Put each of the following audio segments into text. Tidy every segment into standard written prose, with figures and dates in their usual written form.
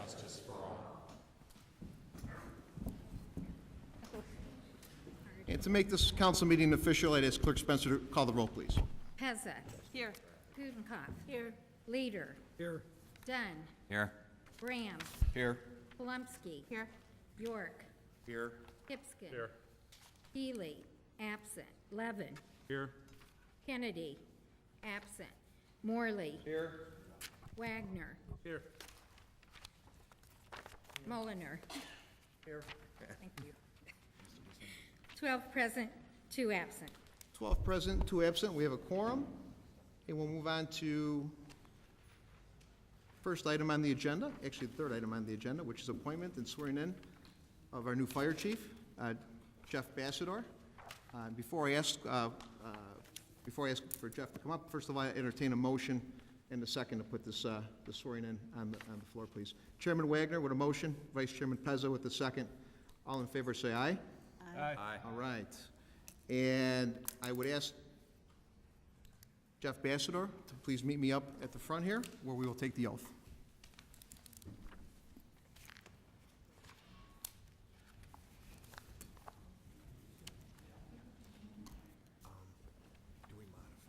justice for all. And to make this council meeting official, I'd ask Clerk Spencer to call the roll, please. Pezek. Here. Gudenkauf. Here. Leader. Here. Dunn. Here. Graham. Here. Palumski. Here. York. Here. Hipskin. Here. Healy. Absent. Levin. Here. Kennedy. Absent. Morley. Here. Wagner. Here. Mulliner. Here. Thank you. 12 present, 2 absent. 12 present, 2 absent. We have a quorum. And we'll move on to first item on the agenda, actually the third item on the agenda, which is appointment and swearing in of our new fire chief, Jeff Bassador. Before I ask for Jeff to come up, first of all, I entertain a motion and a second to put this the swearing in on the floor, please. Chairman Wagner with a motion, Vice Chairman Pezza with the second. All in favor say aye. Aye. All right. And I would ask Jeff Bassador to please meet me up at the front here, where we will take the oath. Do we modify?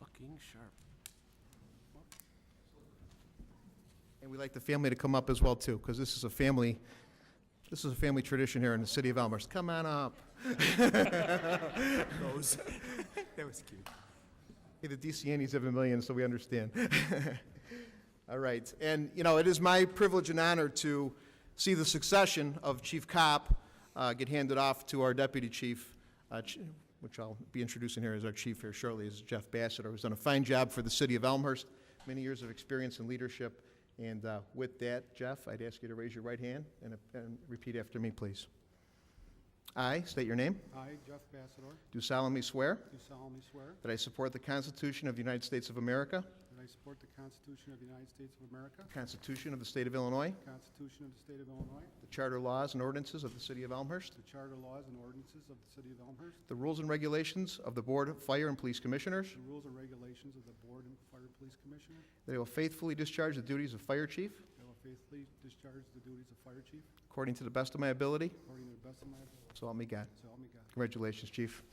Looking sharp. And we'd like the family to come up as well, too, because this is a family tradition here in the city of Elmhurst. Come on up. That was cute. Hey, the DCNs have a million, so we understand. All right. And, you know, it is my privilege and honor to see the succession of Chief Kopp get handed off to our deputy chief, which I'll be introducing here as our chief here shortly, is Jeff Bassador, who's done a fine job for the city of Elmhurst, many years of experience and leadership. And with that, Jeff, I'd ask you to raise your right hand and repeat after me, please. I state your name. I, Jeff Bassador, Do solemnly swear do solemnly swear that I support the Constitution of the United States of America, that I support the Constitution of the United States of America, the Constitution of the State of Illinois, the Constitution of the State of Illinois, the charter laws and ordinances of the city of Elmhurst, the charter laws and ordinances of the City of Elmhurst, the rules and regulations of the Board of Fire and Police Commissioners, the rules and regulations of the Board and Fire Police Commissioner, that I will faithfully discharge the duties of fire chief that I will faithfully discharge the duties of Fire Chief according to the best of my ability, according to the best of my ability. so help me God. So help me God. Congratulations, Chief.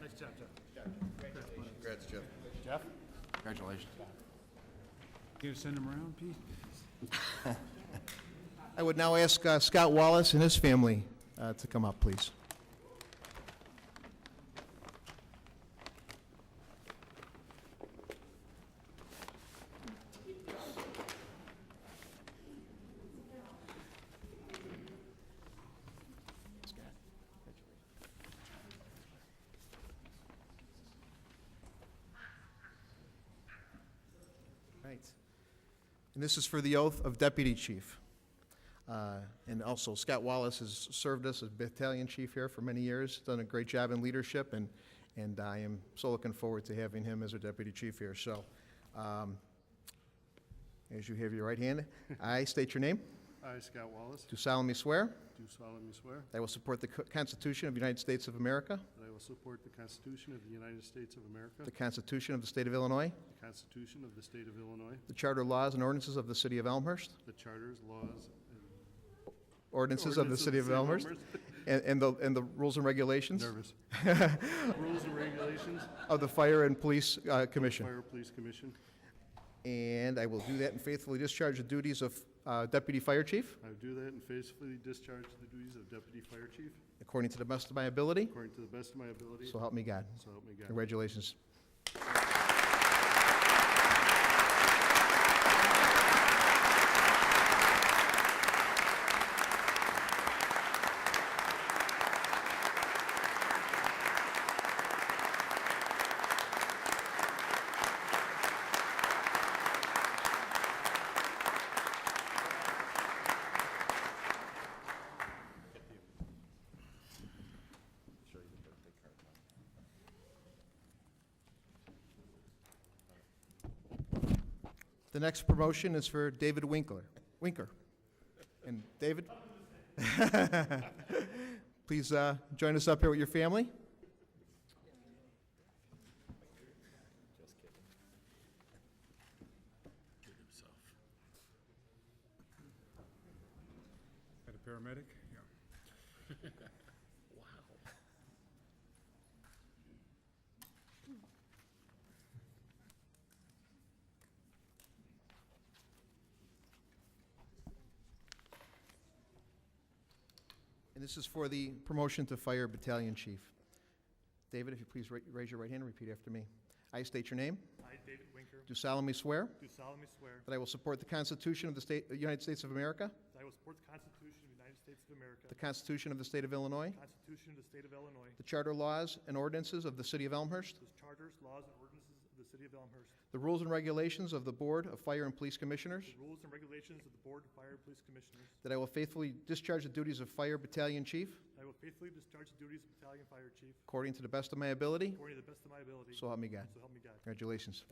Nice job, Jeff. Congrats, Jeff. Jeff? Congratulations. You send him around, Pete? I would now ask Scott Wallace and his family to come up, please. Right. And this is for the oath of deputy chief. And also Scott Wallace has served us as battalion chief here for many years, done a great job in leadership, and I am so looking forward to having him as our deputy chief here. So, as you have your right hand, I state your name. I, Scott Wallace, Do solemnly swear do solemnly swear that I will support the Constitution of the United States of America, that I will support the Constitution of the United States of America, the Constitution of the State of Illinois, the Constitution of the State of Illinois, the charter laws and ordinances of the city of Elmhurst, the charters, laws, and ordinances of the city of Elmhurst, and the rules and regulations nervous. Rules and regulations, of the Fire and Police Commission. Fire Police Commission. And I will do that and faithfully discharge the duties of Deputy Fire Chief I will do that and faithfully discharge the duties of Deputy Fire Chief according to the best of my ability, according to the best of my ability. so help me God. So help me God. Congratulations. The next promotion is for David Winker. And David, please join us up here with your family. Got a paramedic? Yeah. And this is for the promotion to Fire Battalion Chief. David, if you please raise your right hand and repeat after me. I state your name. I, David Winker, Do solemnly swear do solemnly swear that I will support the Constitution of the United States of America, that I will support the Constitution of the United States of America, the Constitution of the State of Illinois, the Constitution of the State of Illinois, the Charter laws and ordinances of the City of Elmhurst, the charters, laws, and ordinances of the City of Elmhurst, the rules and regulations of the Board of Fire and Police Commissioners, the rules and regulations of the Board of Fire and Police Commissioners. that I will faithfully discharge the duties of Fire Battalion Chief I will faithfully discharge the duties of Battalion Fire Chief according to the best of my ability. according to the best of my ability. So help me God. So help me God. Congratulations.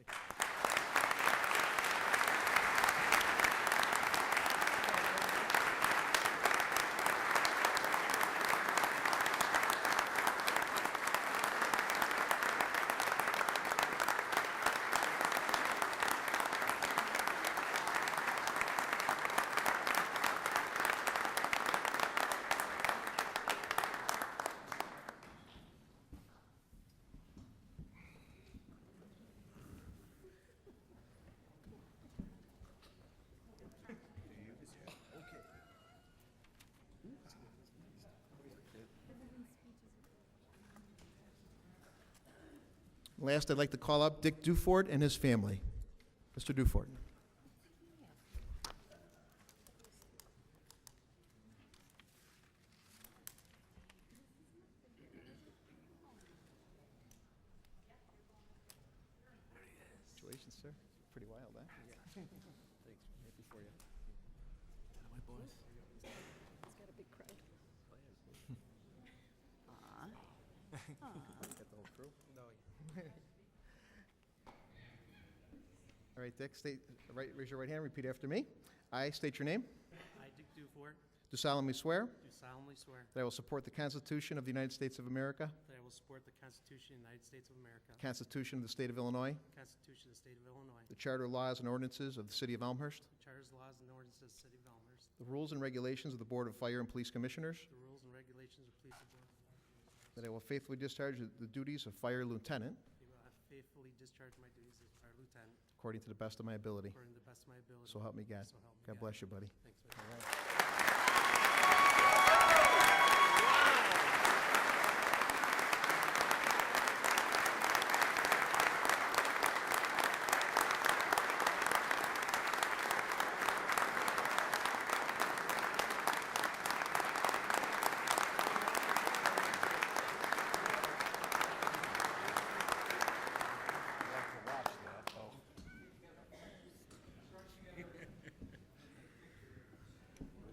Last, I'd like to call up Dick Dufort and his family. Mr. Dufort. Congratulations, sir. Pretty wild, huh? Thanks. Happy for you. My boys. It's got a big crowd. Got the whole crew? No. All right, Dick, raise your right hand, repeat after me. I state your name. I, Dick Dufort, Do solemnly swear do solemnly swear that I will support the Constitution of the United States of America, that I will support the Constitution of the United States of America, the Constitution of the State of Illinois, the Constitution of the State of Illinois, the Charter laws and ordinances of the City of Elmhurst, the charters, laws, and ordinances of the City of Elmhurst, the rules and regulations of the Board of Fire and Police Commissioners, the rules and regulations of police board. that I will faithfully discharge the duties of Fire Lieutenant I will faithfully discharge my duties as fire lieutenant according to the best of my ability. according to the best of my ability. So help me God. So help me God bless you, buddy. Thanks, man.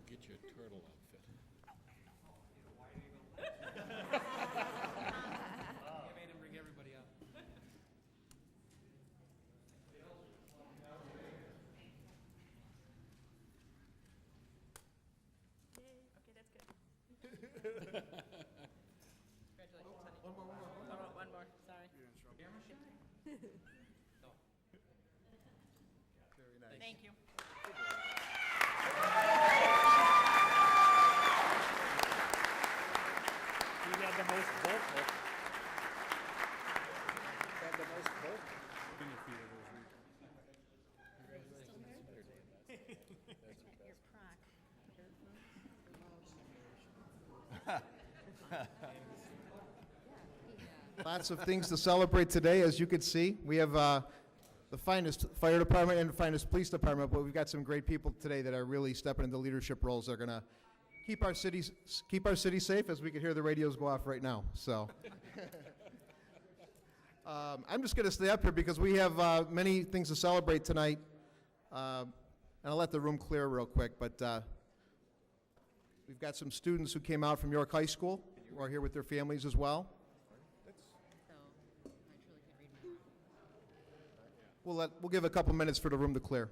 Get you a turtle outfit. I made him bring everybody up. Okay, that's good. Congratulations, honey. One more, sorry. Thank you. He had the most vocal. Had the most vocal. Your proc. Lots of things to celebrate today, as you can see. We have the finest fire department and the finest police department, but we've got some great people today that are really stepping into leadership roles. They're going to keep our city safe, as we can hear the radios go off right now. So, I'm just going to stay up here because we have many things to celebrate tonight, and I'll let the room clear real quick. But we've got some students who came out from York High School who are here with their families as well. So, I truly can't read my. We'll give a couple minutes for the room to clear.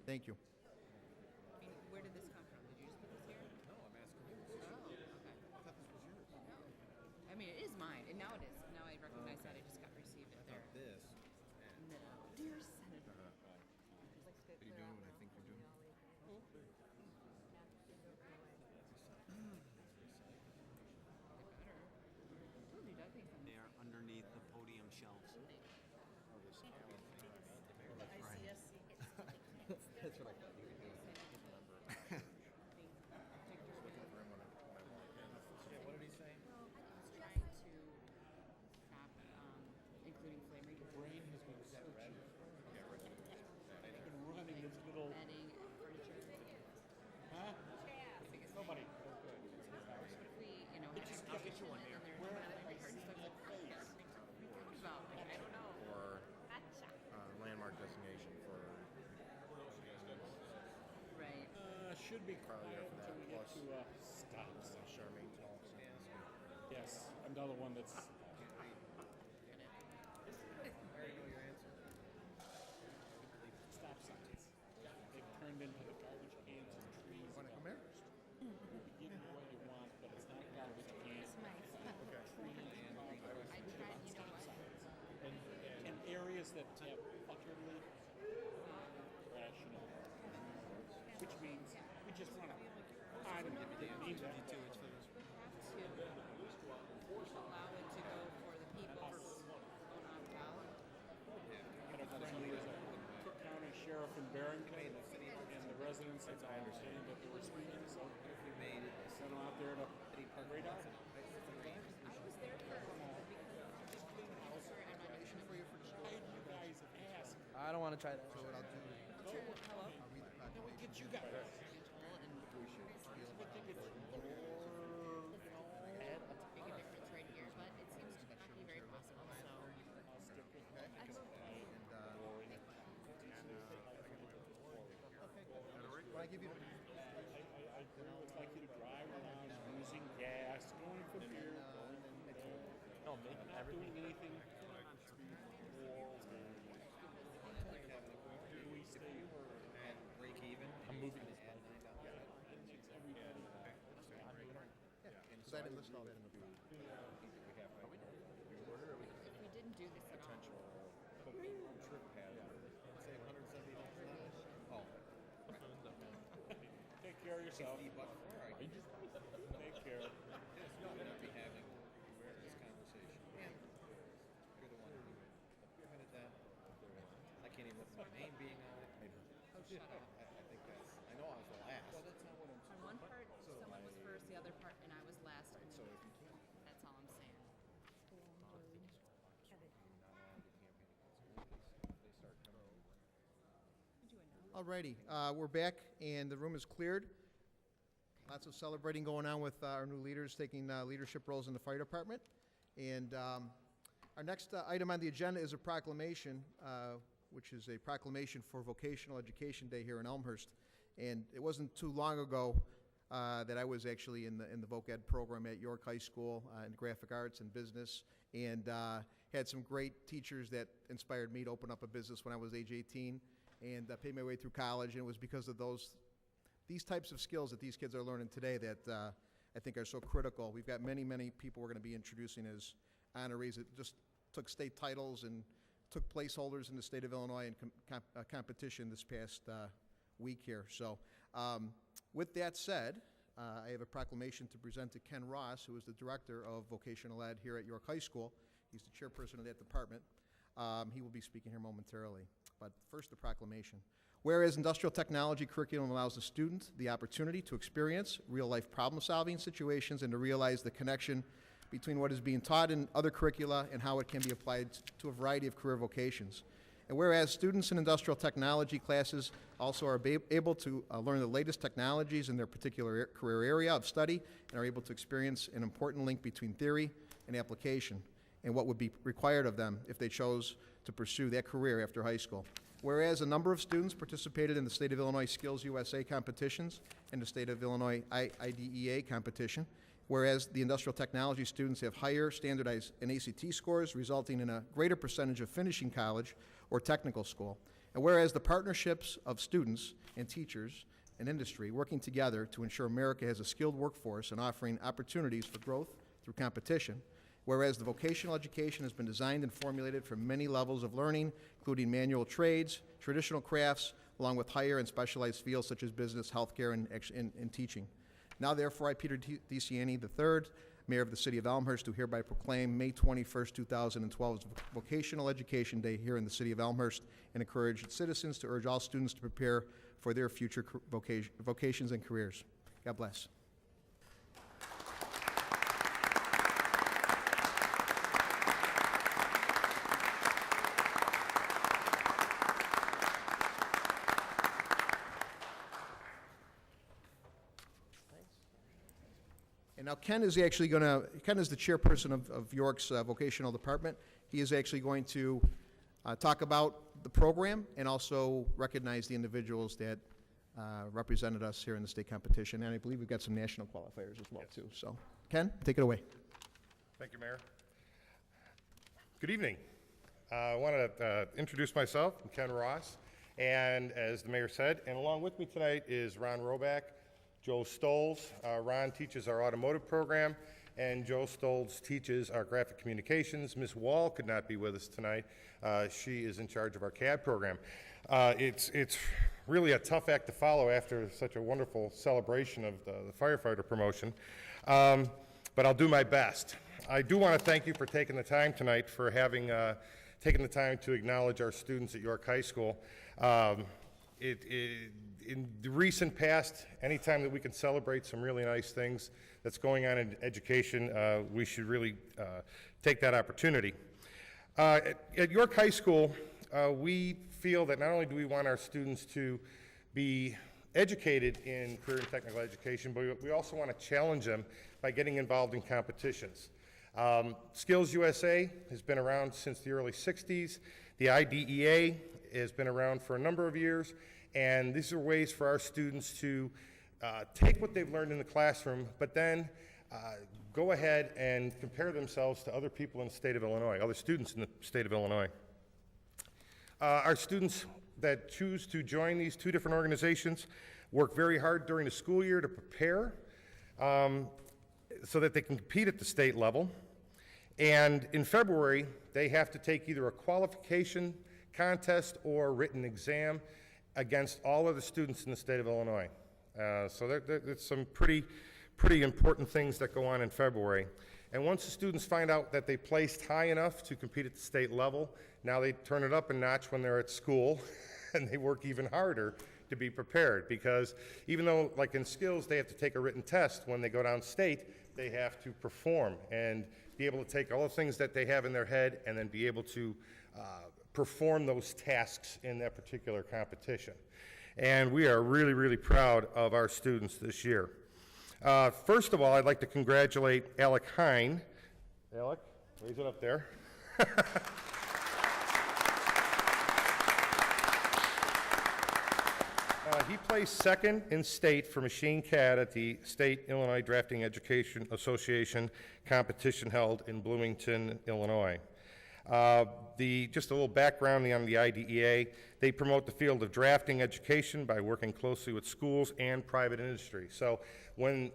Thank you. I mean, where did this come from? Did you just put this here? No, I'm asking you. Oh, okay. I thought this was yours. I mean, it is mine, and now it is. Now I recognize that. I just got received it I there. thought this. No. Dear Senator. What are you doing when I think you're doing? Told you, Doug thinks I'm They are underneath the podium shelves. That's what I thought you were doing. I can't remember. What did he say? trying to stop including flame retardant. Is that red? Yeah, red. I've been running this little, Bedding, furniture. huh? Nobody. What if we, I'll get you one here. And there's one other retardant stuff like that. What are you talking about? Like, I don't know. Or Gotcha. landmark destination for Right. Should be Probably quiet after until we that, get to, stops. Charmaine Tall. Yes, another one that's, I already know your answer. stop signs. They've turned into the garbage cans and trees. Want to come here? You give them what you want, but it's not garbage cans. It's my spot. I tried, you know what? And areas that have utterly rational, which means we just want to hide them. It means that. To allow it to go for the people versus going on down. Cook County Sheriff in Barrington and the residents that I understand that they were speaking, so sent them out there to radar. I was there for You guys ask, I don't want to try that. hello. then we'll get you guys. And I think it's your, make a difference right here, but it seems to not be very possible. So I'll stick with that. When I give you the... I would like you to drive around using gas, going for beer, going for No, maybe not doing anything. At break even. I'm moving this add $9. Because I didn't list all that in the book. if we didn't do this at all, Trip pattern. Save $170. Oh. Take care of yourself. $50 for I can just Take care. we would not be having this conversation. You're the one who prevented that. I can't even look at my name being on it. oh, shut up. I think that's, I know I was the last. Well, that's not what I'm On one part, someone was first, the other part, and I was last. And So if you can't, that's all I'm saying. you're not allowed to campaign against school. They start coming over. Alrighty, we're back, and the room is cleared. Lots of celebrating going on with our new leaders taking leadership roles in the fire department. And our next item on the agenda is a proclamation, which is a proclamation for Vocational Education Day here in Elmhurst. And it wasn't too long ago that I was actually in the Voc Ed program at York High School in graphic arts and business, and had some great teachers that inspired me to open up a business when I was age 18 and paid my way through college. And it was because of these types of skills that these kids are learning today that I think are so critical. We've got many, many people we're going to be introducing as honorees that just took state titles and took placeholders in the state of Illinois in competition this past week here. So with that said, I have a proclamation to present to Ken Ross, who is the Director of Vocational Ed here at York High School. He's the chairperson of that department. He will be speaking here momentarily. But first, the proclamation. Whereas industrial technology curriculum allows the student the opportunity to experience real-life problem-solving situations and to realize the connection between what is being taught in other curricula and how it can be applied to a variety of career vocations. And whereas students in industrial technology classes also are able to learn the latest technologies in their particular career area of study and are able to experience an important link between theory and application and what would be required of them if they chose to pursue that career after high school. Whereas a number of students participated in the State of Illinois Skills USA competitions and the State of Illinois IDEA competition, Whereas the industrial technology students have higher standardized and ACT scores, resulting in a greater percentage of finishing college or technical school. And whereas the partnerships of students and teachers and industry working together to ensure America has a skilled workforce and offering opportunities for growth through competition. Whereas the vocational education has been designed and formulated for many levels of learning, including manual trades, traditional crafts, along with higher and specialized fields such as business, healthcare, and teaching. Now, therefore, I, Peter DeCiani III, Mayor of the City of Elmhurst, do hereby proclaim May 21st, 2012 as Vocational Education Day here in the City of Elmhurst and encourage its citizens to urge all students to prepare for their future vocations and careers. God bless. And now Ken is actually going to, Ken is the chairperson of York's vocational department. He is actually going to talk about the program and also recognize the individuals that represented us here in the state competition. And I believe we've got some national qualifiers as well, too. So, Ken, take it away. Thank you, Mayor. Good evening. I want to introduce myself. I'm Ken Ross. And as the mayor said, and along with me tonight is Ron Roback, Joe Stolz. Ron teaches our automotive program, and Joe Stolz teaches our graphic communications. Ms. Wall could not be with us tonight. She is in charge of our CAD program. It's really a tough act to follow after such a wonderful celebration of the firefighter promotion, but I'll do my best. I do want to thank you for taking the time tonight, for having taken the time to acknowledge our students at York High School. In the recent past, anytime that we can celebrate some really nice things that's going on in education, we should really take that opportunity. At York High School, we feel that not only do we want our students to be educated in career and technical education, but we also want to challenge them by getting involved in competitions. Skills USA has been around since the early 60s. The IDEA has been around for a number of years. And these are ways for our students to take what they've learned in the classroom, but then go ahead and compare themselves to other people in the state of Illinois, other students in the state of Illinois. Our students that choose to join these two different organizations work very hard during the school year to prepare so that they can compete at the state level. And in February, they have to take either a qualification contest or a written exam against all of the students in the state of Illinois. So there's some pretty important things that go on in February. And once the students find out that they placed high enough to compete at the state level, now they turn it up a notch when they're at school, and they work even harder to be prepared. Because even though, like in skills, they have to take a written test, when they go downstate, they have to perform and be able to take all the things that they have in their head and then be able to perform those tasks in that particular competition. And we are really, really proud of our students this year. First of all, I'd like to congratulate Alec Hine. Alec, raise it up there. He placed second in state for machine CAD at the State Illinois Drafting Education Association competition held in Bloomington, Illinois. Just a little background on the IDEA. They promote the field of drafting education by working closely with schools and private industry. So when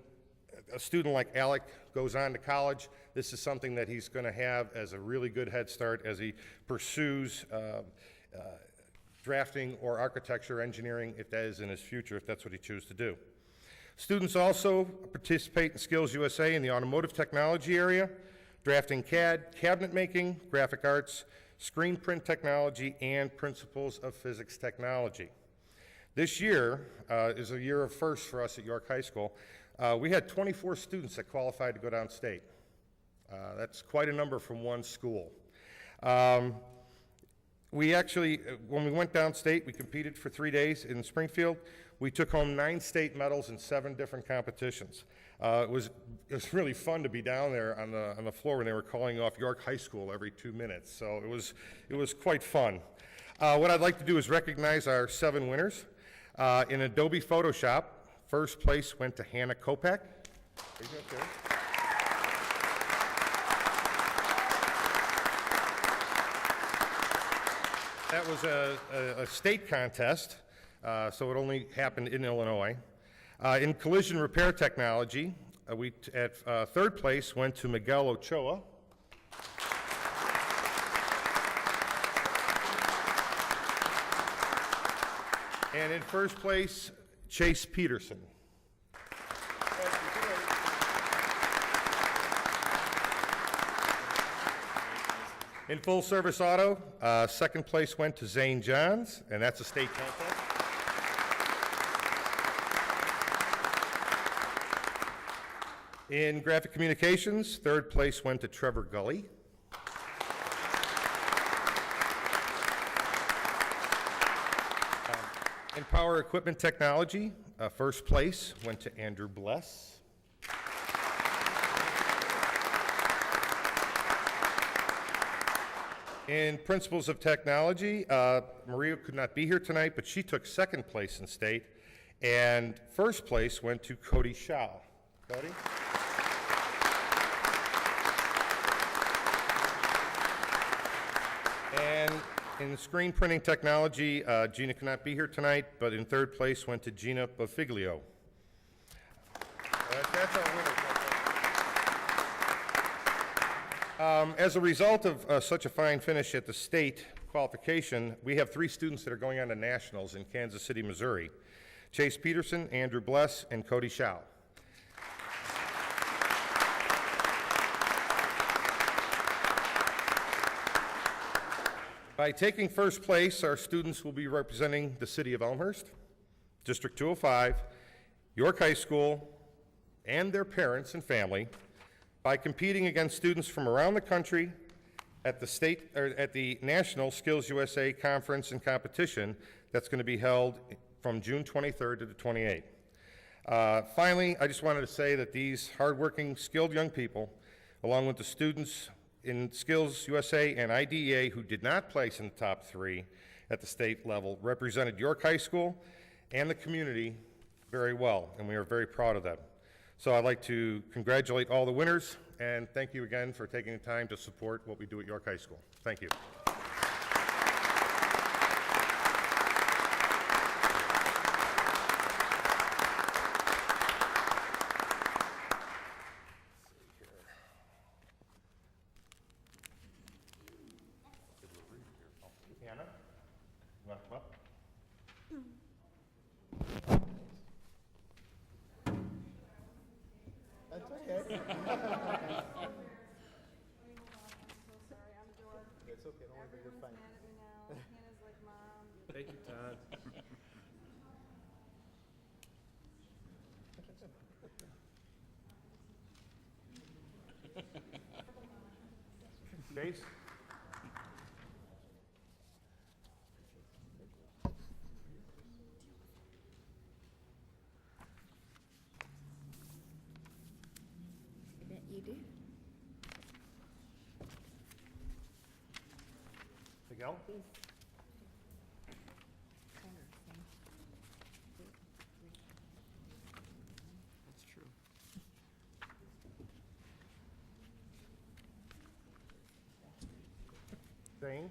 a student like Alec goes on to college, this is something that he's going to have as a really good head start as he pursues drafting or architecture, engineering, if that is in his future, if that's what he chooses to do. Students also participate in Skills USA in the automotive technology area, drafting CAD, cabinet making, graphic arts, screen print technology, and principles of physics technology. This year is a year of firsts for us at York High School. We had 24 students that qualified to go downstate. That's quite a number from one school. We actually, when we went downstate, we competed for 3 days in Springfield. We took home 9 state medals in 7 different competitions. It was really fun to be down there on the floor when they were calling off York High School every 2 minutes. So it was quite fun. What I'd like to do is recognize our 7 winners. In Adobe Photoshop, first place went to Hannah Kopak. There you go, Jerry. That was a state contest, so it only happened in Illinois. In collision repair technology, third place went to Miguel Ochoa. And in first place, Chase Peterson. In full service auto, second place went to Zane Johns, and that's a state contest. In graphic communications, third place went to Trevor Gully. In power equipment technology, first place went to Andrew Bless. In principles of technology, Maria could not be here tonight, but she took second place in state, and first place went to Cody Shaw. Cody? And in screen printing technology, Gina could not be here tonight, but in third place went to Gina Bofiglio. That's our winner. As a result of such a fine finish at the state qualification, we have 3 students that are going on to nationals in Kansas City, Missouri. Chase Peterson, Andrew Bless, and Cody Shaw. By taking first place, our students will be representing the city of Elmhurst, District 205, York High School, and their parents and family by competing against students from around the country at the National Skills USA Conference and Competition that's going to be held from June 23rd to the 28th. Finally, I just wanted to say that these hardworking, skilled young people, along with the students in Skills USA and IDEA who did not place in the top 3 at the state level, represented York High School and the community very well, and we are very proud of them. So I'd like to congratulate all the winners, and thank you again for taking the time to support what we do at York High School. Thank you. Anna, you want to come up? That's okay. It's okay, don't worry, but you're fine. Thank you, Todd. Chase? I bet you do. Miguel? That's true. Zane?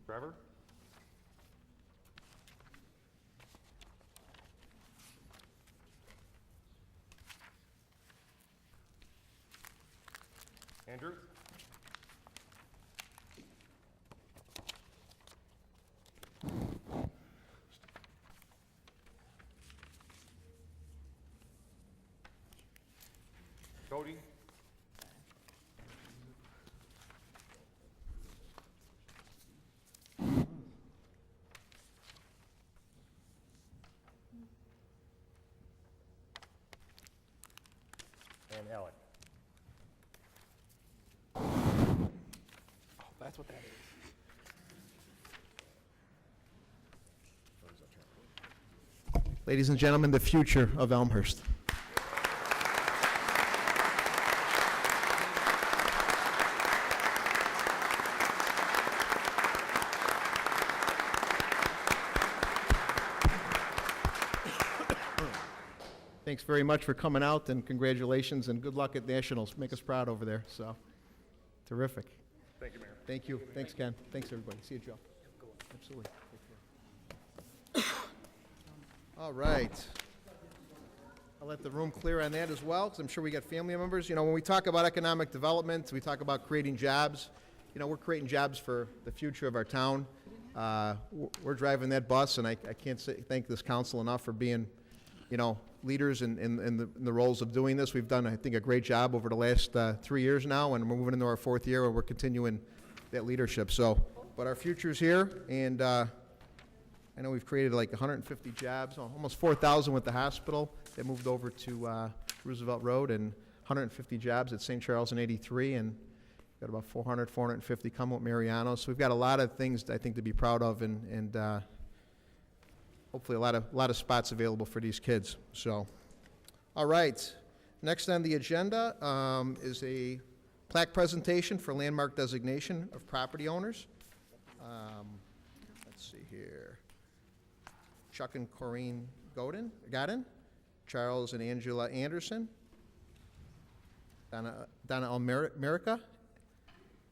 Trevor? Andrew? Cody? And Alec? That's what that is. Ladies and gentlemen, the future of Elmhurst. thanks very much for coming out, and congratulations, and good luck at Nationals. Make us proud over there, so, terrific. Thank you, Mayor. Thank you. Thanks, Ken. Thanks, everybody. See you, Joe. Absolutely. Take care. All right. I'll let the room clear on that as well, because I'm sure we got family members. You know, when we talk about economic development, we talk about creating jobs. You know, we're creating jobs for the future of our town. We're driving that bus, and I can't thank this council enough for being, you know, leaders in the roles of doing this. We've done, I think, a great job over the last 3 years now, and we're moving into our 4th year, and we're continuing that leadership. So, but our future's here, and I know we've created like 150 jobs, almost 4,000 with the hospital that moved over to Roosevelt Road, and 150 jobs at St. Charles in '83, and got about 400, 450 coming with Mariano. So we've got a lot of things, I think, to be proud of, and hopefully a lot of spots available for these kids. So, all right. Next on the agenda is a plaque presentation for landmark designation of property owners. Let's see here. Chuck and Corrine Godin, Charles and Angela Anderson, Donna Almerica,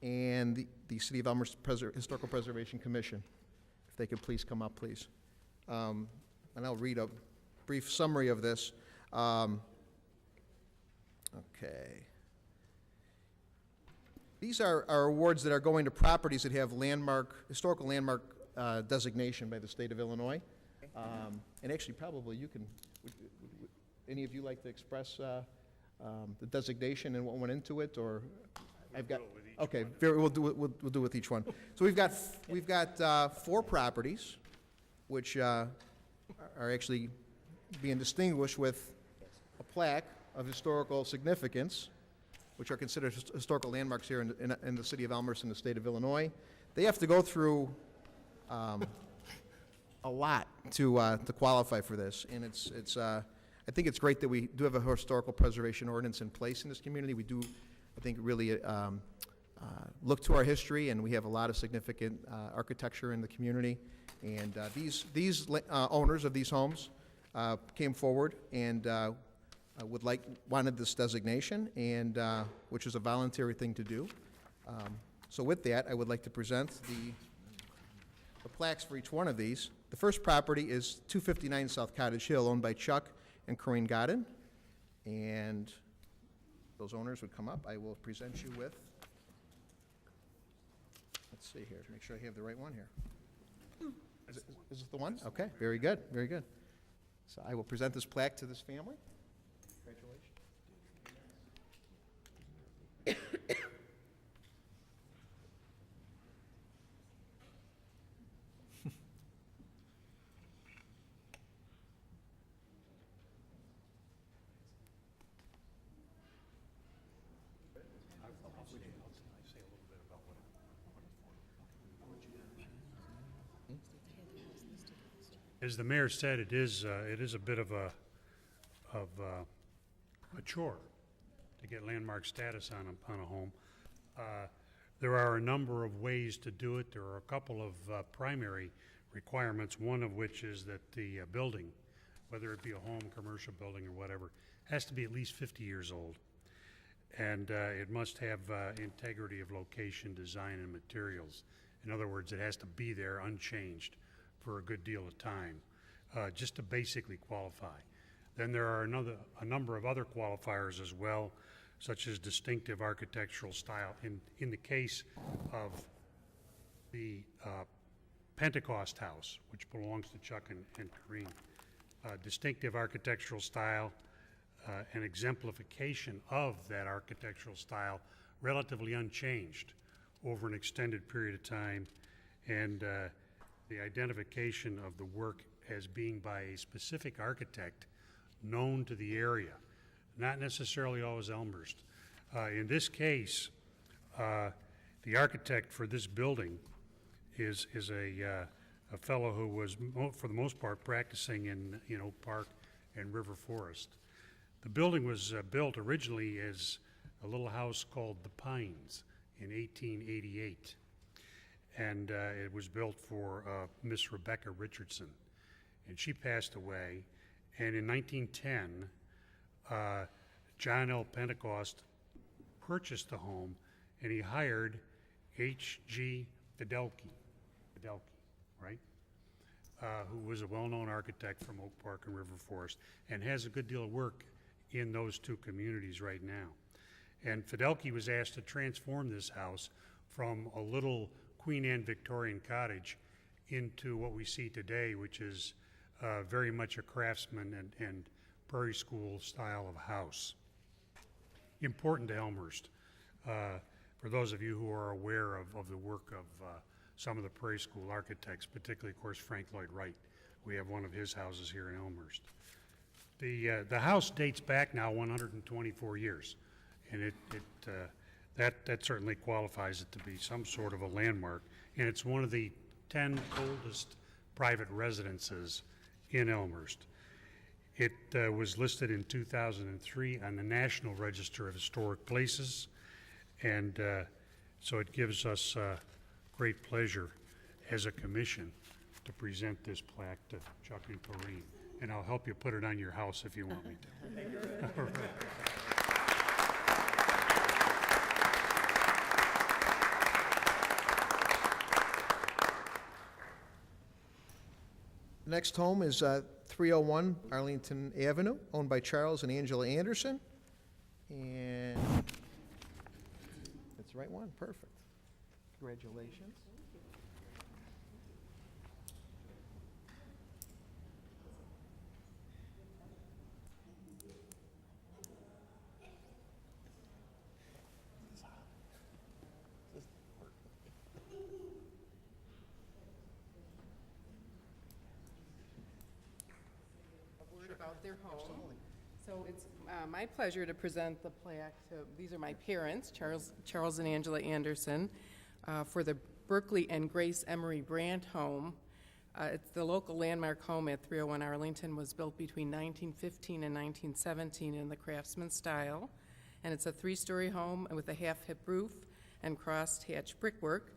and the City of Elmhurst Historical Preservation Commission. If they could please come up, please. And I'll read a brief summary of this. Okay. These are awards that are going to properties that have historical landmark designation by the state of Illinois. And actually, probably you can, would any of you like to express the designation and what went into it, or? I've got, okay, we'll do it with each one. So we've got 4 properties, which are actually being distinguished with a plaque of historical significance, which are considered historical landmarks here in the city of Elmhurst in the state of Illinois. They have to go through a lot to qualify for this, and I think it's great that we do have a historical preservation ordinance in place in this community. We do, I think, really look to our history, and we have a lot of significant architecture in the community. And these owners of these homes came forward and wanted this designation, and which is a voluntary thing to do. So with that, I would like to present the plaques for each one of these. The first property is 259 South Cottage Hill, owned by Chuck and Corrine Godin, and those owners would come up. I will present you with, let's see here, to make sure I have the right one here. Is it the one? Okay, very good, very good. So I will present this plaque to this family. Congratulations. As the mayor said, it is a bit of a chore to get landmark status on a home. There are a number of ways to do it. There are a couple of primary requirements, one of which is that the building, whether it be a home, commercial building, or whatever, has to be at least 50 years old. And it must have integrity of location, design, and materials. In other words, it has to be there unchanged for a good deal of time, just to basically qualify. Then there are a number of other qualifiers as well, such as distinctive architectural style. In the case of the Pentecost House, which belongs to Chuck and Corrine, distinctive architectural style, an exemplification of that architectural style, relatively unchanged over an extended period of time, and the identification of the work as being by a specific architect known to the area, not necessarily always Elmhurst. In this case, the architect for this building is a fellow who was, for the most part, practicing in Oak Park and River Forest. The building was built originally as a little house called The Pines in 1888. And it was built for Miss Rebecca Richardson. And she passed away. And in 1910, John L. Pentecost purchased the home, and he hired H.G. Fidelki, right? Who was a well-known architect from Oak Park and River Forest, and has a good deal of work in those two communities right now. And Fidelki was asked to transform this house from a little Queen Anne Victorian cottage into what we see today, which is very much a craftsman and prairie school style of house. Important to Elmhurst. For those of you who are aware of the work of some of the prairie school architects, particularly, of course, Frank Lloyd Wright. We have one of his houses here in Elmhurst. The house dates back now 124 years, and that certainly qualifies it to be some sort of a landmark, and it's one of the 10 oldest private residences in Elmhurst. It was listed in 2003 on the National Register of Historic Places, and so it gives us great pleasure as a commission to present this plaque to Chuck and Corrine. And I'll help you put it on your house if you want me to. All right. Next home is 301 Arlington Avenue, owned by Charles and Angela Anderson. And that's the right one, perfect. Congratulations. About their home. So it's my pleasure to present the plaque to, these are my parents, Charles and Angela Anderson, for the Berkeley and Grace Emery Brandt home. It's the local landmark home at 301 Arlington, was built between 1915 and 1917 in the craftsman style. And it's a 3-story home with a half-hip roof and crossed-hatch brickwork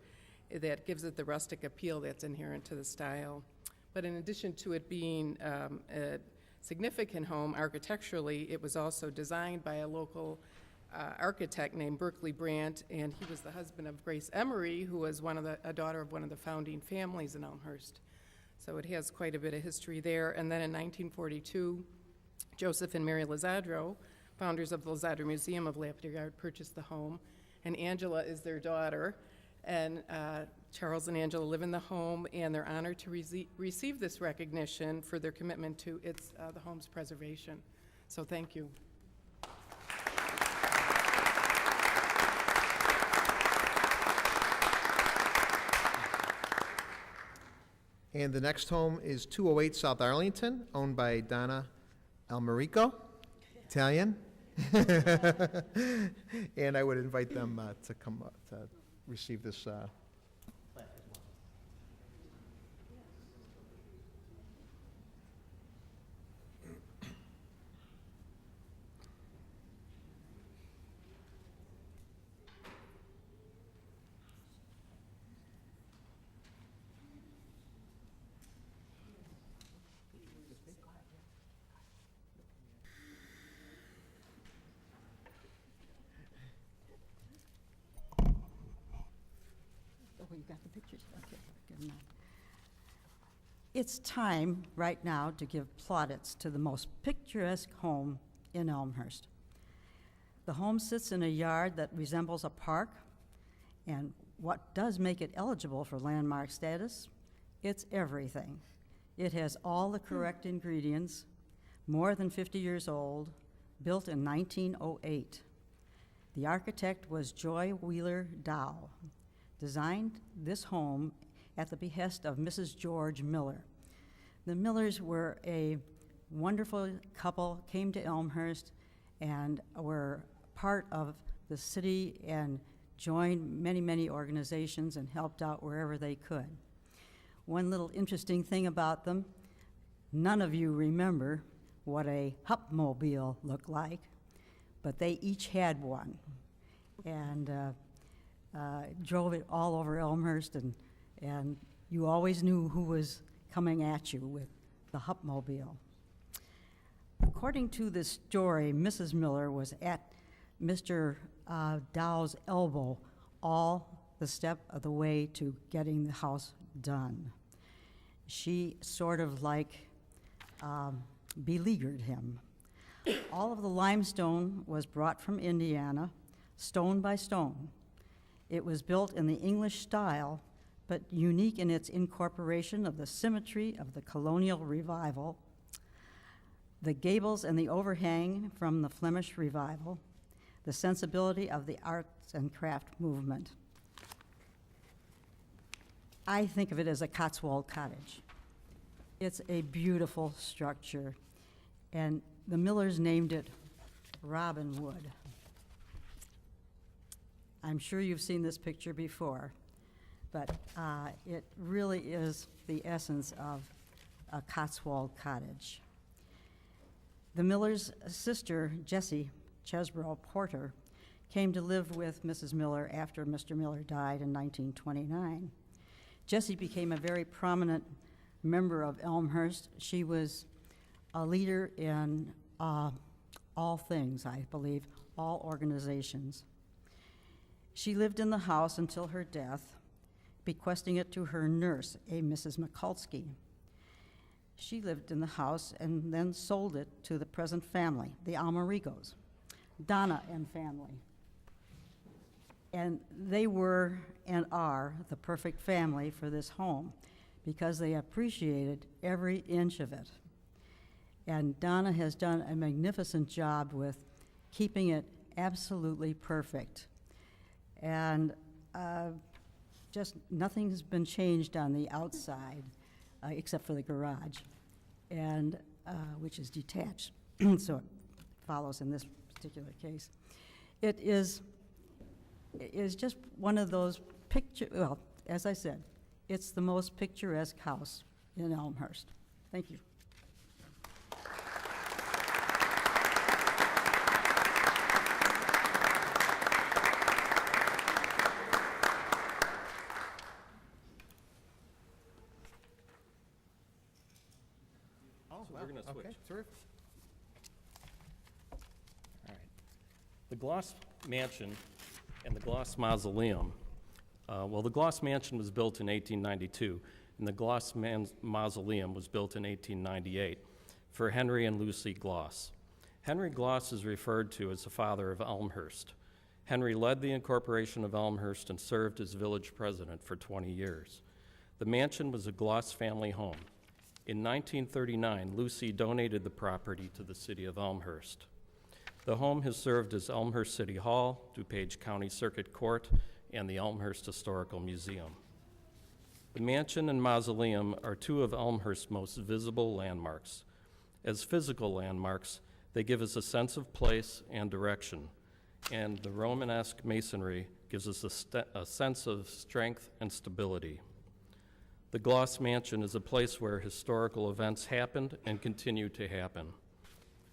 that gives it the rustic appeal that's inherent to the style. But in addition to it being a significant home architecturally, it was also designed by a local architect named Berkeley Brandt, and he was the husband of Grace Emery, who was a daughter of one of the founding families in Elmhurst. So it has quite a bit of history there. And then in 1942, Joseph and Mary Lazadro, founders of the Lazadro Museum of Lapidary Art, purchased the home, and Angela is their daughter. And Charles and Angela live in the home, and they're honored to receive this recognition for their commitment to the home's preservation. So thank you. And the next home is 208 South Arlington, owned by Donna Almerico, Italian. And I would invite them to come up to receive this plaque as well. Oh, you got the pictures? Okay, good enough. It's time right now to give plaudits to the most picturesque home in Elmhurst. The home sits in a yard that resembles a park, and what does make it eligible for landmark status? It's everything. It has all the correct ingredients, more than 50 years old, built in 1908. The architect was Joy Wheeler Dow. Designed this home at the behest of Mrs. George Miller. The Millers were a wonderful couple, came to Elmhurst and were part of the city and joined many, many organizations and helped out wherever they could. One little interesting thing about them, none of you remember what a Hupmobile looked like, but they each had one. And drove it all over Elmhurst, and you always knew who was coming at you with the Hupmobile. Of according to this story, Mrs. Miller was at Mr. Dow's elbow all the step of the way to getting the house done. She sort of like beleaguered him. All of the limestone was brought from Indiana, stone by stone. It was built in the English style, but unique in its incorporation of the symmetry of the colonial revival, the gables and the overhang from the Flemish revival, the sensibility of the arts and craft movement. I think of it as a Cotswold cottage. It's a beautiful structure, and the Millers named it Robin Wood. I'm sure you've seen this picture before, but it really is the essence of a Cotswold cottage. The Miller's sister, Jessie Chesbrough Porter, came to live with Mrs. Miller after Mr. Miller died in 1929. Jessie became a very prominent member of Elmhurst. She was a leader in all things, I believe, all organizations. She lived in the house until her death, bequesting it to her nurse, a Mrs. Mikulski. She lived in the house and then sold it to the present family, the Almarigos, Donna and family. And they were and are the perfect family for this home because they appreciated every inch of it. And Donna has done a magnificent job with keeping it absolutely perfect. And just nothing's been changed on the outside except for the garage, and which is detached, so it follows in this particular case. It is just one of those well, as I said, it's the most picturesque house in Elmhurst. Thank you. We're going to switch. Okay, terrific. All right. The Gloss Mansion and the Gloss Mausoleum. Well, the Gloss Mansion was built in 1892, and the Gloss Mausoleum was built in 1898 for Henry and Lucy Gloss. Henry Gloss is referred to as the father of Elmhurst. Henry led the incorporation of Elmhurst and served as village president for 20 years. The mansion was a Gloss family home. In 1939, Lucy donated the property to the city of Elmhurst. The home has served as Elmhurst City Hall, DuPage County Circuit Court, and the Elmhurst Historical Museum. The mansion and mausoleum are two of Elmhurst's most visible landmarks. As physical landmarks, they give us a sense of place and direction, and the Romanesque masonry gives us a sense of strength and stability. The Gloss Mansion is a place where historical events happened and continue to happen.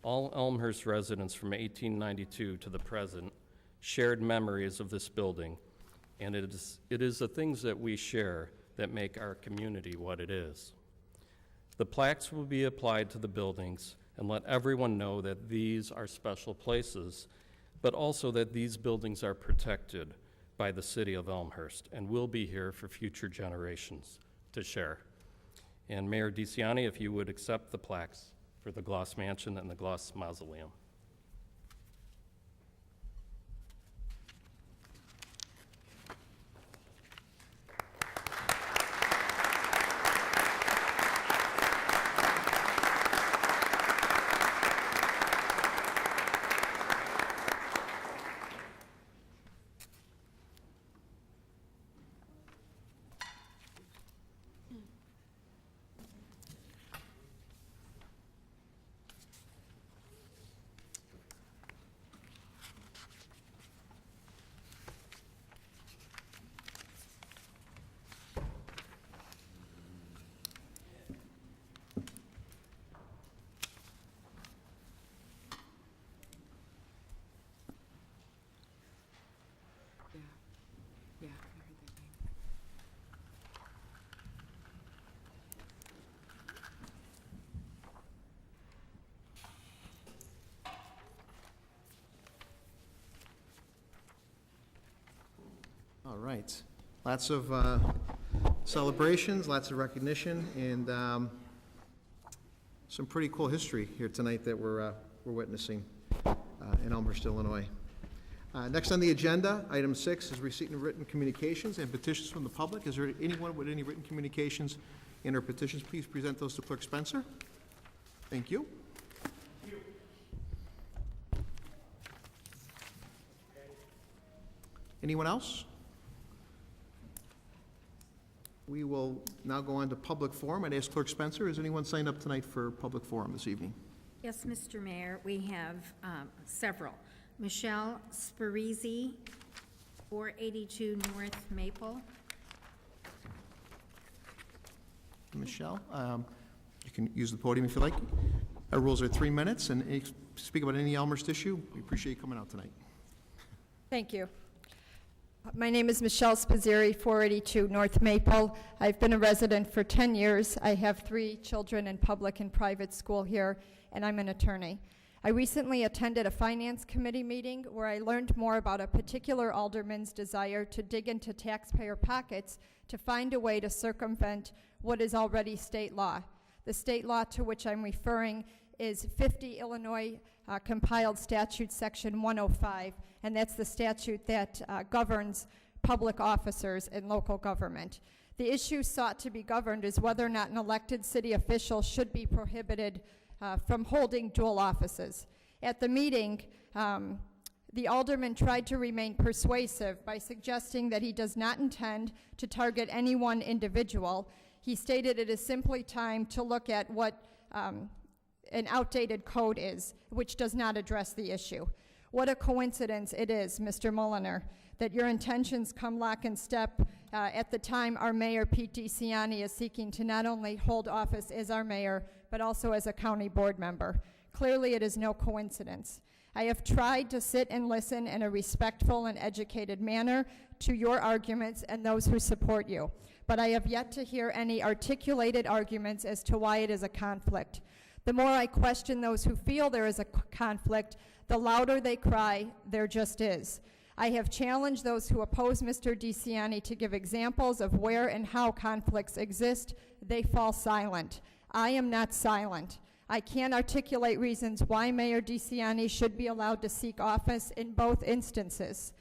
All Elmhurst residents from 1892 to the present shared memories of this building, and it is the things that we share that make our community what it is. The plaques will be applied to the buildings and let everyone know that these are special places, but also that these buildings are protected by the city of Elmhurst and will be here for future generations to share. And Mayor DeCiani, if you would accept the plaques for the Gloss Mansion and the Gloss Mausoleum. All right. Lots of celebrations, lots of recognition, and some pretty cool history here tonight that we're witnessing in Elmhurst, Illinois. Next on the agenda, item 6 is receipt of written communications and petitions from the public. Is there anyone with any written communications and/or petitions? Please present those to Clerk Spencer. Thank you. Anyone else? We will now go on to public forum. I'd ask Clerk Spencer, is anyone signed up tonight for public forum this evening? Yes, Mr. Mayor, we have several. Michelle Sparizzi, 482 North Maple. Michelle, you can use the podium if you like. Our rules are 3 minutes, and speak about any Elmhurst issue. We appreciate you coming out tonight. Thank you. My name is Michelle Spazzeri, 482 North Maple. I've been a resident for 10 years. I have 3 children in public and private school here, and I'm an attorney. I recently attended a finance committee meeting where I learned more about a particular alderman's desire to dig into taxpayer pockets to find a way to circumvent what is already state law. The state law to which I'm referring is 50 Illinois compiled statute section 105, and that's the statute that governs public officers in local government. The issue sought to be governed is whether or not an elected city official should be prohibited from holding dual offices. At the meeting, the alderman tried to remain persuasive by suggesting that he does not intend to target any one individual. He stated it is simply time to look at what an outdated code is, which does not address the issue. What a coincidence it is, Mr. Mulliner, that your intentions come lock and step at the time our mayor, Pete DeCiani, is seeking to not only hold office as our mayor, but also as a county board member. Clearly, it is no coincidence. I have tried to sit and listen in a respectful and educated manner to your arguments and those who support you, but I have yet to hear any articulated arguments as to why it is a conflict. The more I question those who feel there is a conflict, the louder they cry, there just is. I have challenged those who oppose Mr. DeCiani to give examples of where and how conflicts exist. They fall silent. I am not silent. I can't articulate reasons why Mayor DeCiani should be allowed to seek office in both instances.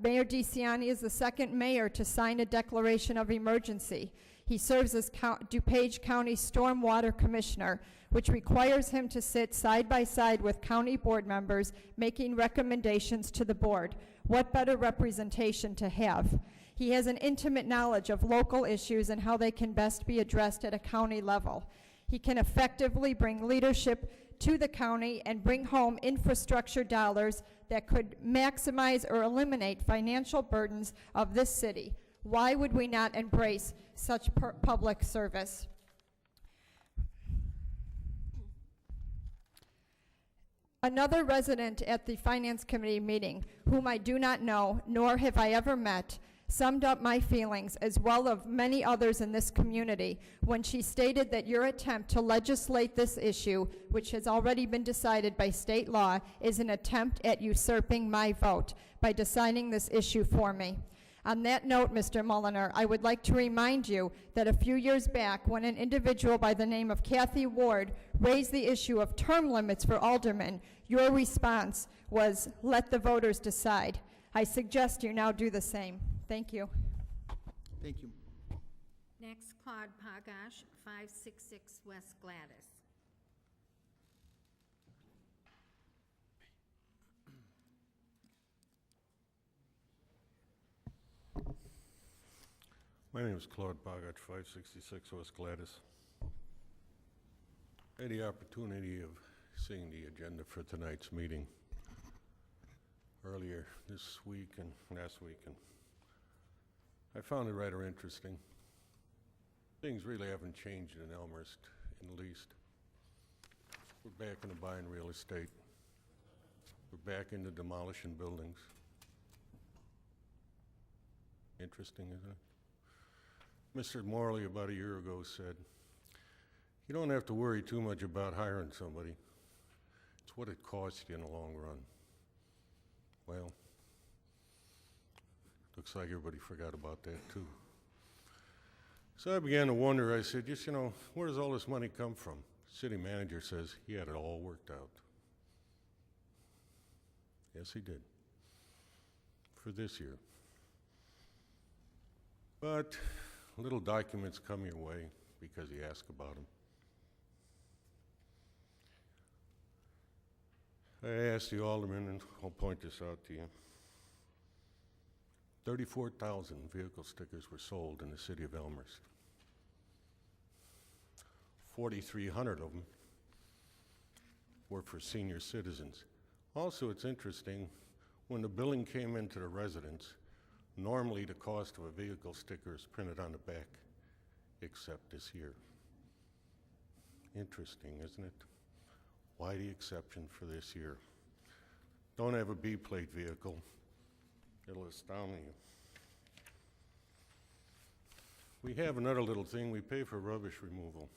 Mayor DeCiani is the second mayor to sign a declaration of emergency. He serves as DuPage County Stormwater Commissioner, which requires him to sit side by side with county board members making recommendations to the board. What better representation to have? He has an intimate knowledge of local issues and how they can best be addressed at a county level. He can effectively bring leadership to the county and bring home infrastructure dollars that could maximize or eliminate financial burdens of this city. Why would we not embrace such public service? Another resident at the Finance Committee meeting, whom I do not know, nor have I ever met, summed up my feelings, as well as many others in this community, when she stated that your attempt to legislate this issue, which has already been decided by state law, is an attempt at usurping my vote by deciding this issue for me. On that note, Mr. Mulliner, I would like to remind you that a few years back, when an individual by the name of Kathy Ward raised the issue of term limits for aldermen, your response was, let the voters decide. I suggest you now do the same. Thank you. Thank you. Next, Claude Pagash, 566 West Gladys. My name is Claude Pagash, 566 West Gladys. I had the opportunity of seeing the agenda for tonight's meeting earlier this week and last week, and I found it rather interesting. Things really haven't changed in Elmhurst in the least. We're back into buying real estate. We're back into demolishing buildings. Interesting, isn't it? Mr. Morley about a year ago said, you don't have to worry too much about hiring somebody. It's what it costs you in the long run. Well, Looks like everybody forgot about that too. So I began to wonder, I said, just, where does all this money come from? City manager says he had it all worked out. Yes, he did. For this year. But little documents come your way because you ask about them. I asked the alderman, and I'll point this out to you. 34,000 vehicle stickers were sold in the city of Elmhurst. 4,300 of them were for senior citizens. Also, it's interesting, when the billing came into the residents, normally the cost of a vehicle sticker is printed on the back, except this year. Interesting, isn't it? Why the exception for this year? Don't have a B-plate vehicle. It'll astound you. We have another little thing. We pay for rubbish removal.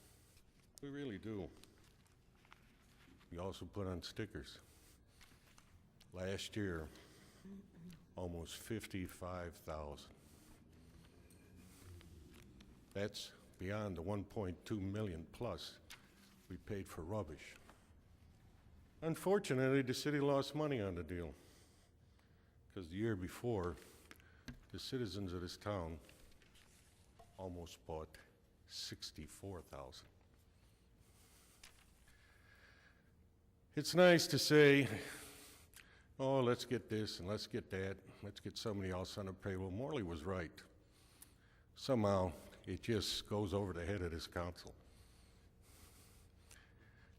We really do. We also put on stickers. Last year, almost 55,000. That's beyond the 1.2 million plus we paid for rubbish. Unfortunately, the city lost money on the deal because the year before, the citizens of this town almost bought 64,000. It's nice to say, oh, let's get this and let's get that. Let's get somebody else on the payroll. Morley was right. Somehow, it just goes over the head of this council.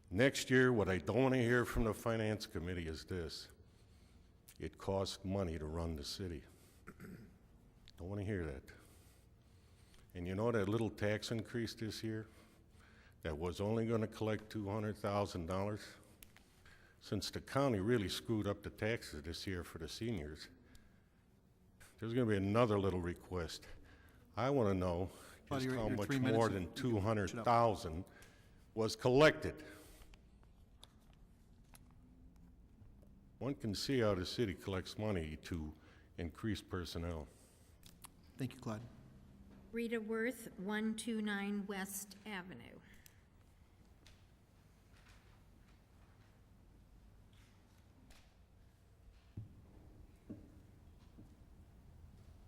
Next year, what I don't want to hear from the Finance Committee is this. It costs money to run the city. Don't want to hear that. And you know that little tax increase this year that was only going to collect $200,000? Since the county really screwed up the taxes this year for the seniors, there's going to be another little request. I want to know just how much more than $200,000 was collected. One can see how the city collects money to increase personnel. Thank you, Claude. Rita Worth, 129 West Avenue.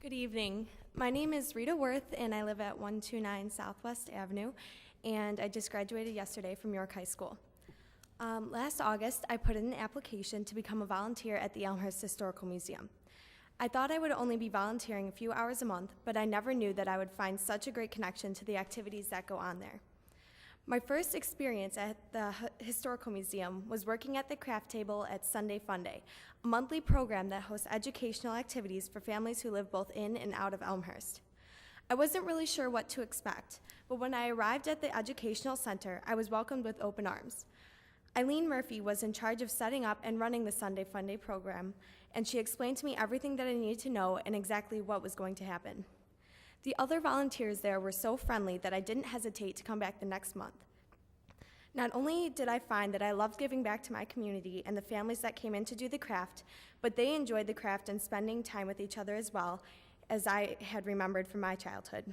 Good evening. My name is Rita Worth, and I live at 129 Southwest Avenue, and I just graduated yesterday from York High School. Last August, I put in an application to become a volunteer at the Elmhurst Historical Museum. I thought I would only be volunteering a few hours a month, but I never knew that I would find such a great connection to the activities that go on there. My first experience at the Historical Museum was working at the craft table at Sunday Fun Day, a monthly program that hosts educational activities for families who live both in and out of Elmhurst. I wasn't really sure what to expect, but when I arrived at the educational center, I was welcomed with open arms. Eileen Murphy was in charge of setting up and running the Sunday Fun Day program, and she explained to me everything that I needed to know and exactly what was going to happen. The other volunteers there were so friendly that I didn't hesitate to come back the next month. Not only did I find that I loved giving back to my community and the families that came in to do the craft, but they enjoyed the craft and spending time with each other as well, as I had remembered from my childhood.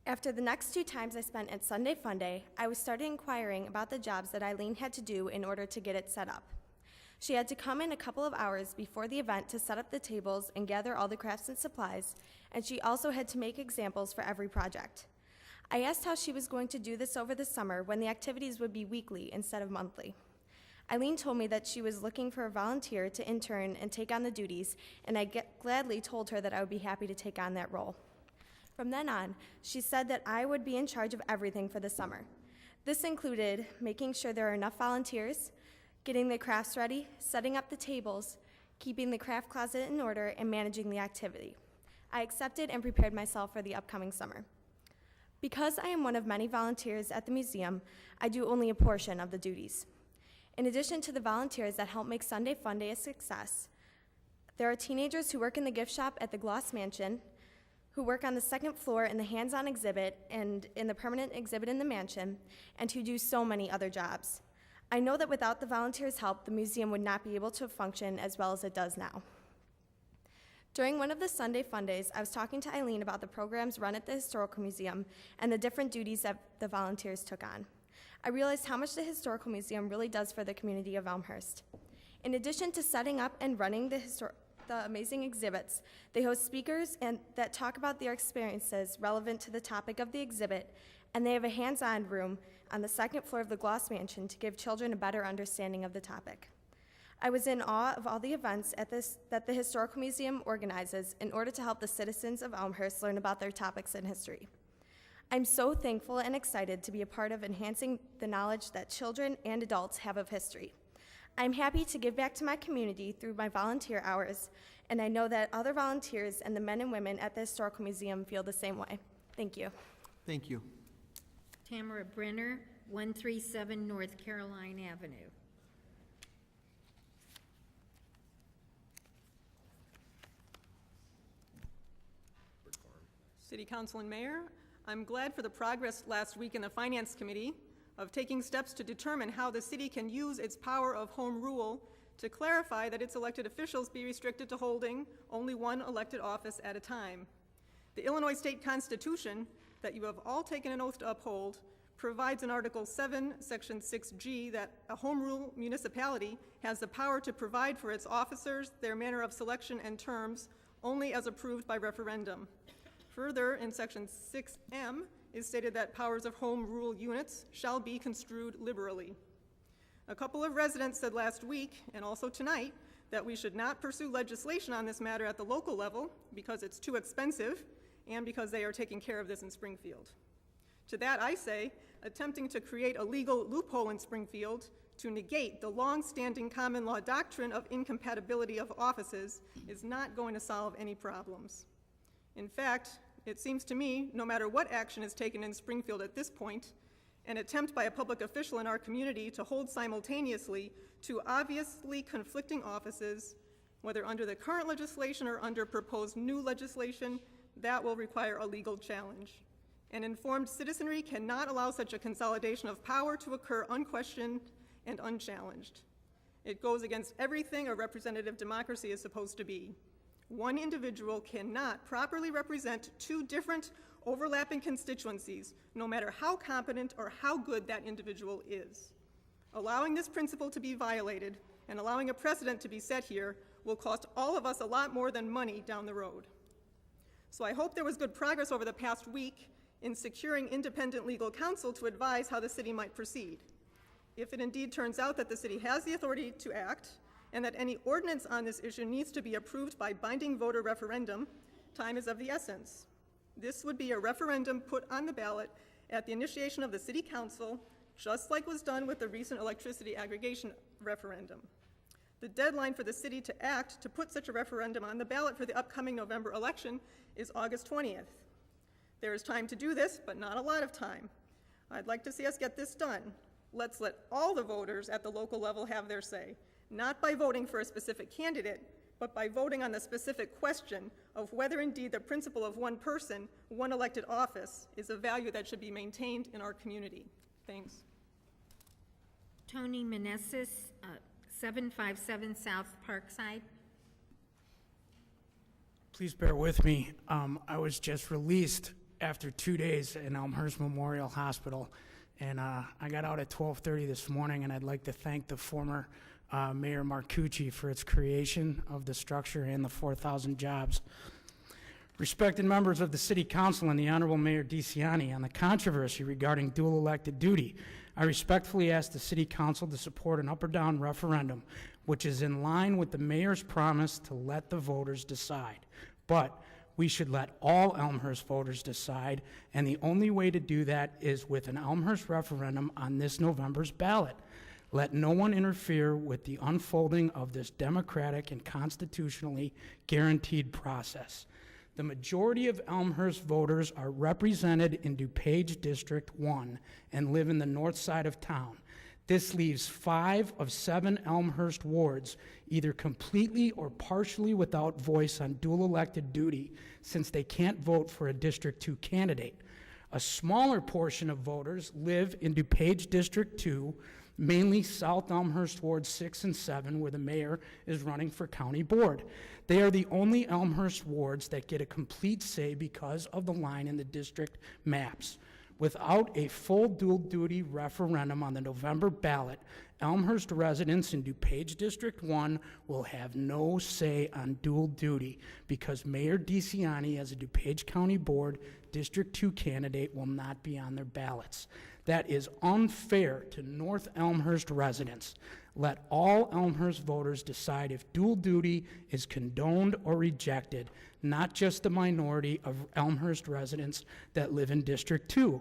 After the next 2 times I spent at Sunday Fun Day, I was started inquiring about the jobs that Eileen had to do in order to get it set up. She had to come in a couple of hours before the event to set up the tables and gather all the crafts and supplies, and she also had to make examples for every project. I asked how she was going to do this over the summer when the activities would be weekly instead of monthly. Eileen told me that she was looking for a volunteer to intern and take on the duties, and I gladly told her that I would be happy to take on that role. From then on, she said that I would be in charge of everything for the summer. This included making sure there are enough volunteers, getting the crafts ready, setting up the tables, keeping the craft closet in order, and managing the activity. I accepted and prepared myself for the upcoming summer. Because I am one of many volunteers at the museum, I do only a portion of the duties. In addition to the volunteers that help make Sunday Fun Day a success, there are teenagers who work in the gift shop at the Gloss Mansion, who work on the second floor in the hands-on exhibit and in the permanent exhibit in the mansion, and who do so many other jobs. I know that without the volunteers' help, the museum would not be able to function as well as it does now. During one of the Sunday fun days, I was talking to Eileen about the programs run at the Historical Museum and the different duties that the volunteers took on. I realized how much the Historical Museum really does for the community of Elmhurst. In addition to setting up and running the amazing exhibits, they host speakers that talk about their experiences relevant to the topic of the exhibit, and they have a hands-on room on the second floor of the Gloss Mansion to give children a better understanding of the topic. I was in awe of all the events that the Historical Museum organizes in order to help the citizens of Elmhurst learn about their topics in history. I'm so thankful and excited to be a part of enhancing the knowledge that children and adults have of history. I'm happy to give back to my community through my volunteer hours, and I know that other volunteers and the men and women at the Historical Museum feel the same way. Thank you. Thank you. Tamara Brenner, 137 North Caroline Avenue. City Council and Mayor, I'm glad for the progress last week in the Finance Committee of taking steps to determine how the city can use its power of home rule to clarify that its elected officials be restricted to holding only one elected office at a time. The Illinois State Constitution, that you have all taken an oath to uphold, provides in Article 7, Section 6G, that a home rule municipality has the power to provide for its officers their manner of selection and terms only as approved by referendum. Further, in Section 6M, is stated that powers of home rule units shall be construed liberally. A couple of residents said last week, and also tonight, that we should not pursue legislation on this matter at the local level because it's too expensive and because they are taking care of this in Springfield. To that I say, attempting to create a legal loophole in Springfield to negate the long-standing common law doctrine of incompatibility of offices is not going to solve any problems. In fact, it seems to me, no matter what action is taken in Springfield at this point, an attempt by a public official in our community to hold simultaneously two obviously conflicting offices, whether under the current legislation or under proposed new legislation, that will require a legal challenge. An informed citizenry cannot allow such a consolidation of power to occur unquestioned and unchallenged. It goes against everything a representative democracy is supposed to be. One individual cannot properly represent two different overlapping constituencies, no matter how competent or how good that individual is. Allowing this principle to be violated and allowing a precedent to be set here will cost all of us a lot more than money down the road. So I hope there was good progress over the past week in securing independent legal counsel to advise how the city might proceed. If it indeed turns out that the city has the authority to act, and that any ordinance on this issue needs to be approved by binding voter referendum, time is of the essence. This would be a referendum put on the ballot at the initiation of the City Council, just like was done with the recent electricity aggregation referendum. The deadline for the city to act to put such a referendum on the ballot for the upcoming November election is August 20th. There is time to do this, but not a lot of time. I'd like to see us get this done. Let's let all the voters at the local level have their say, not by voting for a specific candidate, but by voting on the specific question of whether indeed the principle of one person, one elected office, is a value that should be maintained in our community. Thanks. Tony Meneses, 757 South Parkside. Please bear with me. I was just released after 2 days in Elmhurst Memorial Hospital, and I got out at 12:30 this morning, and I'd like to thank the former Mayor Marcucci for its creation of the structure and the 4,000 jobs. Respected members of the City Council and the Honorable Mayor DeCiani, on the controversy regarding dual elected duty, I respectfully ask the City Council to support an up or down referendum, which is in line with the Mayor's promise to let the voters decide. But we should let all Elmhurst voters decide, and the only way to do that is with an Elmhurst referendum on this November's ballot. Let no one interfere with the unfolding of this democratic and constitutionally guaranteed process. The majority of Elmhurst voters are represented in DuPage District 1 and live in the north side of town. This leaves 5 of 7 Elmhurst wards either completely or partially without voice on dual elected duty, since they can't vote for a District 2 candidate. A smaller portion of voters live in DuPage District 2, mainly South Elmhurst Wards 6 and 7, where the mayor is running for county board. They are the only Elmhurst wards that get a complete say because of the line in the district maps. Without a full dual-duty referendum on the November ballot, Elmhurst residents in DuPage District 1 will have no say on dual duty because Mayor DeCiani, as a DuPage County Board District 2 candidate, will not be on their ballots. That is unfair to North Elmhurst residents. Let all Elmhurst voters decide if dual duty is condoned or rejected, not just the minority of Elmhurst residents that live in District 2.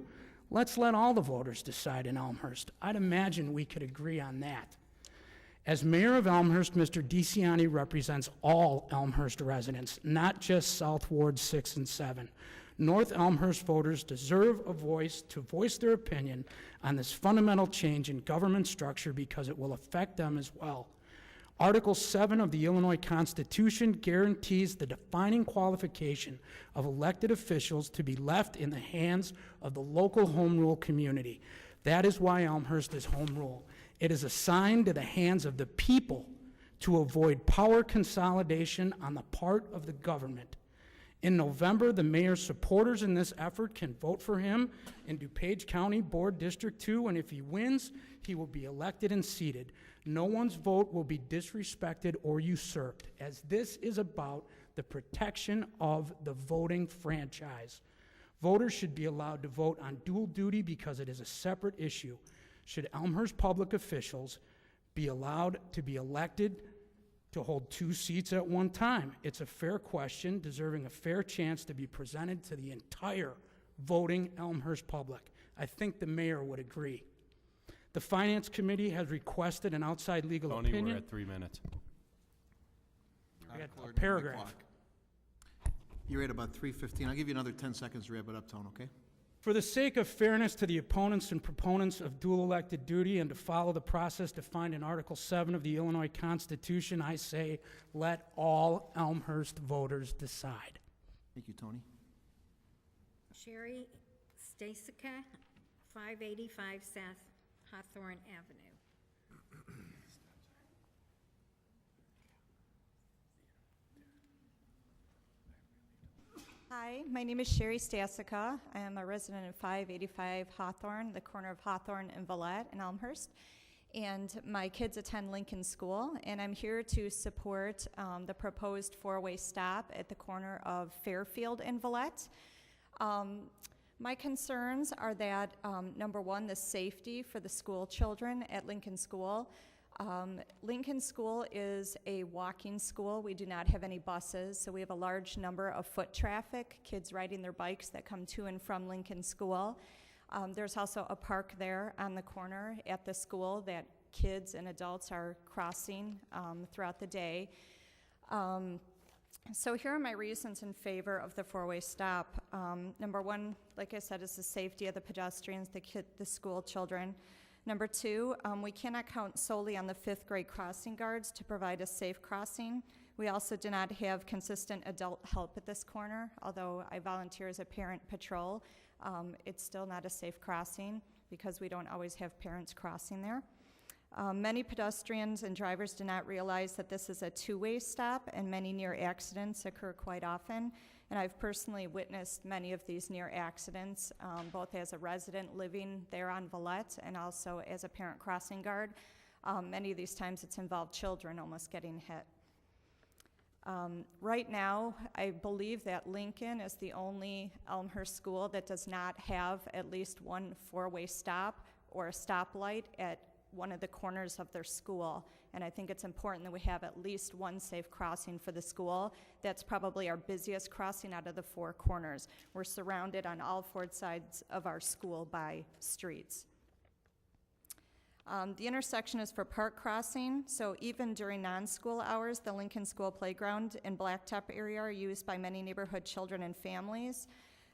Let's let all the voters decide in Elmhurst. I'd imagine we could agree on that. As mayor of Elmhurst, Mr. DeCiani represents all Elmhurst residents, not just South Ward 6 and 7. North Elmhurst voters deserve a voice to voice their opinion on this fundamental change in government structure because it will affect them as well. Article 7 of the Illinois Constitution guarantees the defining qualification of elected officials to be left in the hands of the local home rule community. That is why Elmhurst is home rule. It is assigned to the hands of the people to avoid power consolidation on the part of the government. In November, the mayor's supporters in this effort can vote for him in DuPage County Board District 2, and if he wins, he will be elected and seated. No one's vote will be disrespected or usurped, as this is about the protection of the voting franchise. Voters should be allowed to vote on dual duty because it is a separate issue. Should Elmhurst public officials be allowed to be elected to hold 2 seats at one time? It's a fair question, deserving a fair chance to be presented to the entire voting Elmhurst public. I think the mayor would agree. The Finance Committee has requested an outside legal Tony, opinion. we're at 3 minutes. I got a paragraph. You're at about 3:15. I'll give you another 10 seconds to wrap it up, Tone, okay? For the sake of fairness to the opponents and proponents of dual elected duty and to follow the process defined in Article 7 of the Illinois Constitution, I say, let all Elmhurst voters decide. Thank you, Tony. Sherry Stasica, 585 South Hawthorne Avenue. Hi, my name is Sherry Stasica. I am a resident of 585 Hawthorne, the corner of Hawthorne and Villette in Elmhurst. And my kids attend Lincoln School, and I'm here to support the proposed 4-way stop at the corner of Fairfield and Villette. My concerns are that, number one, the safety for the school children at Lincoln School. Lincoln School is a walking school. We do not have any buses, so we have a large number of foot traffic, kids riding their bikes that come to and from Lincoln School. There's also a park there on the corner at the school that kids and adults are crossing throughout the day. So here are my reasons in favor of the 4-way stop. Number one, like I said, is the safety of the pedestrians, the school children. Number two, we cannot count solely on the 5th grade crossing guards to provide a safe crossing. We also do not have consistent adult help at this corner. Although I volunteer as a parent patrol, it's still not a safe crossing because we don't always have parents crossing there. Many pedestrians and drivers do not realize that this is a 2-way stop, and many near accidents occur quite often. And I've personally witnessed many of these near accidents, both as a resident living there on Villette and also as a parent crossing guard. Many of these times it's involved children almost getting hit. Right now, I believe that Lincoln is the only Elmhurst school that does not have at least one 4-way stop or a stoplight at one of the corners of their school. And I think it's important that we have at least one safe crossing for the school. That's probably our busiest crossing out of the 4 corners. We're surrounded on all 4 sides of our school by streets. The intersection is for park crossing, so even during non-school hours, the Lincoln School playground and blacktop area are used by many neighborhood children and families.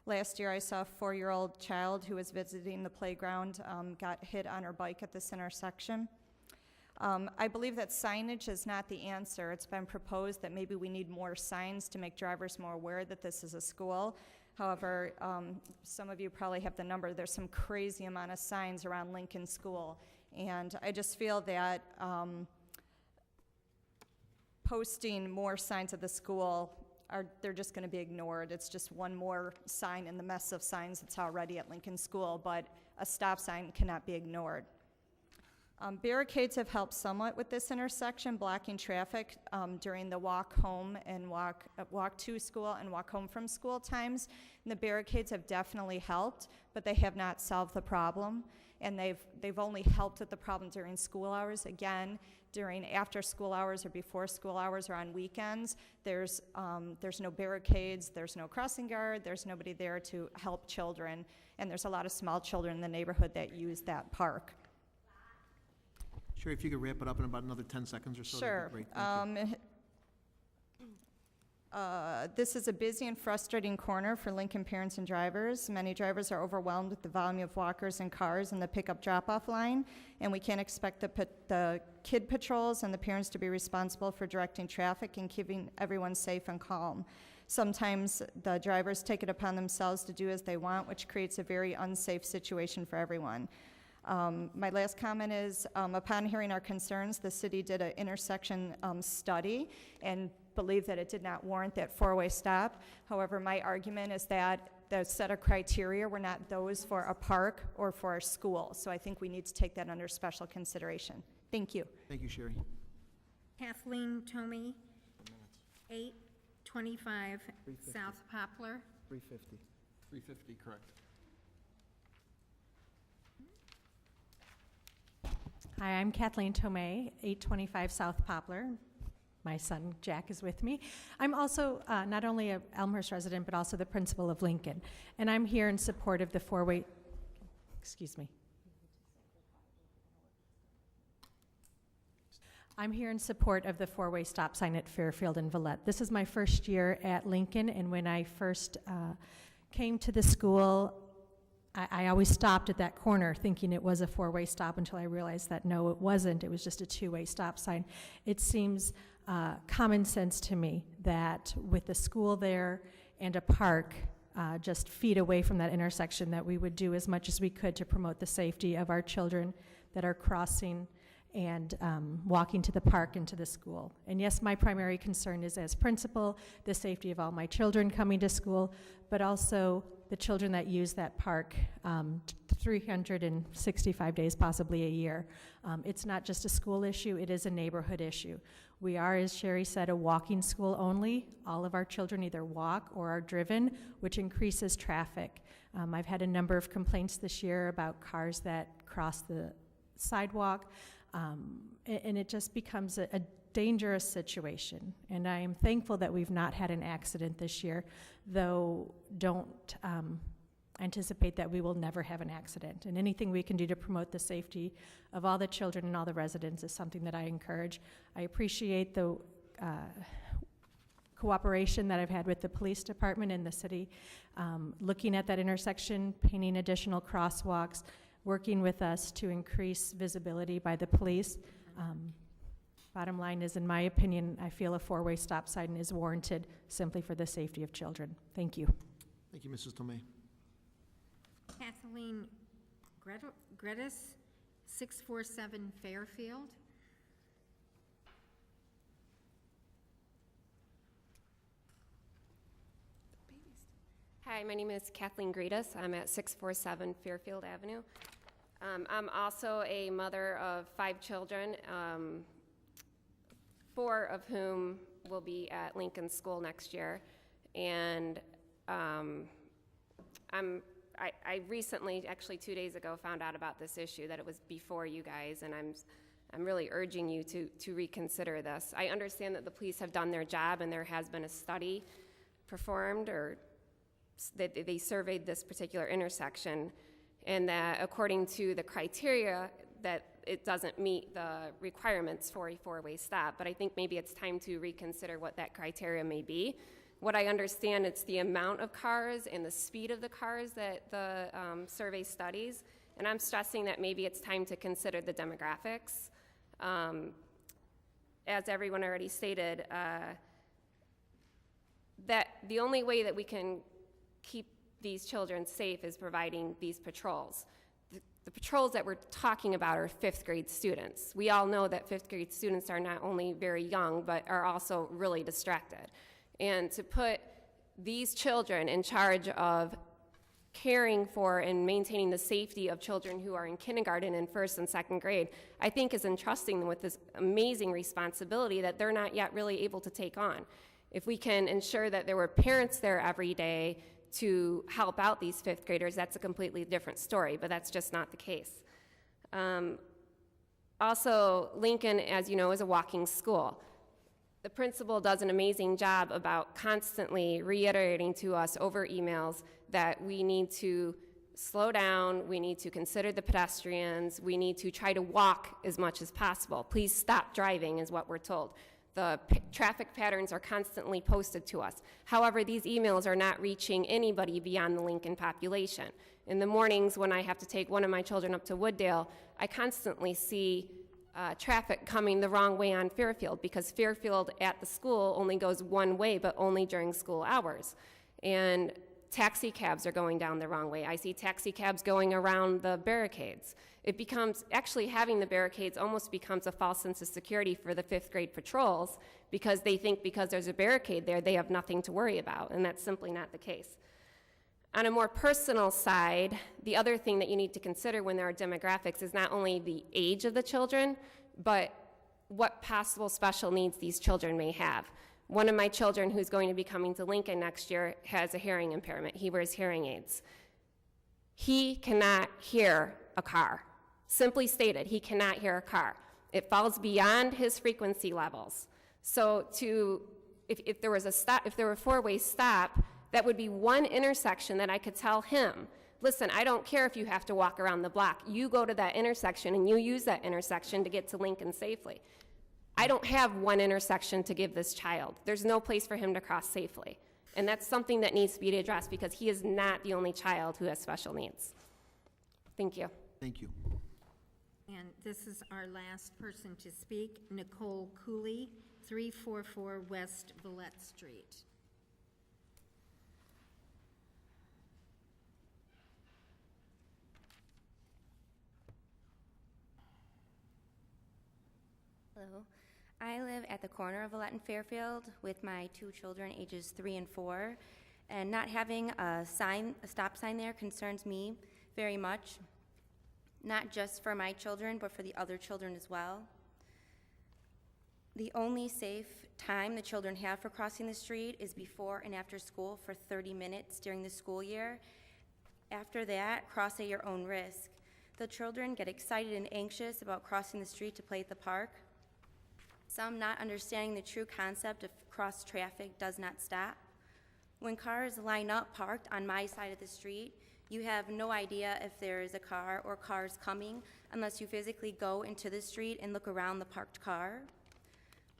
Last year, I saw a 4-year-old child who was visiting the playground got hit on her bike at this intersection. I believe that signage is not the answer. It's been proposed that maybe we need more signs to make drivers more aware that this is a school. However, some of you probably have the number. There's some crazy amount of signs around Lincoln School. And I just feel that posting more signs at the school they're just going to be ignored. It's just one more sign in the mess of signs that's already at Lincoln School, but a stop sign cannot be ignored. Barricades have helped somewhat with this intersection, blocking traffic during the walk home and walk to school and walk home from school times. And the barricades have definitely helped, but they have not solved the problem. And they've only helped with the problem during school hours. Again, during after school hours or before school hours or on weekends, there's no barricades, there's no crossing guard, there's nobody there to help children, and there's a lot of small children in the neighborhood that use that park. Sherry, if you could wrap it up in about another 10 seconds or so, Sure. that'd be great. Thank you. This is a busy and frustrating corner for Lincoln parents and drivers. Many drivers are overwhelmed with the volume of walkers and cars in the pickup drop-off line, and we can't expect the kid patrols and the parents to be responsible for directing traffic and keeping everyone safe and calm. Sometimes the drivers take it upon themselves to do as they want, which creates a very unsafe situation for everyone. My last comment is, upon hearing our concerns, the city did an intersection study and believed that it did not warrant that four-way stop. However, my argument is that the set of criteria were not those for a park or for a school. So I think we need to take that under special consideration. Thank you. Thank you, Sherry. Kathleen Tomey, 825 South Poplar. 350. 350, correct. Hi, I'm Kathleen Tomei, 825 South Poplar. My son Jack is with me. I'm also not only an Elmhurst resident, but also the principal of Lincoln. And I'm here in support of the four-way, I'm here in support of the four-way stop sign at Fairfield and Villette. This is my first year at Lincoln, and when I first came to the school, I always stopped at that corner thinking it was a four-way stop until I realized that no, it wasn't. It was just a two-way stop sign. It seems common sense to me that with the school there and a park just feet away from that intersection, that we would do as much as we could to promote the safety of our children that are crossing and walking to the park and to the school. And yes, my primary concern is, as principal, the safety of all my children coming to school, but also the children that use that park 365 days, possibly a year. It's not just a school issue, it is a neighborhood issue. We are, as Sherry said, a walking school only. All of our children either walk or are driven, which increases traffic. I've had a number of complaints this year about cars that cross the sidewalk, and it just becomes a dangerous situation. And I am thankful that we've not had an accident this year, though don't anticipate that we will never have an accident. And anything we can do to promote the safety of all the children and all the residents is something that I encourage. I appreciate the cooperation that I've had with the police department and the city, looking at that intersection, painting additional crosswalks, working with us to increase visibility by the police. Bottom line is, in my opinion, I feel a four-way stop sign is warranted simply for the safety of children. Thank you. Thank you, Mrs. Tomei. Kathleen Gredis, 647 Fairfield. Hi, my name is Kathleen Gredis. I'm at 647 Fairfield Avenue. I'm also a mother of 5 children, 4 of whom will be at Lincoln School next year. And I recently, actually 2 days ago, found out about this issue, that it was before you guys, and I'm really urging you to reconsider this. I understand that the police have done their job and there has been a study performed, or that they surveyed this particular intersection, and that according to the criteria that it doesn't meet the requirements for a four-way stop. But I think maybe it's time to reconsider what that criteria may be. What I understand, it's the amount of cars and the speed of the cars that the survey studies, and I'm stressing that maybe it's time to consider the demographics. As everyone already stated, that the only way that we can keep these children safe is providing these patrols. the patrols that we're talking about are 5th grade students. We all know that 5th grade students are not only very young, but are also really distracted. And to put these children in charge of caring for and maintaining the safety of children who are in kindergarten and 1st and 2nd grade, I think is entrusting them with this amazing responsibility that they're not yet really able to take on. If we can ensure that there were parents there every day to help out these 5th graders, that's a completely different story, but that's just not the case. Also, Lincoln, as you know, is a walking school. The principal does an amazing job about constantly reiterating to us over emails that we need to slow down, we need to consider the pedestrians, we need to try to walk as much as possible. Please stop driving is what we're told. The traffic patterns are constantly posted to us. However, these emails are not reaching anybody beyond the Lincoln population. In the mornings when I have to take one of my children up to Wooddale, I constantly see traffic coming the wrong way on Fairfield, because Fairfield at the school only goes one way, but only during school hours. And taxi cabs are going down the wrong way. I see taxi cabs going around the barricades. It becomes, actually having the barricades almost becomes a false sense of security for the 5th grade patrols, because they think because there's a barricade there, they have nothing to worry about, and that's simply not the case. On a more personal side, the other thing that you need to consider when there are demographics is not only the age of the children, but what possible special needs these children may have. One of my children who's going to be coming to Lincoln next year has a hearing impairment. He wears hearing aids. He cannot hear a car. Simply stated, he cannot hear a car. It falls beyond his frequency levels. So if there was a stop, if there were a 4-way stop, that would be one intersection that I could tell him, listen, I don't care if you have to walk around the block. You go to that intersection and you use that intersection to get to Lincoln safely. I don't have one intersection to give this child. There's no place for him to cross safely. And that's something that needs to be addressed, because he is not the only child who has special needs. Thank you. Thank you. And this is our last person to speak, Nicole Cooley, 344 West Villette Street. Hello. I live at the corner of Villette and Fairfield with my 2 children, ages 3 and 4, and not having a stop sign there concerns me very much, not just for my children, but for the other children as well. The only safe time the children have for crossing the street is before and after school for 30 minutes during the school year. After that, cross at your own risk. The children get excited and anxious about crossing the street to play at the park. Some not understanding the true concept of cross traffic does not stop. When cars line up parked on my side of the street, you have no idea if there is a car or cars coming unless you physically go into the street and look around the parked car.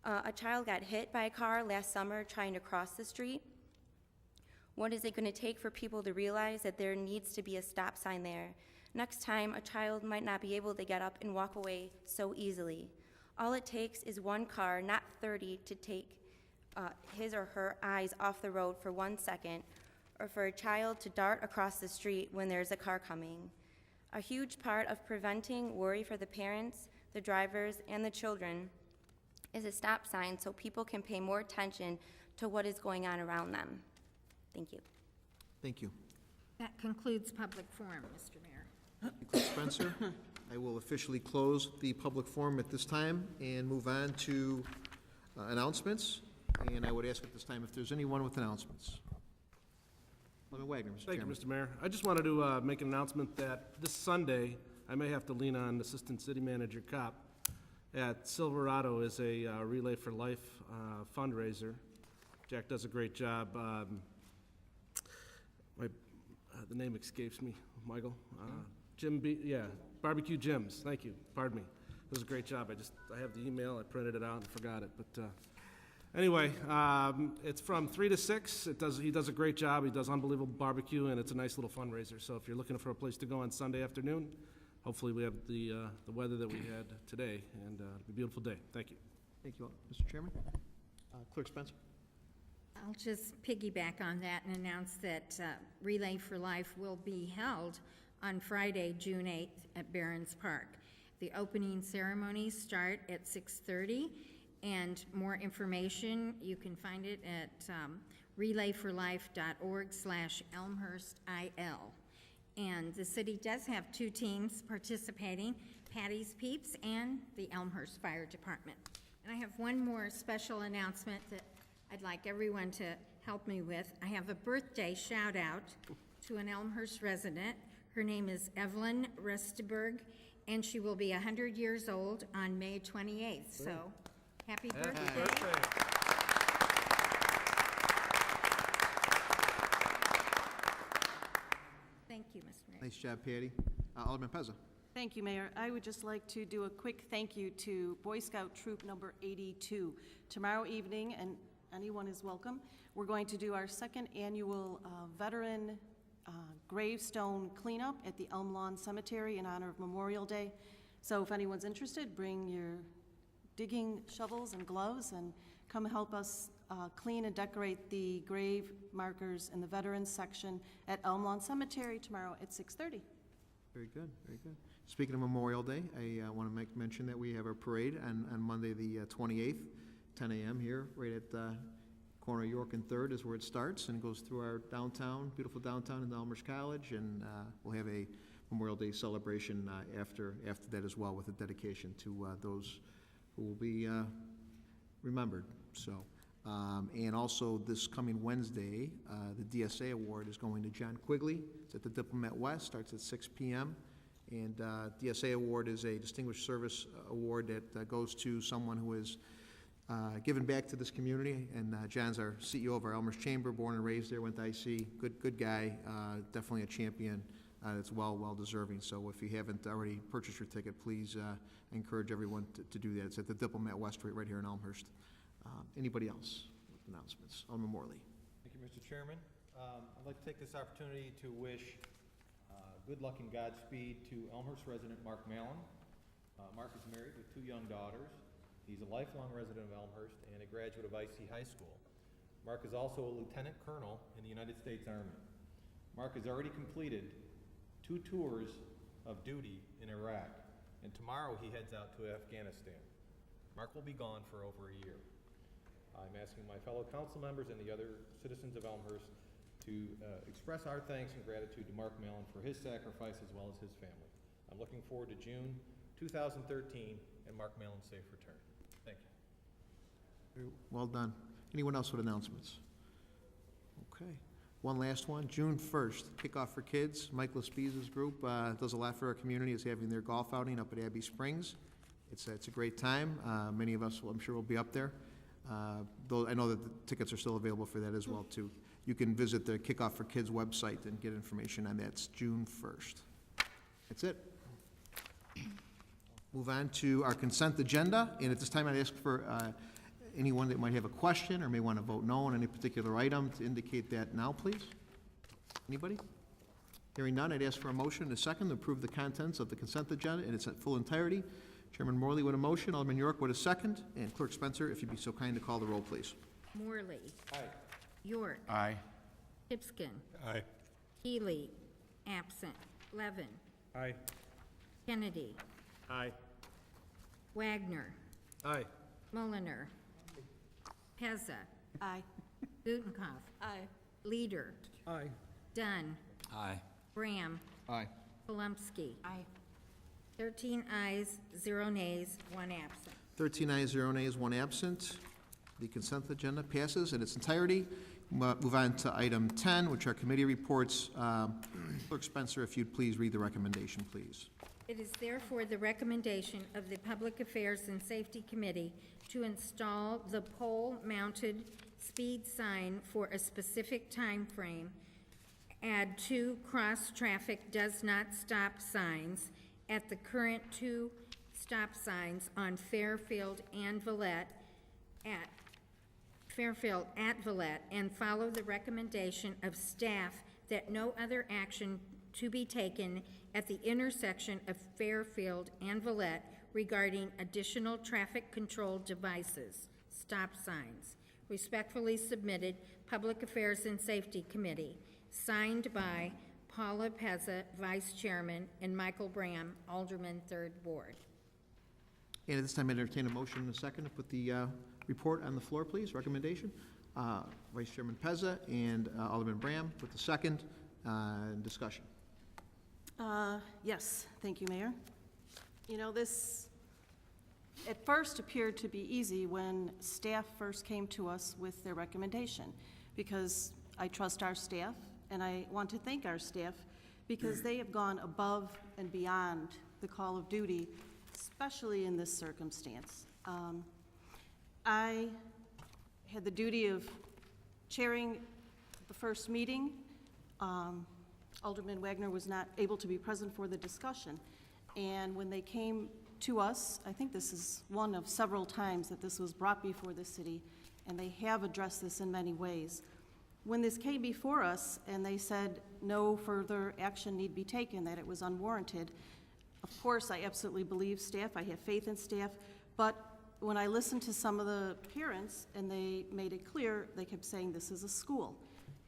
A child got hit by a car last summer trying to cross the street. What is it going to take for people to realize that there needs to be a stop sign there? Next time, a child might not be able to get up and walk away so easily. All it takes is one car, not 30, to take his or her eyes off the road for 1 second, or for a child to dart across the street when there's a car coming. A huge part of preventing worry for the parents, the drivers, and the children is a stop sign so people can pay more attention to what is going on around them. Thank you. Thank you. That concludes public forum, Mr. Mayor. Clerk Spencer, I will officially close the public forum at this time and move on to announcements. And I would ask at this time if there's anyone with announcements. Alderman Wagner, Mr. Thank Chairman. you, Mr. Mayor. I just wanted to make an announcement that this Sunday, I may have to lean on Assistant City Manager Kopp. At Silverado is a Relay for Life fundraiser. Jack does a great job. The name escapes me, Michael. Barbecue Jim's. Thank you. Pardon me. It was a great job. I have the email. I printed it out and forgot it. But anyway, it's from 3 to 6. He does a great job. He does unbelievable barbecue, and it's a nice little fundraiser. So if you're looking for a place to go on Sunday afternoon, hopefully we have the weather that we had today, and it'll be a beautiful day. Thank you. Thank you, Mr. Chairman. Clerk Spencer. I'll just piggyback on that and announce that Relay for Life will be held on Friday, June 8th at Barron's Park. The opening ceremonies start at 6:30, and more information, you can find it at relayforlife.org/elmhurstil. And the city does have 2 teams participating, Patty's Peeps and the Elmhurst Fire Department. And I have one more special announcement that I'd like everyone to help me with. I have a birthday shout out to an Elmhurst resident. Her name is Evelyn Resteberg, and she will be 100 years old on May 28th. So, happy birthday. Thank you, Mr. Mayor. Nice job, Patty. Alderman Pezza. Thank you, Mayor. I would just like to do a quick thank you to Boy Scout Troop number 82. Tomorrow evening, and anyone is welcome, we're going to do our 2nd annual veteran gravestone cleanup at the Elm Lawn Cemetery in honor of Memorial Day. So if anyone's interested, bring your digging shovels and gloves and come help us clean and decorate the grave markers in the veterans section at Elm Lawn Cemetery tomorrow at 6:30. Very good, very good. Speaking of Memorial Day, I want to make mention that we have our parade on Monday the 28th, 10 a.m. here, right at corner of York and 3rd is where it starts, and goes through our downtown, beautiful downtown in Elmhurst College, and we'll have a Memorial Day celebration after that as well, with a dedication to those who will be remembered. So, and also this coming Wednesday, the DSA Award is going to John Quigley. It's at the Diplomat West, starts at 6 p.m. And DSA Award is a Distinguished Service Award that goes to someone who has given back to this community. And John's our CEO of our Elmhurst Chamber, born and raised there, went to IC. Good guy, definitely a champion. That's well deserving. So if you haven't already purchased your ticket, please encourage everyone to do that. It's at the Diplomat West right here in Elmhurst. Anybody else with announcements? Alderman Morley. Thank you, Mr. Chairman. I'd like to take this opportunity to wish good luck and Godspeed to Elmhurst resident Mark Mallon. Mark is married with 2 young daughters. He's a lifelong resident of Elmhurst and a graduate of IC High School. Mark is also a lieutenant colonel in the United States Army. Mark has already completed 2 tours of duty in Iraq, and tomorrow he heads out to Afghanistan. Mark will be gone for over a year. I'm asking my fellow council members and the other citizens of Elmhurst to express our thanks and gratitude to Mark Mallon for his sacrifice as well as his family. I'm looking forward to June 2013 and Mark Mallon's safe return. Thank you. Well done. Anyone else with announcements? Okay. One last one, June 1st, kickoff for kids. Mike Lespiza's group does a lot for our community, is having their golf outing up at Abbey Springs. It's a great time. Many of us, I'm sure, will be up there. Though I know that the tickets are still available for that as well, too. You can visit the Kickoff for Kids website and get information on that. It's June 1st. That's it. Move on to our consent agenda, and at this time I'd ask for anyone that might have a question or may want to vote no on any particular item to indicate that now, please. Anybody? Hearing none, I'd ask for a motion and a second to approve the contents of the consent agenda in its full entirety. Chairman Morley with a motion, Alderman York with a second, and Clerk Spencer, if you'd be so kind to call the roll, please. Morley. Aye. York. Aye. Tipskin. Aye. Healy. Absent. Levin. Aye. Kennedy. Aye. Wagner. Aye. Mulliner. Pezza. Aye. Gutenkopf. Aye. Leader. Aye. Dunn. Aye. Graham. Aye. Polumsky. Aye. 13 ayes, 0 nays, 1 absent. 13 ayes, 0 nays, 1 absent. The consent agenda passes in its entirety. Move on to item 10, which are committee reports. Clerk Spencer, if you'd please read the recommendation, please. It is therefore the recommendation of the Public Affairs and Safety Committee to install the pole-mounted speed sign for a specific time frame, add 2 cross-traffic does not stop signs at the current 2 stop signs on Fairfield and Villette at Villette, and follow the recommendation of staff that no other action to be taken at the intersection of Fairfield and Villette regarding additional traffic control devices, stop signs. Respectfully submitted, Public Affairs and Safety Committee. Signed by Paula Pezza, Vice Chairman, and Michael Bram, Alderman, 3rd Ward. And at this time, I entertain a motion and a second to put the report on the floor, please. Recommendation. Vice Chairman Pezza and Alderman Bram with the second. Discussion. Yes, thank you, Mayor. You know, this at first appeared to be easy when staff first came to us with their recommendation, because I trust our staff, and I want to thank our staff because they have gone above and beyond the call of duty, especially in this circumstance. I had the duty of chairing the first meeting. Alderman Wagner was not able to be present for the discussion, and when they came to us, I think this is one of several times that this was brought before the city, and they have addressed this in many ways. When this came before us and they said no further action need be taken, that it was unwarranted, of course, I absolutely believe staff, I have faith in staff, but when I listened to some of the parents and they made it clear, they kept saying this is a school.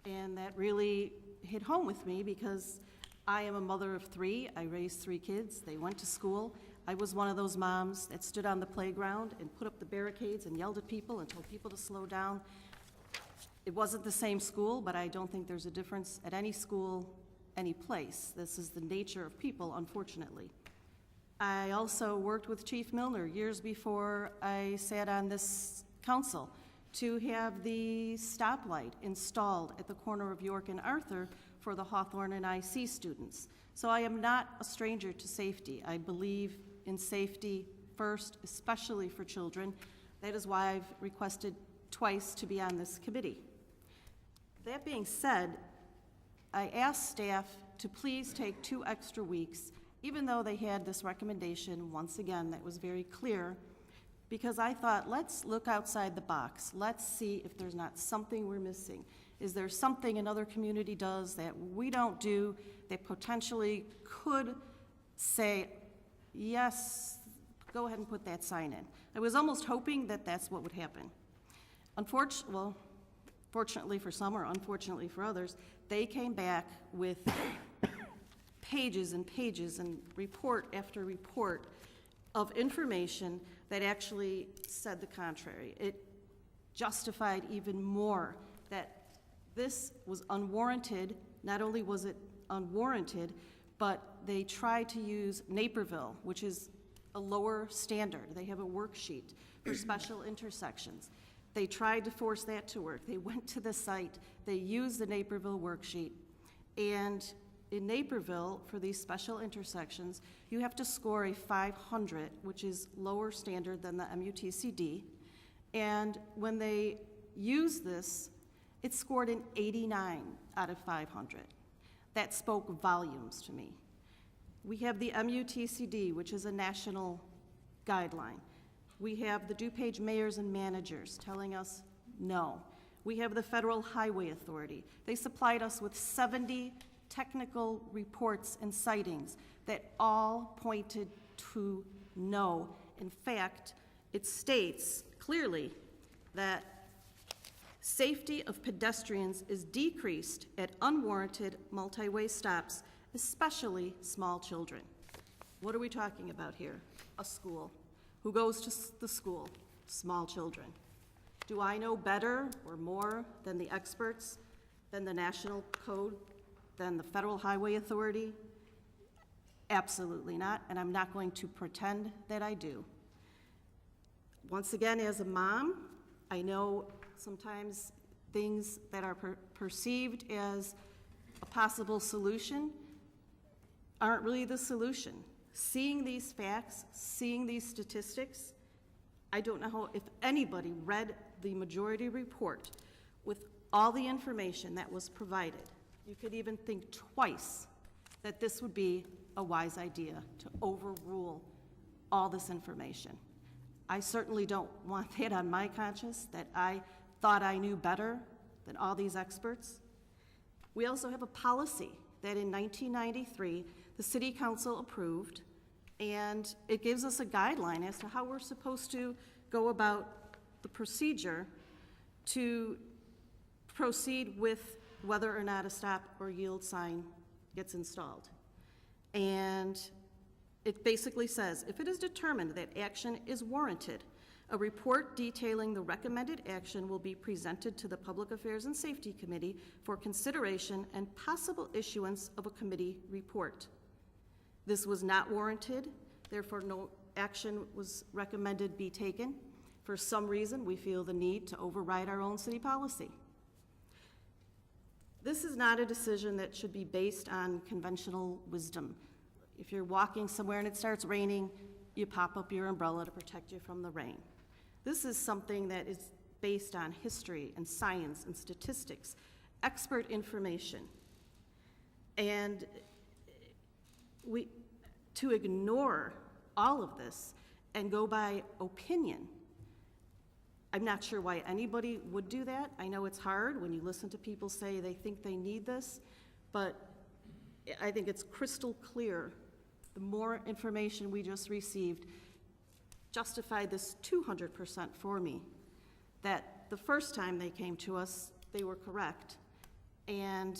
And that really hit home with me because I am a mother of 3. I raised 3 kids. They went to school. I was one of those moms that stood on the playground and put up the barricades and yelled at people and told people to slow down. It wasn't the same school, but I don't think there's a difference at any school, any place. This is the nature of people, unfortunately. I also worked with Chief Milner years before I sat on this council to have the stoplight installed at the corner of York and Arthur for the Hawthorne and IC students. So I am not a stranger to safety. I believe in safety first, especially for children. That is why I've requested twice to be on this committee. That being said, I asked staff to please take 2 extra weeks, even though they had this recommendation, once again, that was very clear, because I thought, let's look outside the box. Let's see if there's not something we're missing. Is there something another community does that we don't do that potentially could say, yes, go ahead and put that sign in? I was almost hoping that that's what would happen. Fortunately for some or unfortunately for others, they came back with pages and pages and report after report of information that actually said the contrary. It justified even more that this was unwarranted. Not only was it unwarranted, but they tried to use Naperville, which is a lower standard. They have a worksheet for special intersections. They tried to force that to work. They went to the site, they used the Naperville worksheet, and in Naperville, for these special intersections, you have to score a 500, which is lower standard than the MUTCD, and when they used this, it scored an 89 out of 500. That spoke volumes to me. We have the MUTCD, which is a national guideline. We have the DuPage mayors and managers telling us no. We have the Federal Highway Authority. They supplied us with 70 technical reports and sightings that all pointed to no. In fact, it states clearly that safety of pedestrians is decreased at unwarranted multi-way stops, especially small children. What are we talking about here? A school. Who goes to the school? Small children. Do I know better or more than the experts, than the national code, than the Federal Highway Authority? Absolutely not, and I'm not going to pretend that I do. Once again, as a mom, I know sometimes things that are perceived as a possible solution aren't really the solution. Seeing these facts, seeing these statistics, I don't know if anybody read the majority report with all the information that was provided. You could even think twice that this would be a wise idea to overrule all this information. I certainly don't want that on my conscience, that I thought I knew better than all these experts. We also have a policy that in 1993, the City Council approved, and it gives us a guideline as to how we're supposed to go about the procedure to proceed with whether or not a stop or yield sign gets installed. And it basically says, if it is determined that action is warranted, a report detailing the recommended action will be presented to the Public Affairs and Safety Committee for consideration and possible issuance of a committee report. This was not warranted, therefore no action was recommended be taken. For some reason, we feel the need to override our own city policy. This is not a decision that should be based on conventional wisdom. If you're walking somewhere and it starts raining, you pop up your umbrella to protect you from the rain. This is something that is based on history and science and statistics, expert information. And to ignore all of this and go by opinion, I'm not sure why anybody would do that. I know it's hard when you listen to people say they think they need this, but I think it's crystal clear. The more information we just received justified this 200% for me, that the first time they came to us, they were correct. And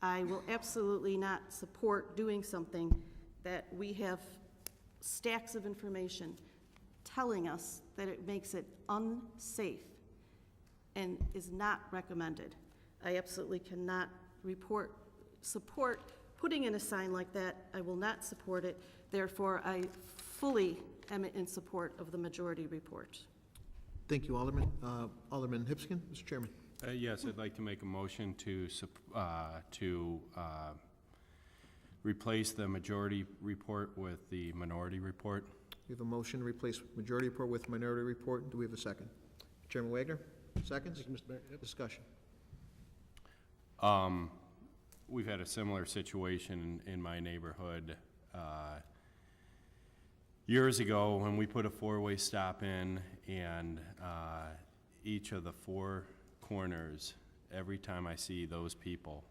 I will absolutely not support doing something that we have stacks of information telling us that it makes it unsafe and is not recommended. I absolutely cannot support putting in a sign like that. I will not support it. Therefore, I fully am in support of the majority report. Thank you, Alderman. Alderman Hipskin, Mr. Chairman. Yes, I'd like to make a motion to replace the majority report with the minority report. We have a motion to replace majority report with minority report. Do we have a second? Chairman Wagner, seconds? Thank you, Mr. Mayor. Yep. Discussion. We've had a similar situation in my neighborhood years ago when we put a four-way stop in, and each of the four corners, every time I see those people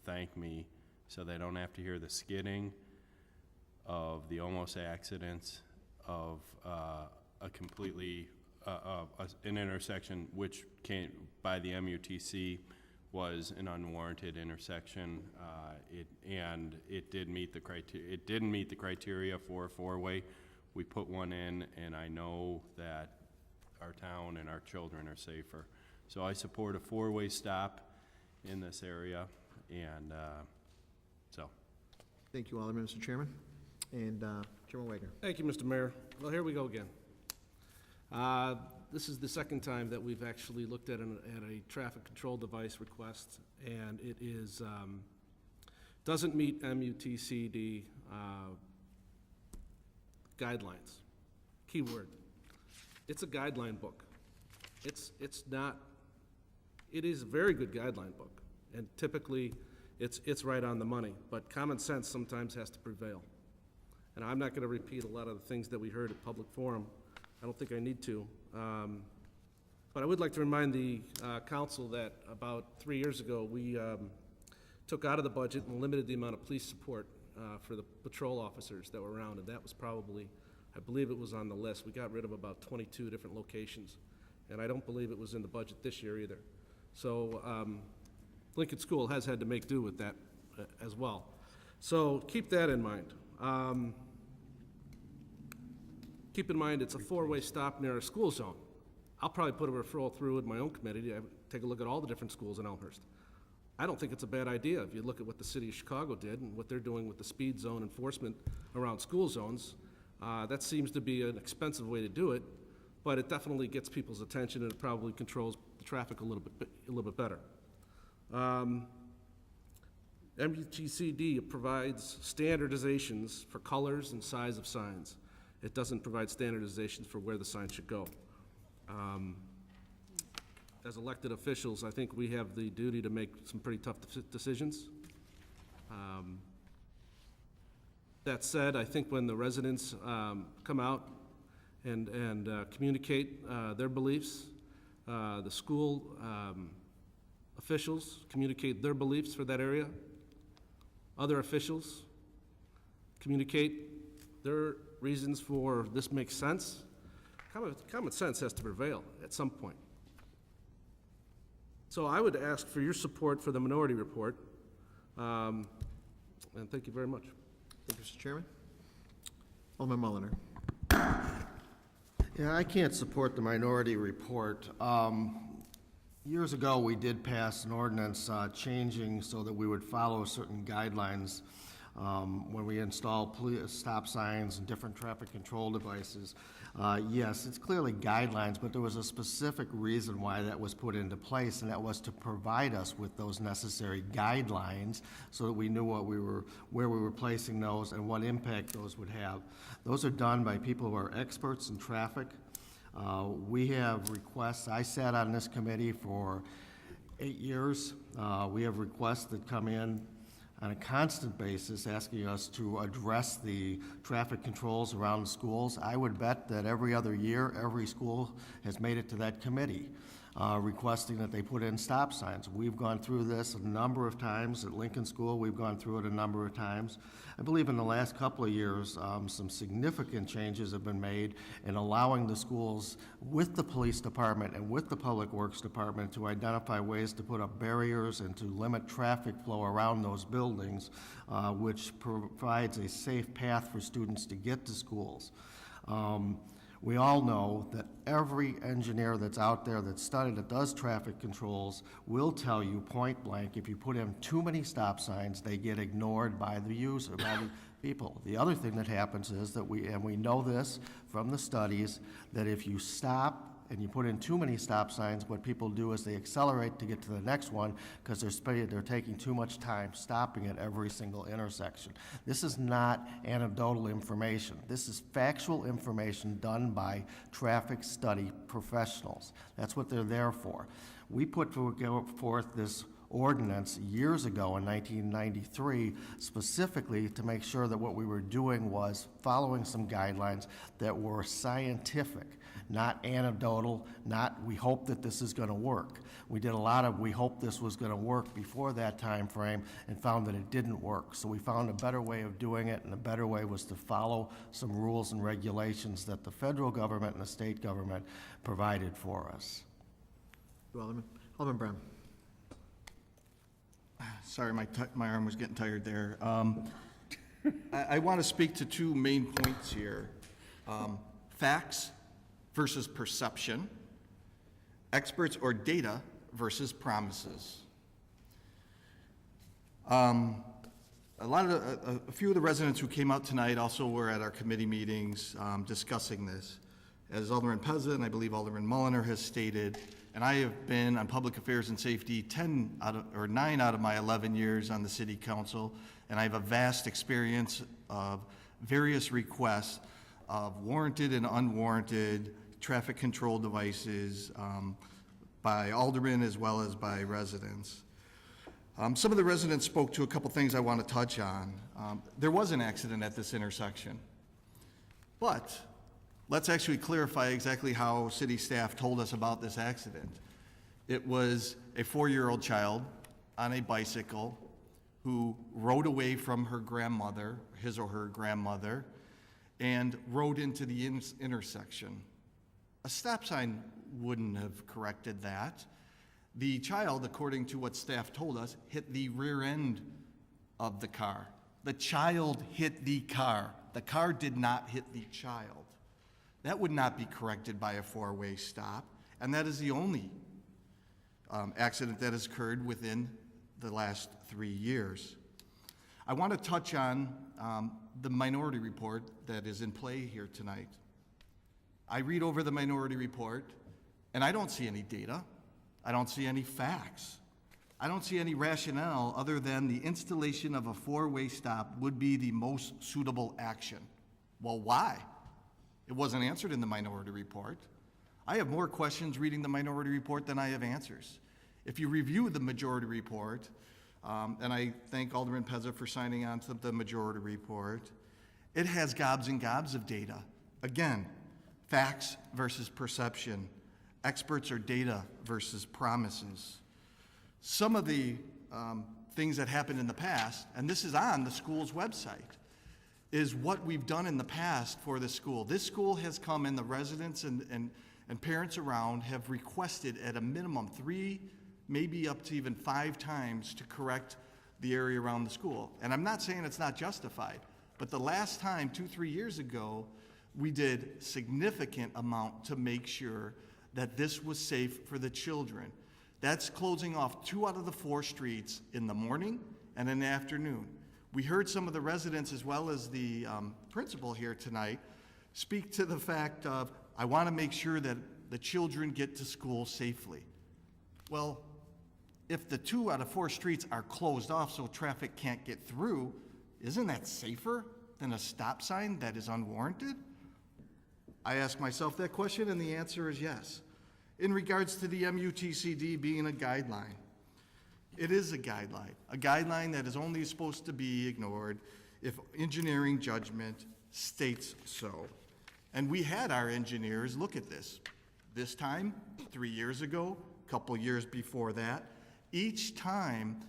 thank me so they don't have to hear the skidding of the almost accidents of a completely an intersection which came by the MUTC was an unwarranted intersection. It did meet the criteria. It didn't meet the criteria for a four-way. We put one in, and I know that our town and our children are safer. So I support a four-way stop in this area, and so. Thank you, Alderman. Mr. Chairman. And Chairman Wagner. Thank you, Mr. Mayor. Well, here we go again. This is the second time that we've actually looked at a traffic control device request, and it is doesn't meet MUTCD guidelines. Keyword. It's a guideline book. It's not. It is a very good guideline book, and typically it's right on the money. But common sense sometimes has to prevail. And I'm not going to repeat a lot of the things that we heard at public forum. I don't think I need to. But I would like to remind the council that about 3 years ago, we took out of the budget and limited the amount of police support for the patrol officers that were around, and that was probably, I believe it was on the list. We got rid of about 22 different locations, and I don't believe it was in the budget this year either. So Lincoln School has had to make do with that as well. So keep that in mind. Keep in mind it's a four-way stop near a school zone. I'll probably put a referral through in my own committee to take a look at all the different schools in Elmhurst. I don't think it's a bad idea if you look at what the city of Chicago did and what they're doing with the speed zone enforcement around school zones. That seems to be an expensive way to do it, but it definitely gets people's attention and it probably controls the traffic a little bit better. MUTCD provides standardizations for colors and size of signs. It doesn't provide standardizations for where the sign should go. As elected officials, I think we have the duty to make some pretty tough decisions. That said, I think when the residents come out and communicate their beliefs, the school officials communicate their beliefs for that area, other officials communicate their reasons for this makes sense. Common sense has to prevail at some point. So I would ask for your support for the minority report. And thank you very much. Thank you, Mr. Chairman. Alderman Mulliner. Yeah, I can't support the minority report. Years ago, we did pass an ordinance changing so that we would follow certain guidelines when we install stop signs and different traffic control devices. Yes, it's clearly guidelines, but there was a specific reason why that was put into place, and that was to provide us with those necessary guidelines so that we knew where we were placing those and what impact those would have. Those are done by people who are experts in traffic. We have requests. I sat on this committee for 8 years. We have requests that come in on a constant basis asking us to address the traffic controls around the schools. I would bet that every other year, every school has made it to that committee requesting that they put in stop signs. We've gone through this a number of times. At Lincoln School, we've gone through it a number of times. I believe in the last couple of years, some significant changes have been made in allowing the schools with the police department and with the public works department to identify ways to put up barriers and to limit traffic flow around those buildings, which provides a safe path for students to get to schools. We all know that every engineer that's out there that's studied, that does traffic controls, will tell you point blank, if you put in too many stop signs, they get ignored by the user, by the people. The other thing that happens is that we know this from the studies, that if you stop and you put in too many stop signs, what people do is they accelerate to get to the next one because they're taking too much time stopping at every single intersection. This is not anecdotal information. This is factual information done by traffic study professionals. That's what they're there for. We put forth this ordinance years ago in 1993 specifically to make sure that what we were doing was following some guidelines that were scientific, not anecdotal, not we hope that this is going to work. We did a lot of we hope this was going to work before that time frame and found that it didn't work. So we found a better way of doing it, and the better way was to follow some rules and regulations that the federal government and the state government provided for us. Alderman Brown. Sorry, my arm was getting tired there. I want to speak to two main points here. Facts versus perception. Experts or data versus promises. A few of the residents who came out tonight also were at our committee meetings discussing this. As Alderman Pezza and I believe Alderman Mulliner has stated, and I have been on public affairs and safety 9 out of my 11 years on the city council, and I have a vast experience of various requests of warranted and unwarranted traffic control devices by aldermen as well as by residents. Some of the residents spoke to a couple things I want to touch on. There was an accident at this intersection, but let's actually clarify exactly how city staff told us about this accident. It was a 4-year-old child on a bicycle who rode away from her grandmother, his or her grandmother, and rode into the intersection. A stop sign wouldn't have corrected that. The child, according to what staff told us, hit the rear end of the car. The child hit the car. The car did not hit the child. That would not be corrected by a 4-way stop, and that is the only accident that has occurred within the last 3 years. I want to touch on the minority report that is in play here tonight. I read over the minority report, and I don't see any data. I don't see any facts. I don't see any rationale other than the installation of a 4-way stop would be the most suitable action. Well, why? It wasn't answered in the minority report. I have more questions reading the minority report than I have answers. If you review the majority report, and I thank Alderman Pezza for signing on to the majority report, it has gobs and gobs of data. Again, facts versus perception, experts or data versus promises. Some of the things that happened in the past, and this is on the school's website, is what we've done in the past for the school. This school has come, and the residents and parents around have requested at a minimum 3, maybe up to even 5 times to correct the area around the school. And I'm not saying it's not justified, but the last time, 2-3 years ago, we did significant amount to make sure that this was safe for the children. That's closing off 2 out of the 4 streets in the morning and in the afternoon. We heard some of the residents as well as the principal here tonight speak to the fact of, I want to make sure that the children get to school safely. Well, if the 2 out of 4 streets are closed off so traffic can't get through, isn't that safer than a stop sign that is unwarranted? I ask myself that question, and the answer is yes. In regards to the MUTCD being a guideline, it is a guideline that is only supposed to be ignored if engineering judgment states so. And we had our engineers look at this. This time, 3 years ago, a couple years before that. Each time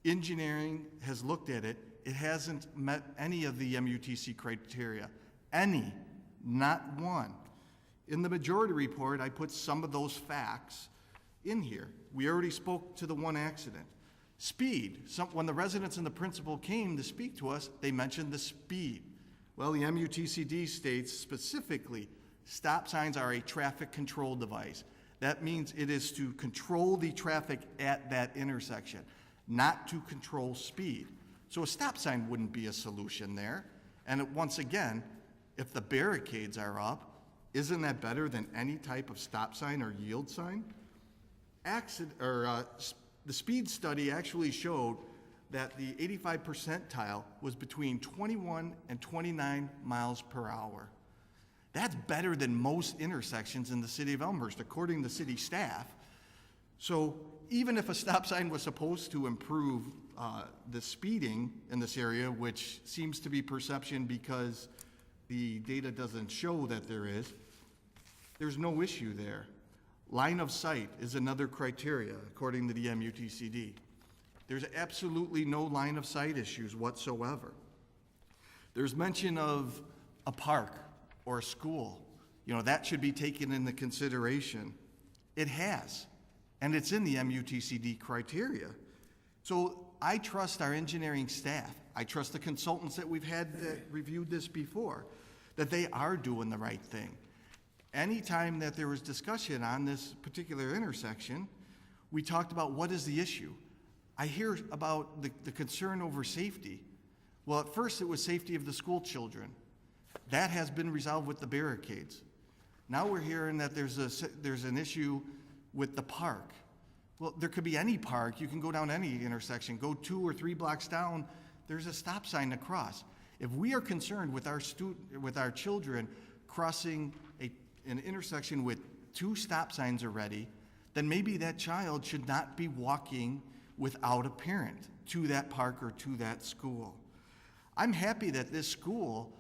engineering has looked at it, it hasn't met any of the MUTC criteria. Any, not one. In the majority report, I put some of those facts in here. We already spoke to the one accident. Speed. When the residents and the principal came to speak to us, they mentioned the speed. Well, the MUTCD states specifically, stop signs are a traffic control device. That means it is to control the traffic at that intersection, not to control speed. So a stop sign wouldn't be a solution there. And once again, if the barricades are up, isn't that better than any type of stop sign or yield sign? The speed study actually showed that the 85 percentile was between 21 and 29 miles per hour. That's better than most intersections in the city of Elmhurst, according to city staff. So even if a stop sign was supposed to improve the speeding in this area, which seems to be perception because the data doesn't show that there is, there's no issue there. Line of sight is another criteria, according to the MUTCD. There's absolutely no line of sight issues whatsoever. There's mention of a park or a school. You know, that should be taken into consideration. It has, and it's in the MUTCD criteria. So I trust our engineering staff. I trust the consultants that we've had that reviewed this before, that they are doing the right thing. Anytime that there was discussion on this particular intersection, we talked about what is the issue. I hear about the concern over safety. Well, at first it was safety of the school children. That has been resolved with the barricades. Now we're hearing that there's an issue with the park. Well, there could be any park. You can go down any intersection. Go 2 or 3 blocks down, there's a stop sign to cross. If we are concerned with our children crossing an intersection with 2 stop signs already, then maybe that child should not be walking without a parent to that park or to that school. I'm happy that this school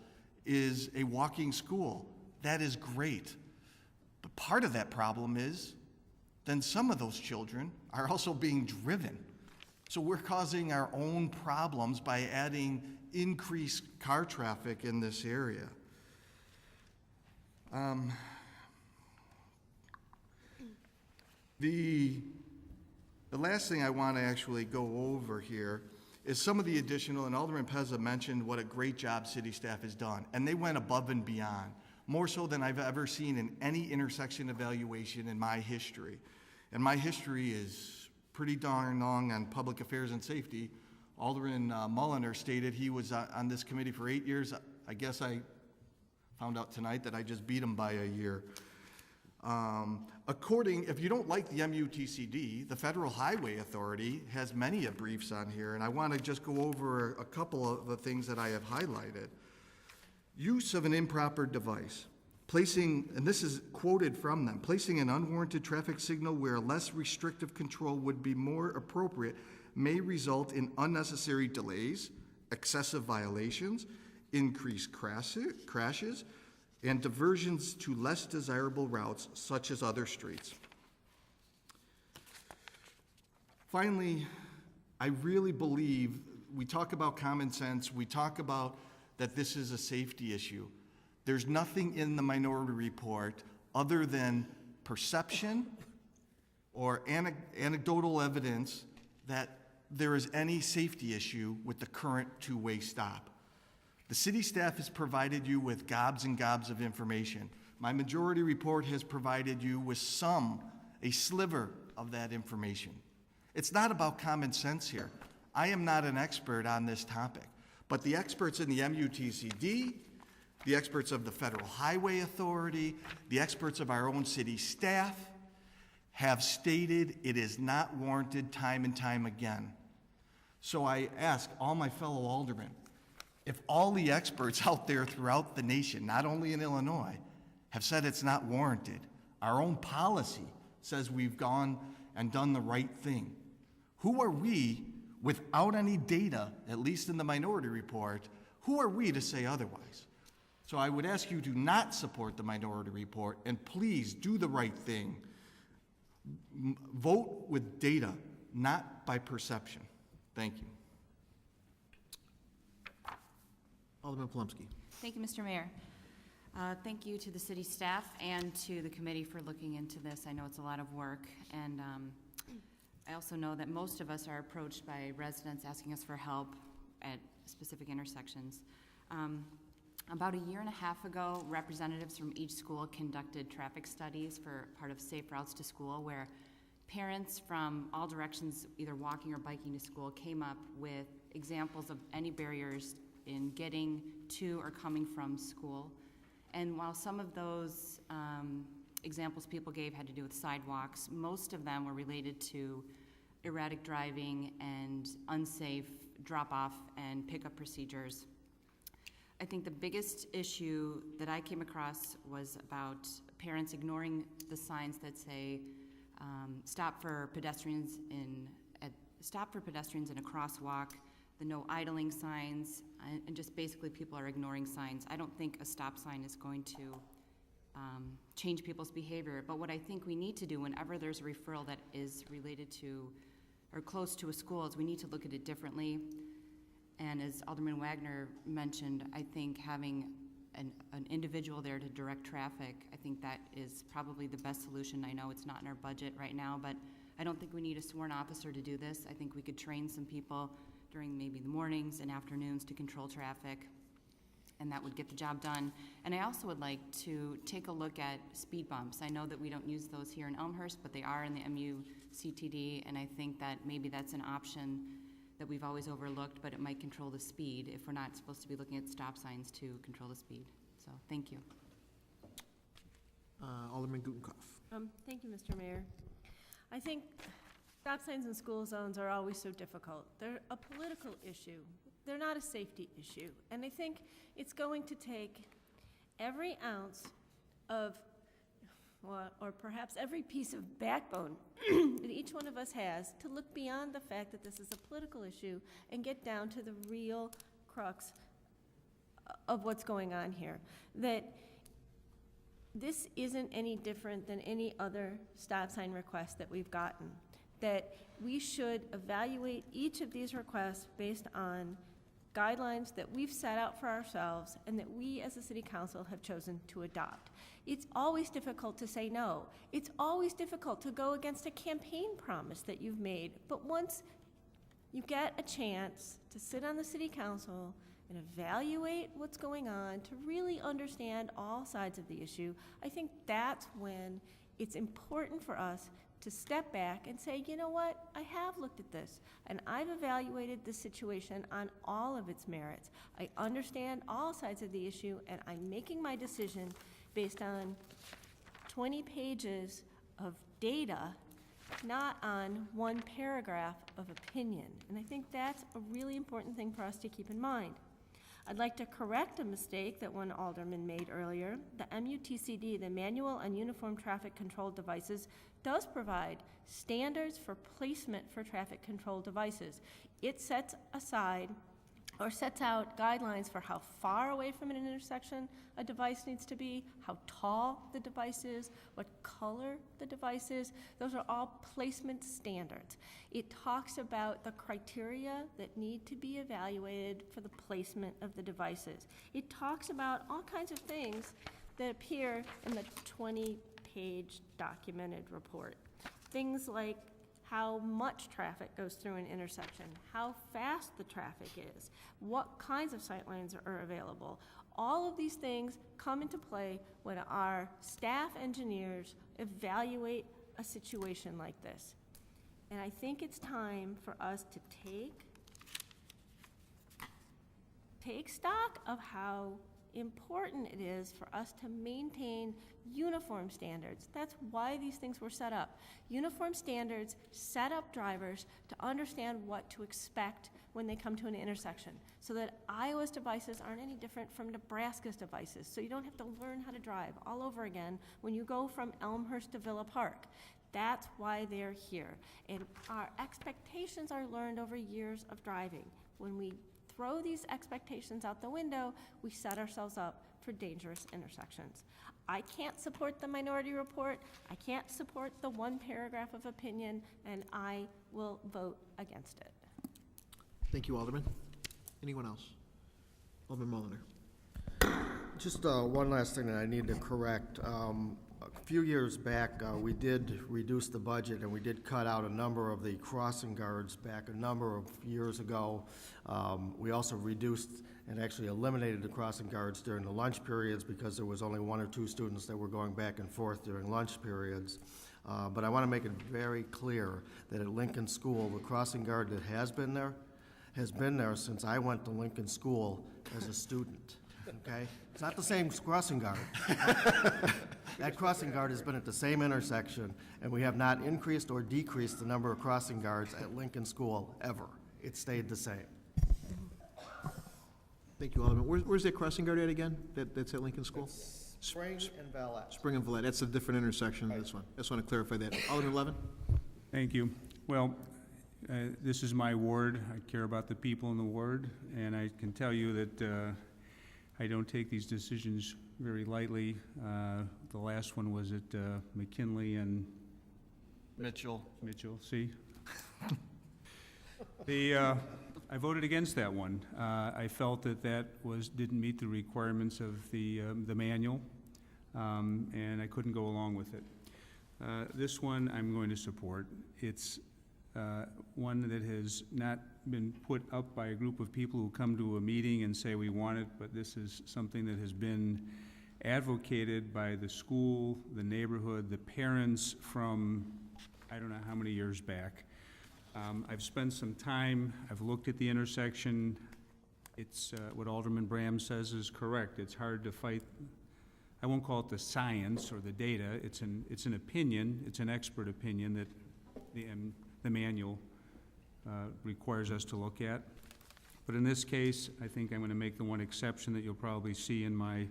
is a walking school. That is great. But part of that problem is then some of those children are also being driven. So we're causing our own problems by adding increased car traffic in this area. The last thing I want to actually go over here is some of the additional, and Alderman Pezza mentioned what a great job city staff has done, and they went above and beyond, more so than I've ever seen in any intersection evaluation in my history. And my history is pretty darn long on public affairs and safety. Alderman Mulliner stated he was on this committee for 8 years. I guess I found out tonight that I just beat him by a year. If you don't like the MUTCD, the Federal Highway Authority has many briefs on here, and I want to just go over a couple of the things that I have highlighted. Use of an improper device. Placing, and this is quoted from them, placing an unwarranted traffic signal where less restrictive control would be more appropriate may result in unnecessary delays, excessive violations, increased crashes, and diversions to less desirable routes, such as other streets. Finally, I really believe we talk about common sense, we talk about that this is a safety issue. There's nothing in the minority report other than perception or anecdotal evidence that there is any safety issue with the current two-way stop. The city staff has provided you with gobs and gobs of information. My majority report has provided you with a sliver of that information. It's not about common sense here. I am not an expert on this topic, but the experts in the MUTCD, the experts of the Federal Highway Authority, the experts of our own city staff have stated it is not warranted time and time again. So I ask all my fellow aldermen, if all the experts out there throughout the nation, not only in Illinois, have said it's not warranted, our own policy says we've gone and done the right thing, who are we, without any data, at least in the minority report, who are we to say otherwise? So I would ask you to not support the minority report, and please do the right thing. Vote with data, not by perception. Thank you. Alderman Palumski. Thank you, Mr. Mayor. Thank you to the city staff and to the committee for looking into this. I know it's a lot of work, and I also know that most of us are approached by residents asking us for help at specific intersections. About a year and a half ago, representatives from each school conducted traffic studies for part of Safe Routes to School, where parents from all directions, either walking or biking to school, came up with examples of any barriers in getting to or coming from school. And while some of those examples people gave had to do with sidewalks, most of them were related to erratic driving and unsafe drop-off and pickup procedures. I think the biggest issue that I came across was about parents ignoring the signs that say stop for pedestrians in a crosswalk, the no idling signs, and just basically people are ignoring signs. I don't think a stop sign is going to change people's behavior, but what I think we need to do whenever there's a referral that is related to or close to a school is we need to look at it differently. And as Alderman Wagner mentioned, I think having an individual there to direct traffic, I think that is probably the best solution. I know it's not in our budget right now, but I don't think we need a sworn officer to do this. I think we could train some people during maybe the mornings and afternoons to control traffic, and that would get the job done. And I also would like to take a look at speed bumps. I know that we don't use those here in Elmhurst, but they are in the MUCTD, and I think that maybe that's an option that we've always overlooked, but it might control the speed if we're not supposed to be looking at stop signs to control the speed. So, thank you. Alderman Gutenkopf. Thank you, Mr. Mayor. I think stop signs in school zones are always so difficult. They're a political issue. They're not a safety issue. And I think it's going to take every ounce of, or perhaps every piece of backbone that each one of us has to look beyond the fact that this is a political issue and get down to the real crux of what's going on here. That this isn't any different than any other stop sign request that we've gotten. That we should evaluate each of these requests based on guidelines that we've set out for ourselves and that we as a city council have chosen to adopt. It's always difficult to say no. It's always difficult to go against a campaign promise that you've made. But once you get a chance to sit on the city council and evaluate what's going on, to really understand all sides of the issue, I think that's when it's important for us to step back and say, you know what, I have looked at this, and I've evaluated this situation on all of its merits. I understand all sides of the issue, and I'm making my decision based on 20 pages of data, not on one paragraph of opinion. And I think that's a really important thing for us to keep in mind. I'd like to correct a mistake that one alderman made earlier. The MUTCD, the Manual on Uniform Traffic Control Devices, does provide standards for placement for traffic control devices. It sets aside or sets out guidelines for how far away from an intersection a device needs to be, how tall the device is, what color the device is. Those are all placement standards. It talks about the criteria that need to be evaluated for the placement of the devices. It talks about all kinds of things that appear in the 20-page documented report. Things like how much traffic goes through an intersection, how fast the traffic is, what kinds of sight lines are available. All of these things come into play when our staff engineers evaluate a situation like this. And I think it's time for us to take stock of how important it is for us to maintain uniform standards. That's why these things were set up. Uniform standards set up drivers to understand what to expect when they come to an intersection, so that Iowa's devices aren't any different from Nebraska's devices, so you don't have to learn how to drive all over again when you go from Elmhurst to Villa Park. That's why they're here. And our expectations are learned over years of driving. When we throw these expectations out the window, we set ourselves up for dangerous intersections. I can't support the minority report. I can't support the one paragraph of opinion, and I will vote against it. Thank you, Alderman. Anyone else? Alderman Mulliner. Just one last thing that I need to correct. A few years back, we did reduce the budget, and we did cut out a number of the crossing guards back a number of years ago. We also reduced and actually eliminated the crossing guards during the lunch periods because there was only 1 or 2 students that were going back and forth during lunch periods. But I want to make it very clear that at Lincoln School, the crossing guard that has been there since I went to Lincoln School as a student, okay? It's not the same crossing guard. That crossing guard has been at the same intersection, and we have not increased or decreased the number of crossing guards at Lincoln School ever. It stayed the same. Thank you, Alderman. Where's that crossing guard at again? That's at Lincoln School? Spring and Valette. Spring and Valette. That's a different intersection than this one. I just want to clarify that. Alderman Levin? Thank you. Well, this is my ward. I care about the people in the ward, and I can tell you that I don't take these decisions very lightly. The last one was at McKinley and Mitchell. See? I voted against that one. I felt that didn't meet the requirements of the manual, and I couldn't go along with it. This one I'm going to support. It's one that has not been put up by a group of people who come to a meeting and say we want it, but this is something that has been advocated by the school, the neighborhood, the parents from I don't know how many years back. I've spent some time, I've looked at the intersection. It's what Alderman Bram says is correct. It's hard to fight. I won't call it the science or the data. It's an opinion. It's an expert opinion that the manual requires us to look at. But in this case, I think I'm going to make the one exception that you'll probably see in my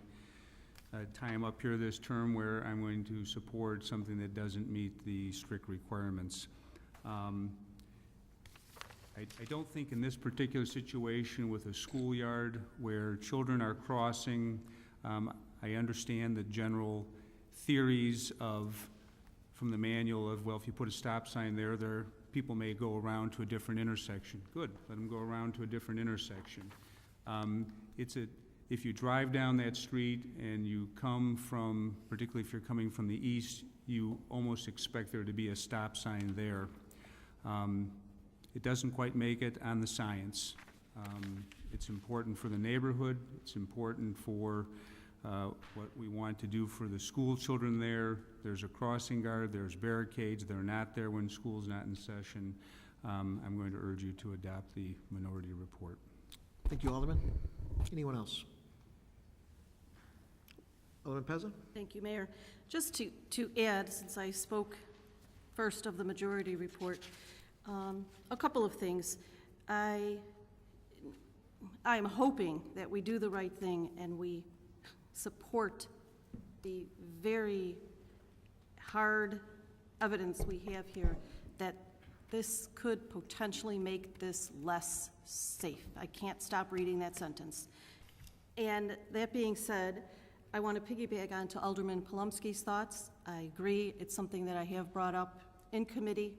time up here this term, where I'm going to support something that doesn't meet the strict requirements. I don't think in this particular situation with a schoolyard where children are crossing, I understand the general theories from the manual of, well, if you put a stop sign there, people may go around to a different intersection. Good, let them go around to a different intersection. If you drive down that street and you come from, particularly if you're coming from the east, you almost expect there to be a stop sign there. It doesn't quite make it on the science. It's important for the neighborhood. It's important for what we want to do for the school children there. There's a crossing guard, there's barricades. They're not there when school's not in session. I'm going to urge you to adopt the minority report. Thank you, Alderman. Anyone else? Alderman Pezza? Thank you, Mayor. Just to add, since I spoke first of the majority report, a couple of things. I am hoping that we do the right thing and we support the very hard evidence we have here that this could potentially make this less safe. I can't stop reading that sentence. And that being said, I want to piggyback on to Alderman Polumsky's thoughts. I agree. It's something that I have brought up in committee,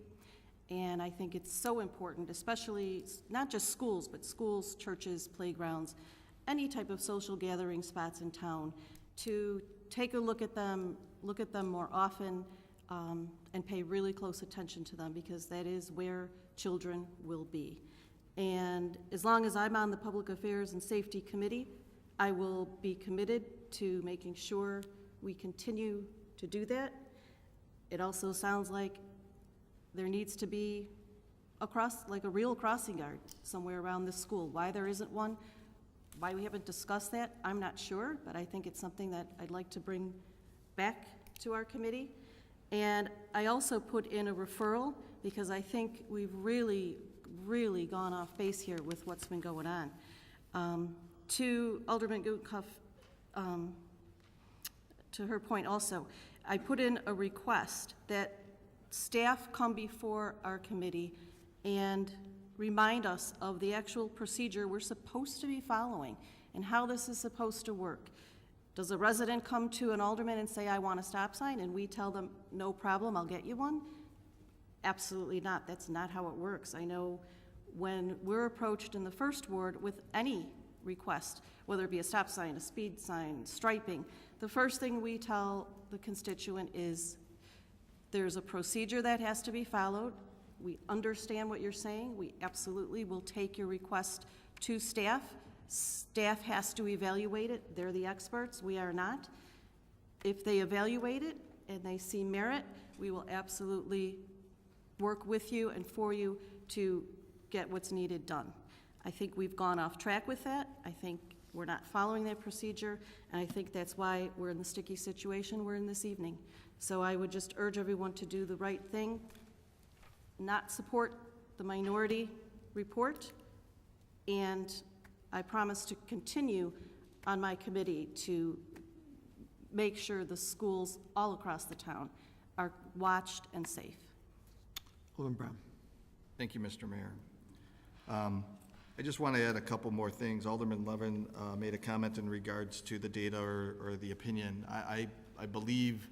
and I think it's so important, especially not just schools, but schools, churches, playgrounds, any type of social gathering spots in town, to take a look at them more often. and pay really close attention to them, because that is where children will be. And as long as I'm on the Public Affairs and Safety Committee, I will be committed to making sure we continue to do that. It also sounds like there needs to be a real crossing guard somewhere around this school. Why there isn't one, why we haven't discussed that, I'm not sure, but I think it's something that I'd like to bring back to our committee. And I also put in a referral, because I think we've really gone off base here with what's been going on. To Alderman Gutkopf, to her point also, I put in a request that staff come before our committee and remind us of the actual procedure we're supposed to be following and how this is supposed to work. Does a resident come to an alderman and say, I want a stop sign, and we tell them, no problem, I'll get you one? Absolutely not. That's not how it works. I know when we're approached in the first ward with any request, whether it be a stop sign, a speed sign, striping, the first thing we tell the constituent is there's a procedure that has to be followed. We understand what you're saying. We absolutely will take your request to staff. Staff has to evaluate it. They're the experts. We are not. If they evaluate it and they see merit, we will absolutely work with you and for you to get what's needed done. I think we've gone off track with that. I think we're not following that procedure, and I think that's why we're in the sticky situation we're in this evening. So I would just urge everyone to do the right thing, not support the minority report, and I promise to continue on my committee to make sure the schools all across the town are watched and safe. Alderman Brown. Thank you, Mr. Mayor. I just want to add a couple more things. Alderman Levin made a comment in regards to the data or the opinion. I believe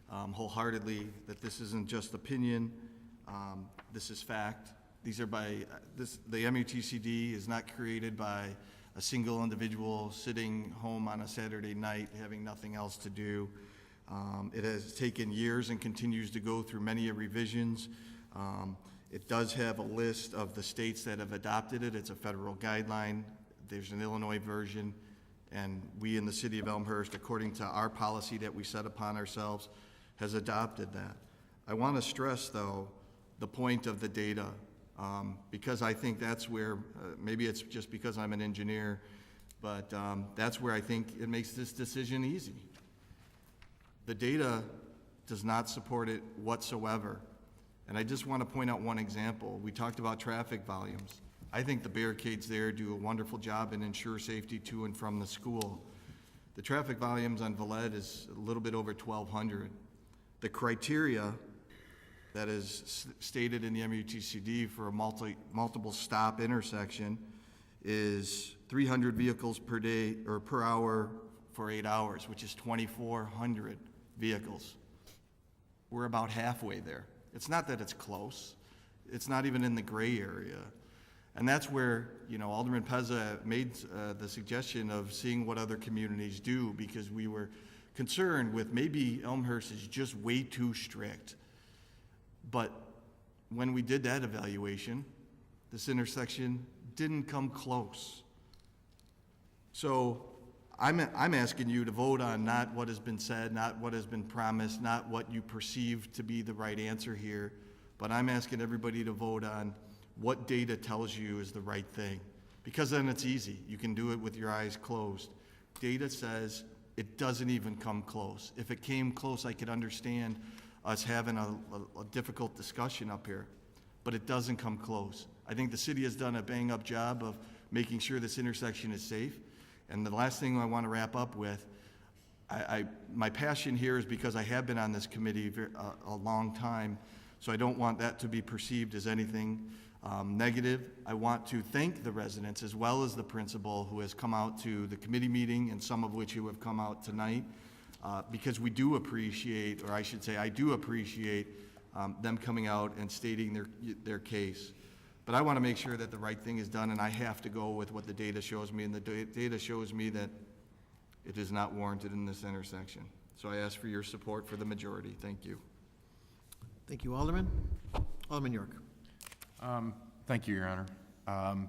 wholeheartedly that this isn't just opinion. This is fact. These are the MUTCD is not created by a single individual sitting home on a Saturday night having nothing else to do. It has taken years and continues to go through many revisions. It does have a list of the states that have adopted it. It's a federal guideline. There's an Illinois version, and we in the city of Elmhurst, according to our policy that we set upon ourselves, has adopted that. I want to stress, though, the point of the data, because I think that's where, maybe it's just because I'm an engineer, but that's where I think it makes this decision easy. The data does not support it whatsoever. And I just want to point out one example. We talked about traffic volumes. I think the barricades there do a wonderful job and ensure safety to and from the school. The traffic volumes on Valette is a little bit over 1,200. The criteria that is stated in the MUTCD for a multiple stop intersection is 300 vehicles per day or per hour for 8 hours, which is 2,400 vehicles. We're about halfway there. It's not that it's close. It's not even in the gray area. And that's where, Alderman Pezza made the suggestion of seeing what other communities do, because we were concerned with maybe Elmhurst is just way too strict. But when we did that evaluation, this intersection didn't come close. So I'm asking you to vote on not what has been said, not what has been promised, not what you perceive to be the right answer here, but I'm asking everybody to vote on what data tells you is the right thing. Because then it's easy. You can do it with your eyes closed. Data says it doesn't even come close. If it came close, I could understand us having a difficult discussion up here, but it doesn't come close. I think the city has done a bang-up job of making sure this intersection is safe. And the last thing I want to wrap up with, my passion here is because I have been on this committee a long time, so I don't want that to be perceived as anything negative. I want to thank the residents as well as the principal who has come out to the committee meeting, and some of which who have come out tonight, because we do appreciate, or I should say I do appreciate them coming out and stating their case. But I want to make sure that the right thing is done, and I have to go with what the data shows me, and the data shows me that it is not warranted in this intersection. So I ask for your support for the majority. Thank you. Thank you, Alderman. Alderman York. Thank you, Your Honor. I've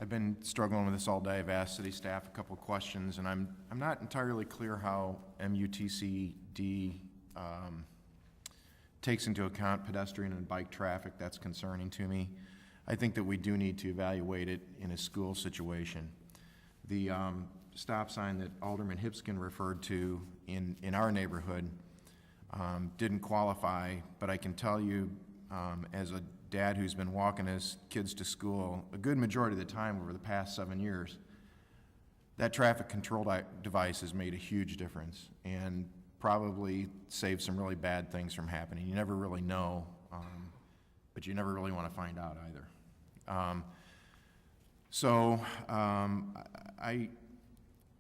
been struggling with this all day. I've asked city staff a couple of questions, and I'm not entirely clear how MUTCD takes into account pedestrian and bike traffic. That's concerning to me. I think that we do need to evaluate it in a school situation. The stop sign that Alderman Hipskin referred to in our neighborhood didn't qualify, but I can tell you, as a dad who's been walking his kids to school a good majority of the time over the past 7 years, that traffic control device has made a huge difference and probably saved some really bad things from happening. You never really know, but you never really want to find out either.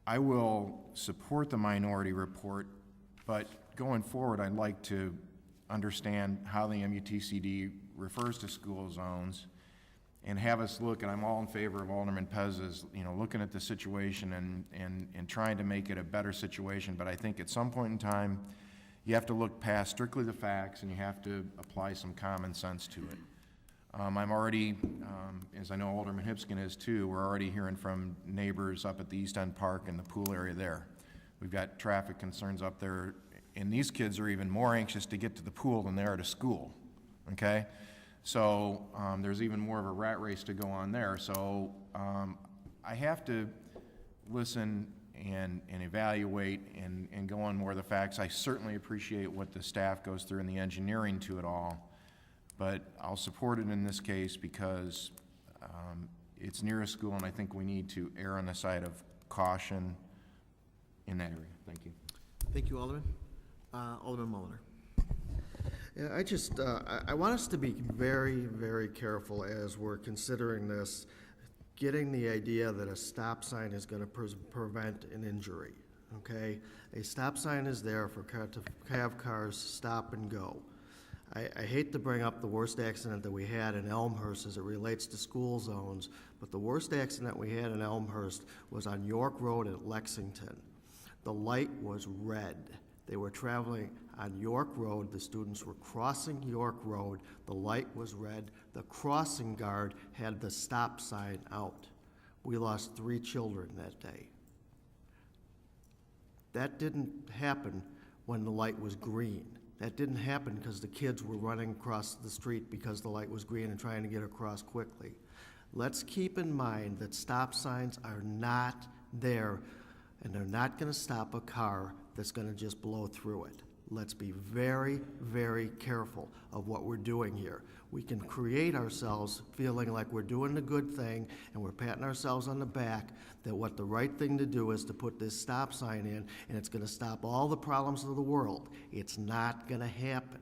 I will support the minority report, but going forward, I'd like to understand how the MUTCD refers to school zones and have us look, and I'm all in favor of Alderman Pez's, looking at the situation and trying to make it a better situation, but I think at some point in time, you have to look past strictly the facts and you have to apply some common sense to it. I'm already, as I know Alderman Hipskin is too, we're already hearing from neighbors up at the East End Park and the pool area there. We've got traffic concerns up there, and these kids are even more anxious to get to the pool than they are to school, okay? So there's even more of a rat race to go on there. So I have to listen and evaluate and go on more of the facts. I certainly appreciate what the staff goes through and the engineering to it all, but I'll support it in this case because it's near a school, and I think we need to err on the side of caution in that area. Thank you. Thank you, Alderman. Alderman Mulliner. Yeah, I want us to be very, very careful as we're considering this, getting the idea that a stop sign is going to prevent an injury, okay? A stop sign is there for to have cars stop and go. I hate to bring up the worst accident that we had in Elmhurst as it relates to school zones, but the worst accident we had in Elmhurst was on York Road at Lexington. The light was red. They were traveling on York Road. The students were crossing York Road. The light was red. The crossing guard had the stop sign out. We lost 3 children that day. That didn't happen when the light was green. That didn't happen because the kids were running across the street because the light was green and trying to get across quickly. Let's keep in mind that stop signs are not there, and they're not going to stop a car that's going to just blow through it. Let's be very, very careful of what we're doing here. We can create ourselves feeling like we're doing the good thing and we're patting ourselves on the back, that what the right thing to do is to put this stop sign in and it's going to stop all the problems of the world. It's not going to happen.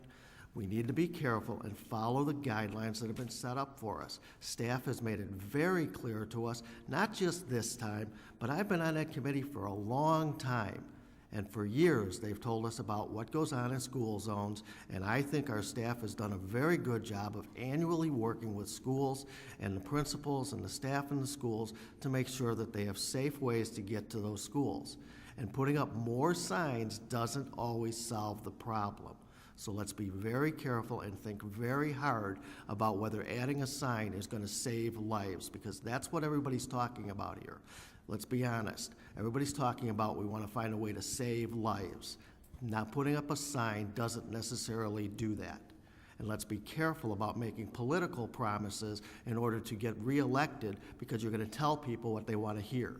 We need to be careful and follow the guidelines that have been set up for us. Staff has made it very clear to us, not just this time, but I've been on that committee for a long time. And for years, they've told us about what goes on in school zones, and I think our staff has done a very good job of annually working with schools and the principals and the staff in the schools to make sure that they have safe ways to get to those schools. And putting up more signs doesn't always solve the problem. So let's be very careful and think very hard about whether adding a sign is going to save lives, because that's what everybody's talking about here. Let's be honest. Everybody's talking about we want to find a way to save lives. Not putting up a sign doesn't necessarily do that. And let's be careful about making political promises in order to get reelected, because you're going to tell people what they want to hear.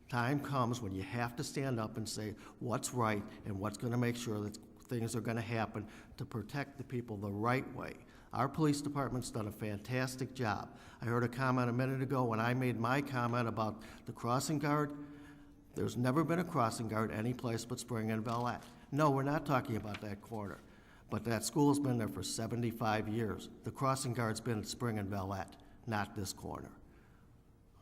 Time comes when you have to stand up and say what's right and what's going to make sure that things are going to happen to protect the people the right way. Our police department's done a fantastic job. I heard a comment a minute ago when I made my comment about the crossing guard. There's never been a crossing guard any place but Spring and Villette. No, we're not talking about that corner. But that school's been there for 75 years. The crossing guard's been at Spring and Villette, not this corner.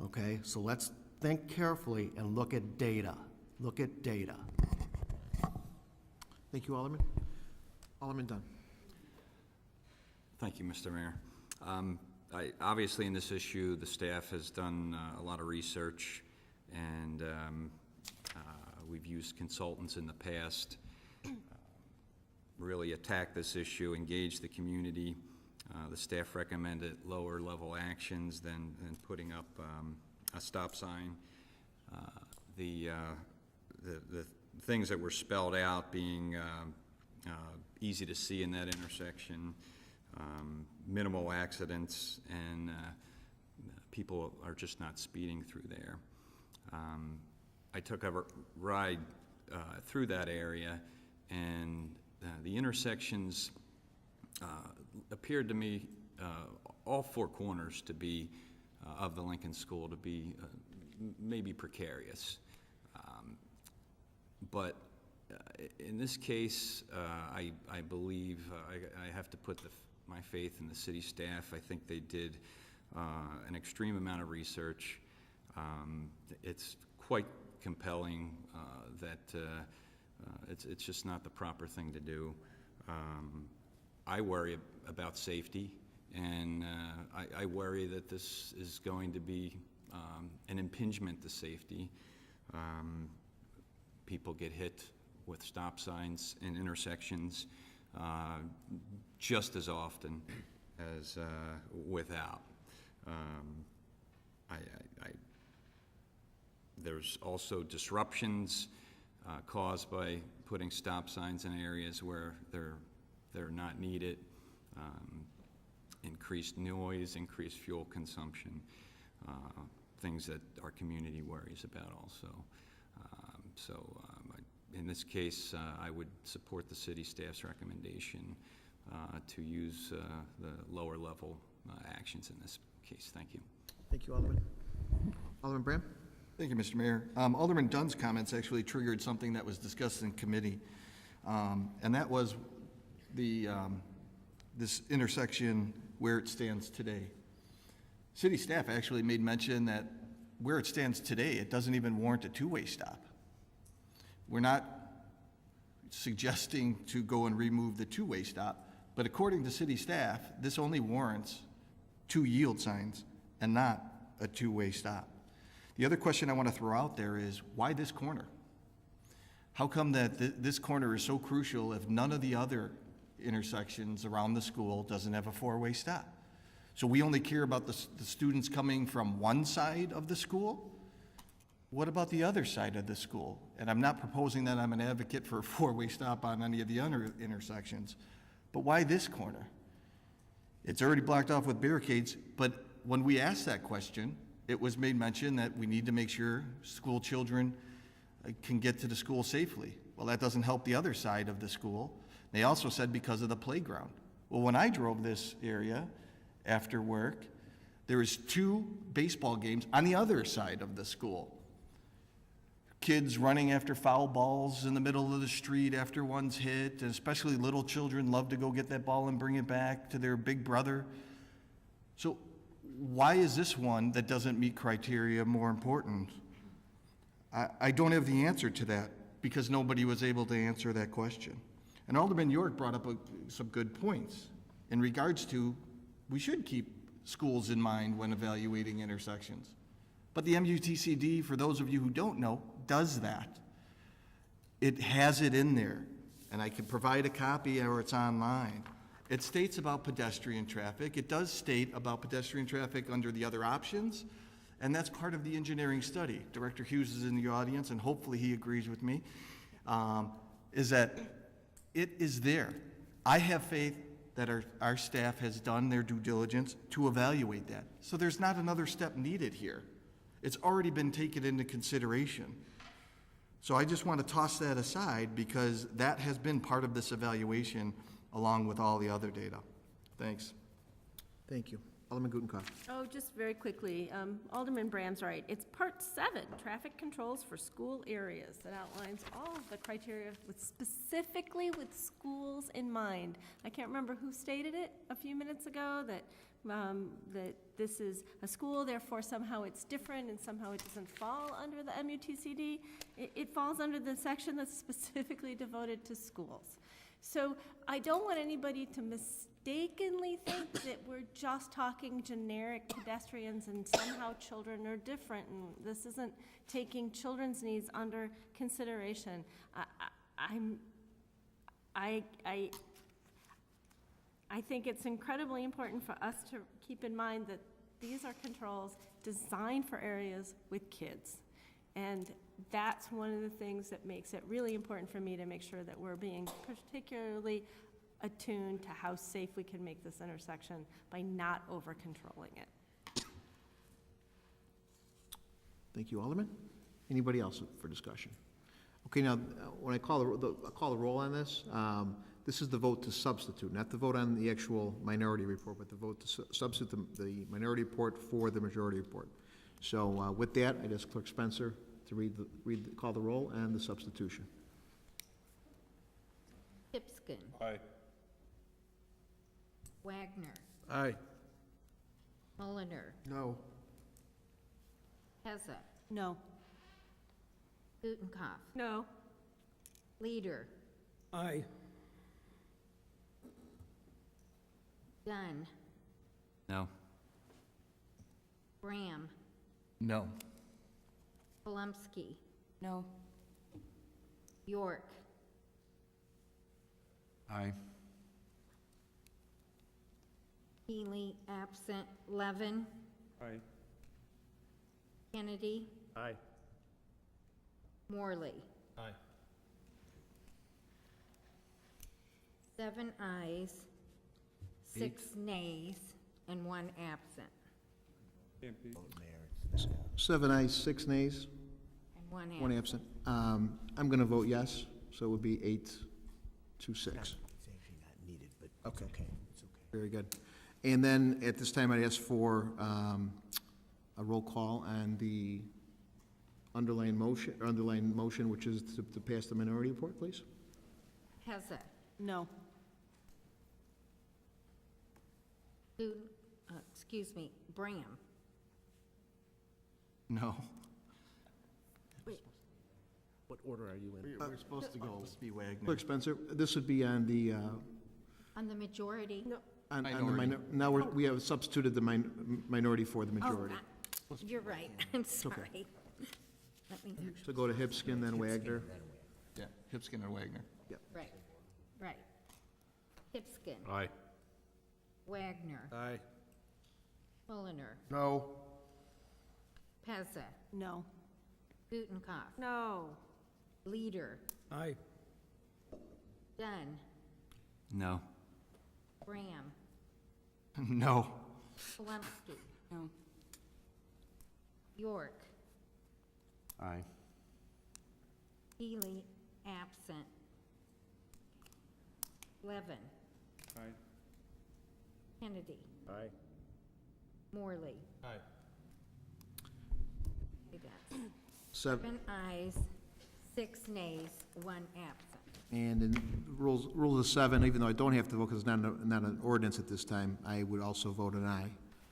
Okay, so let's think carefully and look at data. Look at data. Thank you, Alderman. Alderman Dunn. Thank you, Mr. Mayor. Obviously, in this issue, the staff has done a lot of research, and we've used consultants in the past. really attack this issue, engage the community. The staff recommended lower level actions than putting up a stop sign. The things that were spelled out being easy to see in that intersection, minimal accidents, and people are just not speeding through there. I took a ride through that area, and the intersections appeared to me, all four corners to be, of the Lincoln School, to be maybe precarious. But in this case, I believe I have to put my faith in the city staff. I think they did an extreme amount of research. It's quite compelling that it's just not the proper thing to do. I worry about safety, and I worry that this is going to be an impingement to safety. People get hit with stop signs in intersections just as often as without. There's also disruptions caused by putting stop signs in areas where they're not needed, increased noise, increased fuel consumption, things that our community worries about also. In this case, I would support the city staff's recommendation to use the lower level actions in this case. Thank you. Thank you, Alderman. Alderman Brand? Thank you, Mr. Mayor. Alderman Dunn's comments actually triggered something that was discussed in committee, and that was this intersection where it stands today. City staff actually made mention that where it stands today, it doesn't even warrant a two-way stop. We're not suggesting to go and remove the two-way stop, but according to city staff, this only warrants 2 yield signs and not a two-way stop. The other question I want to throw out there is, why this corner? How come that this corner is so crucial if none of the other intersections around the school doesn't have a 4-way stop? So we only care about the students coming from one side of the school? What about the other side of the school? And I'm not proposing that I'm an advocate for a 4-way stop on any of the other intersections, but why this corner? It's already blocked off with barricades, but when we asked that question, it was made mention that we need to make sure school children can get to the school safely. Well, that doesn't help the other side of the school. They also said because of the playground. Well, when I drove this area after work, there was 2 baseball games on the other side of the school. Kids running after foul balls in the middle of the street after one's hit, and especially little children love to go get that ball and bring it back to their big brother. So why is this one that doesn't meet criteria more important? I don't have the answer to that because nobody was able to answer that question. And Alderman York brought up some good points in regards to we should keep schools in mind when evaluating intersections. But the MUTCD, for those of you who don't know, does that. It has it in there, and I can provide a copy or it's online. It states about pedestrian traffic. It does state about pedestrian traffic under the other options, and that's part of the engineering study. Director Hughes is in the audience, and hopefully he agrees with me, is that it is there. I have faith that our staff has done their due diligence to evaluate that. So there's not another step needed here. It's already been taken into consideration. So I just want to toss that aside because that has been part of this evaluation along with all the other data. Thanks. Thank you. Alderman Gutenkopf. Oh, just very quickly, Alderman Brand's right. It's Part 7, Traffic Controls for School Areas, that outlines all of the criteria specifically with schools in mind. I can't remember who stated it a few minutes ago, that this is a school, therefore somehow it's different and somehow it doesn't fall under the MUTCD. It falls under the section that's specifically devoted to schools. So I don't want anybody to mistakenly think that we're just talking generic pedestrians and somehow children are different, and this isn't taking children's needs under consideration. I think it's incredibly important for us to keep in mind that these are controls designed for areas with kids. And that's one of the things that makes it really important for me to make sure that we're being particularly attuned to how safe we can make this intersection by not over-controlling it. Thank you, Alderman. Anybody else for discussion? Okay, now, when I call the roll on this, this is the vote to substitute, not the vote on the actual minority report, but the vote to substitute the minority report for the majority report. So with that, I ask Clerk Spencer to call the roll and the substitution. Hipskin. Aye. Wagner. Aye. Mulliner. No. Heza. No. Gutenkopf. No. Leader. Aye. Dunn. No. Graham. No. Polumsky. No. York. Aye. Healy, absent. Levin. Aye. Kennedy. Aye. Morley. Aye. 7 ayes, 6 nays, and 1 absent. 7 ayes, 6 nays, And 1 absent. 1 absent. I'm going to vote yes, so it would be 8-6. It's actually not needed, but it's okay. It's okay. Very good. And then at this time, I'd ask for a roll call on the underlying motion, which is to pass the minority report, please. Heza. No. Excuse me, Bram. No. What order are you in? We're supposed to go be Wagner. Clerk Spencer, this would be on the, On the majority? No. on the Minority. now we have substituted the minority for the majority. You're right, I'm sorry. Let me, So go to Hipskin, then Wagner. Yeah, Hipskin or Wagner. right, right. Hipskin. Aye. Wagner. Aye. Mulliner. No. Pezza. No. Gutenkopf. No. Leader. Aye. Dunn. No. Graham. No. Polumsky. No. York. Aye. Healy, absent. Levin. Aye. Kennedy. Aye. Morley. Aye. Okay, that's 7, 7 ayes, 6 nays, 1 absent. and in rules of 7, even though I don't have to vote because it's not an ordinance at this time, I would also vote an aye.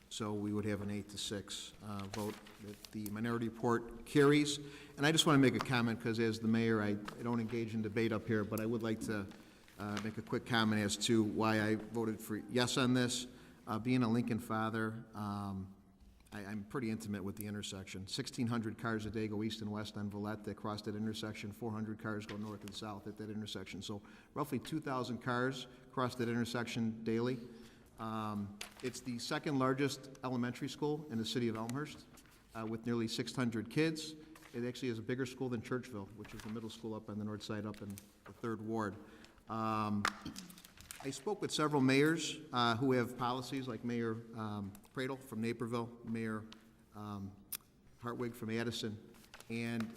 So we would have an 8-6 vote that the minority report carries. And I just want to make a comment because as the mayor, I don't engage in debate up here, but I would like to make a quick comment as to why I voted for yes on this. Being a Lincoln father, I'm pretty intimate with the intersection. 1,600 cars a day go east and west on Vallette that cross that intersection. 400 cars go north and south at that intersection. So roughly 2,000 cars cross that intersection daily. It's the second largest elementary school in the city of Elmhurst with nearly 600 kids. It actually is a bigger school than Churchville, which is the middle school up on the north side up in the 3rd Ward. I spoke with several mayors who have policies, like Mayor Pradle from Naperville, Mayor Hartwig from Addison, and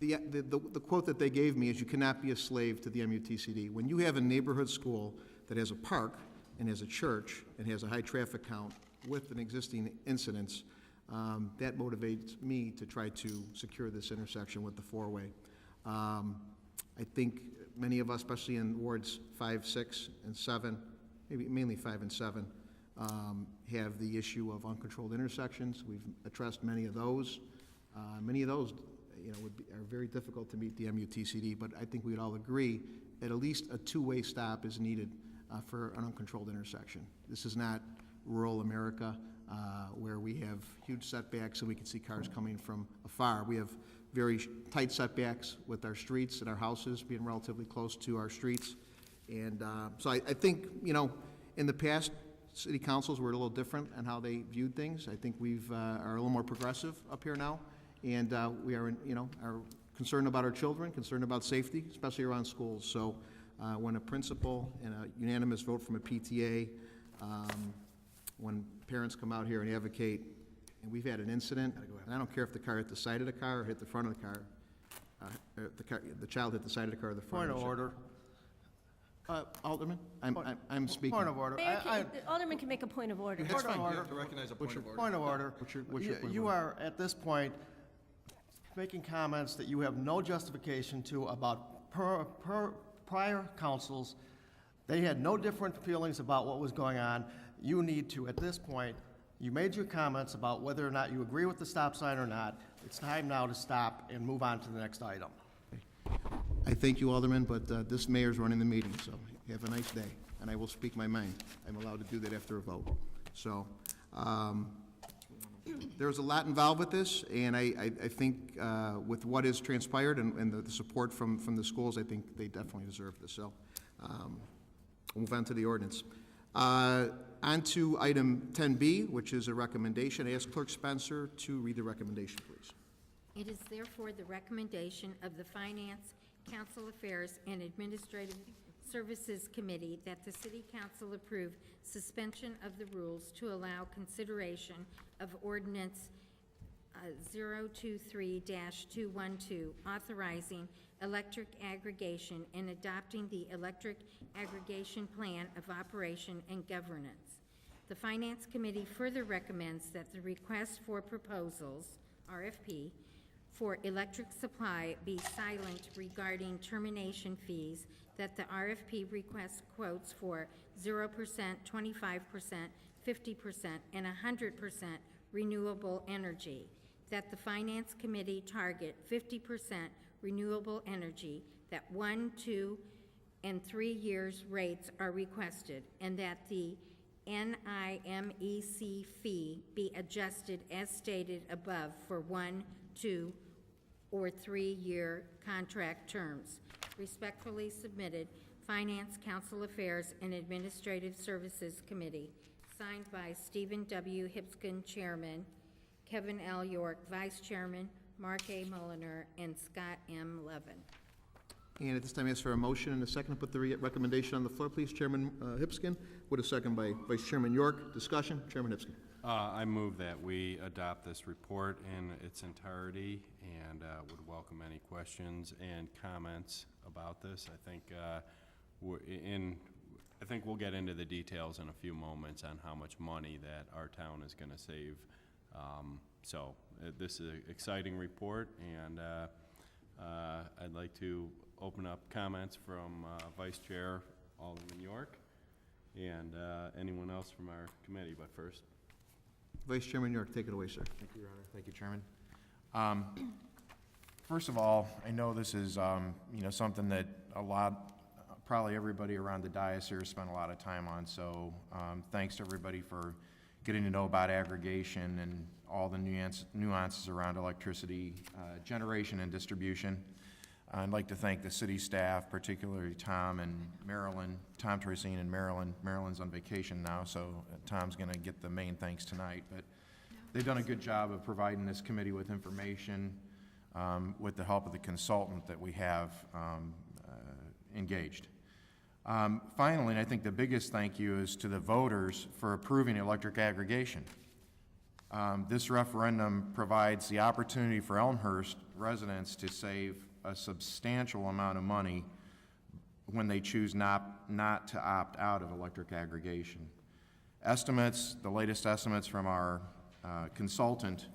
the quote that they gave me is, "You cannot be a slave to the MUTCD." When you have a neighborhood school that has a park and has a church and has a high traffic count with an existing incidence, that motivates me to try to secure this intersection with the four-way. I think many of us, especially in wards 5, 6, and 7, maybe mainly 5 and 7, have the issue of uncontrolled intersections. We've addressed many of those. Many of those, are very difficult to meet the MUTCD, but I think we'd all agree that at least a two-way stop is needed for an uncontrolled intersection. This is not rural America where we have huge setbacks and we can see cars coming from afar. We have very tight setbacks with our streets and our houses being relatively close to our streets. And so I think, you know, in the past, city councils were a little different on how they viewed things. I think we've are a little more progressive up here now, and we are, you know, are concerned about our children, concerned about safety, especially around schools. So when a principal and a unanimous vote from a PTA, when parents come out here and advocate, and we've had an incident, and I don't care if the car hit the side of the car or hit the front of the car, the child hit the side of the car or the front Point of the of order. Alderman, I'm speaking. Point of order. The Alderman can make a point of order. That's fine, you have to recognize a point of order. Point of order. What's your point of You order? are, at this point, making comments that you have no justification to about prior councils. They had no different feelings about what was going on. You need to, at this point, you made your comments about whether or not you agree with the stop sign or not. It's time now to stop and move on to the next item. I thank you, Alderman, but this mayor's running the meeting, so have a nice day, and I will speak my mind. I'm allowed to do that after a vote. So, there's a lot involved with this, and I think with what has transpired and the support from the schools, I think they definitely deserve this. So, we'll move on to the ordinance. On to item 10B, which is a recommendation. I ask Clerk Spencer to read the recommendation, please. It is therefore the recommendation of the Finance, Council Affairs, and Administrative Services Committee that the City Council approve suspension of the rules to allow consideration of Ordinance 023-212, authorizing electric aggregation and adopting the Electric Aggregation Plan of Operation and Governance. The Finance Committee further recommends that the request for proposals, RFP, for electric supply be silent regarding termination fees, that the RFP requests quotes for 0%, 25%, 50%, and 100% renewable energy, that the Finance Committee target 50% renewable energy, that 1, 2, and 3 years rates are requested, and that the NIMEC fee be adjusted as stated above for 1, 2, or 3-year contract terms. Respectfully submitted, Finance, Council Affairs, and Administrative Services Committee. Signed by Stephen W. Hipskin, Chairman, Kevin L. York, Vice Chairman, Mark A. Mulliner, and Scott M. Levin. And at this time, I ask for a motion and a second to put the recommendation on the floor, please. Chairman Hipskin, with a second by Vice Chairman York. Discussion, Chairman Hipskin. I move that we adopt this report in its entirety and would welcome any questions and comments about this. I think we'll get into the details in a few moments on how much money that our town is going to save. This is an exciting report, and I'd like to open up comments from Vice Chair Alderman York and anyone else from our committee, but first. Vice Chairman York, take it away, sir. Thank you, Your Honor. Thank you, Chairman. First of all, I know this is, something that probably everybody around the dais here spent a lot of time on, so thanks to everybody for getting to know about aggregation and all the nuances around electricity generation and distribution. I'd like to thank the city staff, particularly Tom and Marilyn, Tom Tracine and Marilyn. Marilyn's on vacation now, so Tom's going to get the main thanks tonight. But they've done a good job of providing this committee with information with the help of the consultant that we have engaged. Finally, and I think the biggest thank you is to the voters for approving electric aggregation. This referendum provides the opportunity for Elmhurst residents to save a substantial amount of money when they choose not to opt out of electric aggregation. Estimates, the latest estimates from our consultant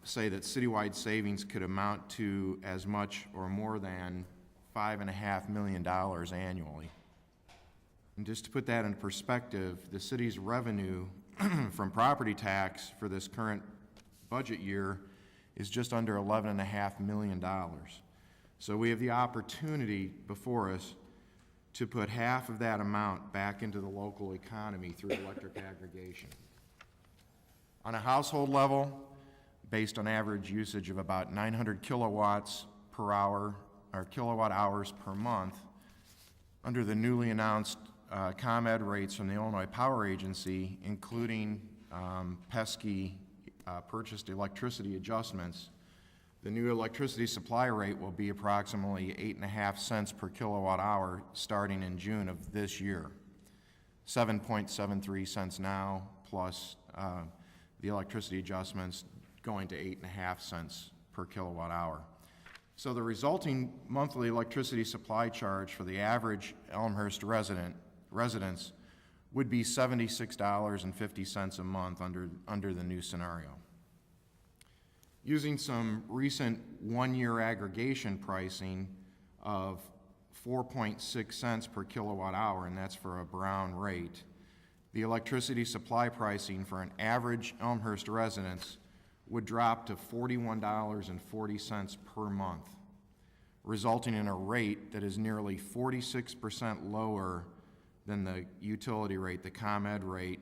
say that citywide savings could amount to as much or more than $5.5 million annually. And just to put that in perspective, the city's revenue from property tax for this current budget year is just under $11.5 million. So we have the opportunity before us to put half of that amount back into the local economy through electric aggregation. On a household level, based on average usage of about 900 kilowatts per hour, or kilowatt hours per month, under the newly announced ComEd rates from the Illinois Power Agency, including pesky purchased electricity adjustments, the new electricity supply rate will be approximately 8.5 cents per kilowatt hour starting in June of this year. 7.73 cents now, plus the electricity adjustments going to 8.5 cents per kilowatt hour. So the resulting monthly electricity supply charge for the average Elmhurst residents would be $76.50 a month under the new scenario. Using some recent one-year aggregation pricing of 4.6 cents per kilowatt hour, and that's for a Brown rate, the electricity supply pricing for an average Elmhurst residence would drop to $41.40 per month, resulting in a rate that is nearly 46% lower than the utility rate, the ComEd rate,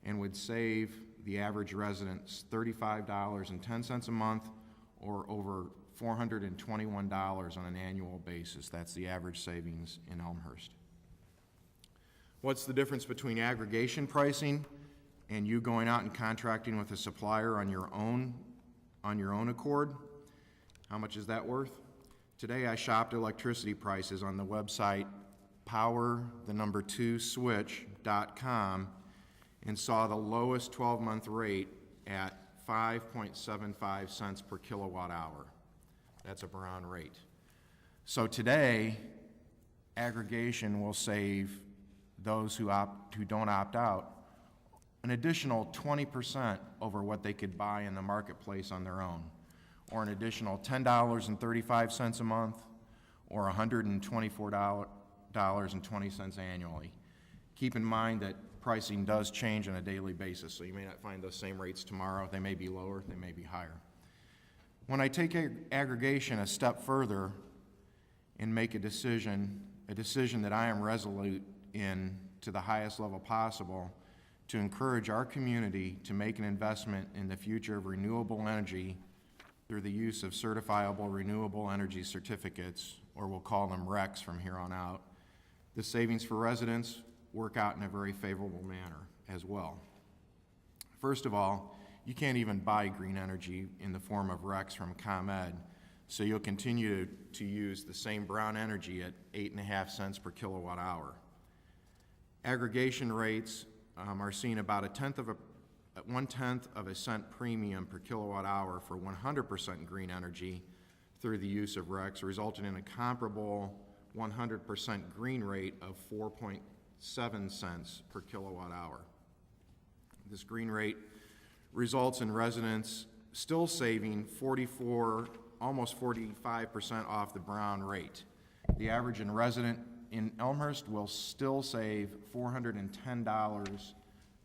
and would save the average residents $35.10 a month, or over $421 on an annual basis. That's the average savings in Elmhurst. What's the difference between aggregation pricing and you going out and contracting with a supplier on your own accord? How much is that worth? Today I shopped electricity prices on the website power2switch.com and saw the lowest 12-month rate at 5.75 cents per kilowatt hour. That's a Brown rate. So today, aggregation will save those who don't opt out an additional 20% over what they could buy in the marketplace on their own, or an additional $10.35 a month, or $124.20 annually. Keep in mind that pricing does change on a daily basis, so you may not find those same rates tomorrow. They may be lower, they may be higher. When I take aggregation a step further and make a decision that I am resolute in to the highest level possible to encourage our community to make an investment in the future of renewable energy through the use of certifiable renewable energy certificates, or we'll call them RECs from here on out, the savings for residents work out in a very favorable manner as well. First of all, you can't even buy green energy in the form of RECs from ComEd, so you'll continue to use the same Brown energy at 8.5 cents per kilowatt hour. Aggregation rates are seeing about 1/10 of a cent premium per kilowatt hour for 100% green energy through the use of RECs, resulting in a comparable 100% green rate of 4.7 cents per kilowatt hour. This green rate results in residents still saving almost 45% off the Brown rate. The average resident in Elmhurst will still save $410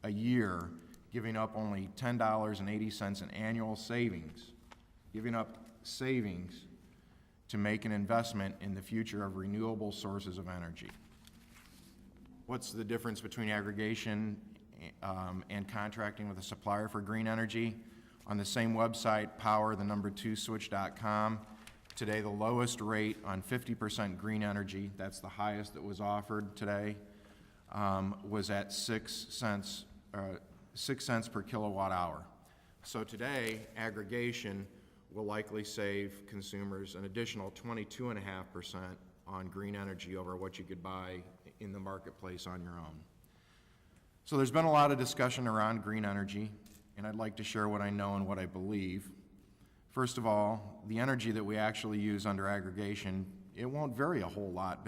a year, giving up only $10.80 in annual savings, giving up savings to make an investment in the future of renewable sources of energy. What's the difference between aggregation and contracting with a supplier for green energy? On the same website, power2switch.com, today the lowest rate on 50% green energy, that's the highest that was offered today, was at 6 cents per kilowatt hour. So today, aggregation will likely save consumers an additional 22.5% on green energy over what you could buy in the marketplace on your own. So there's been a lot of discussion around green energy, and I'd like to share what I know and what I believe. First of all, the energy that we actually use under aggregation, it won't vary a whole lot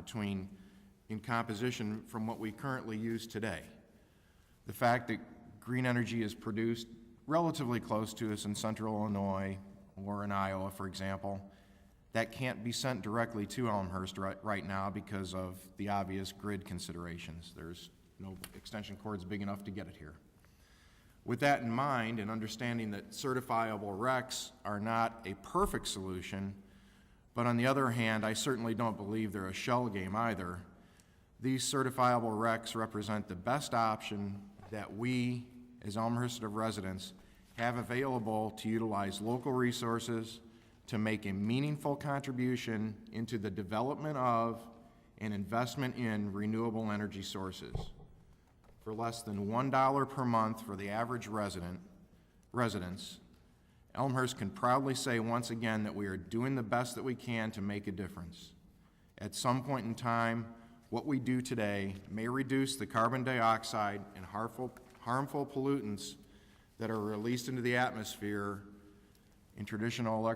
in composition from what we currently use today. The fact that green energy is produced relatively close to us in central Illinois or in Iowa, for example, that can't be sent directly to Elmhurst right now because of the obvious grid considerations. There's no extension cords big enough to get it here. With that in mind, and understanding that certifiable RECs are not a perfect solution, but on the other hand, I certainly don't believe they're a shell game either, these certifiable RECs represent the best option that we, as Elmhurst residents, have available to utilize local resources to make a meaningful contribution into the development of and investment in renewable energy sources. For less than $1 per month for the average residents, Elmhurst can proudly say once again that we are doing the best that we can to make a difference. At some point in time, what we do today may reduce the carbon dioxide and harmful pollutants that are released into the atmosphere in traditional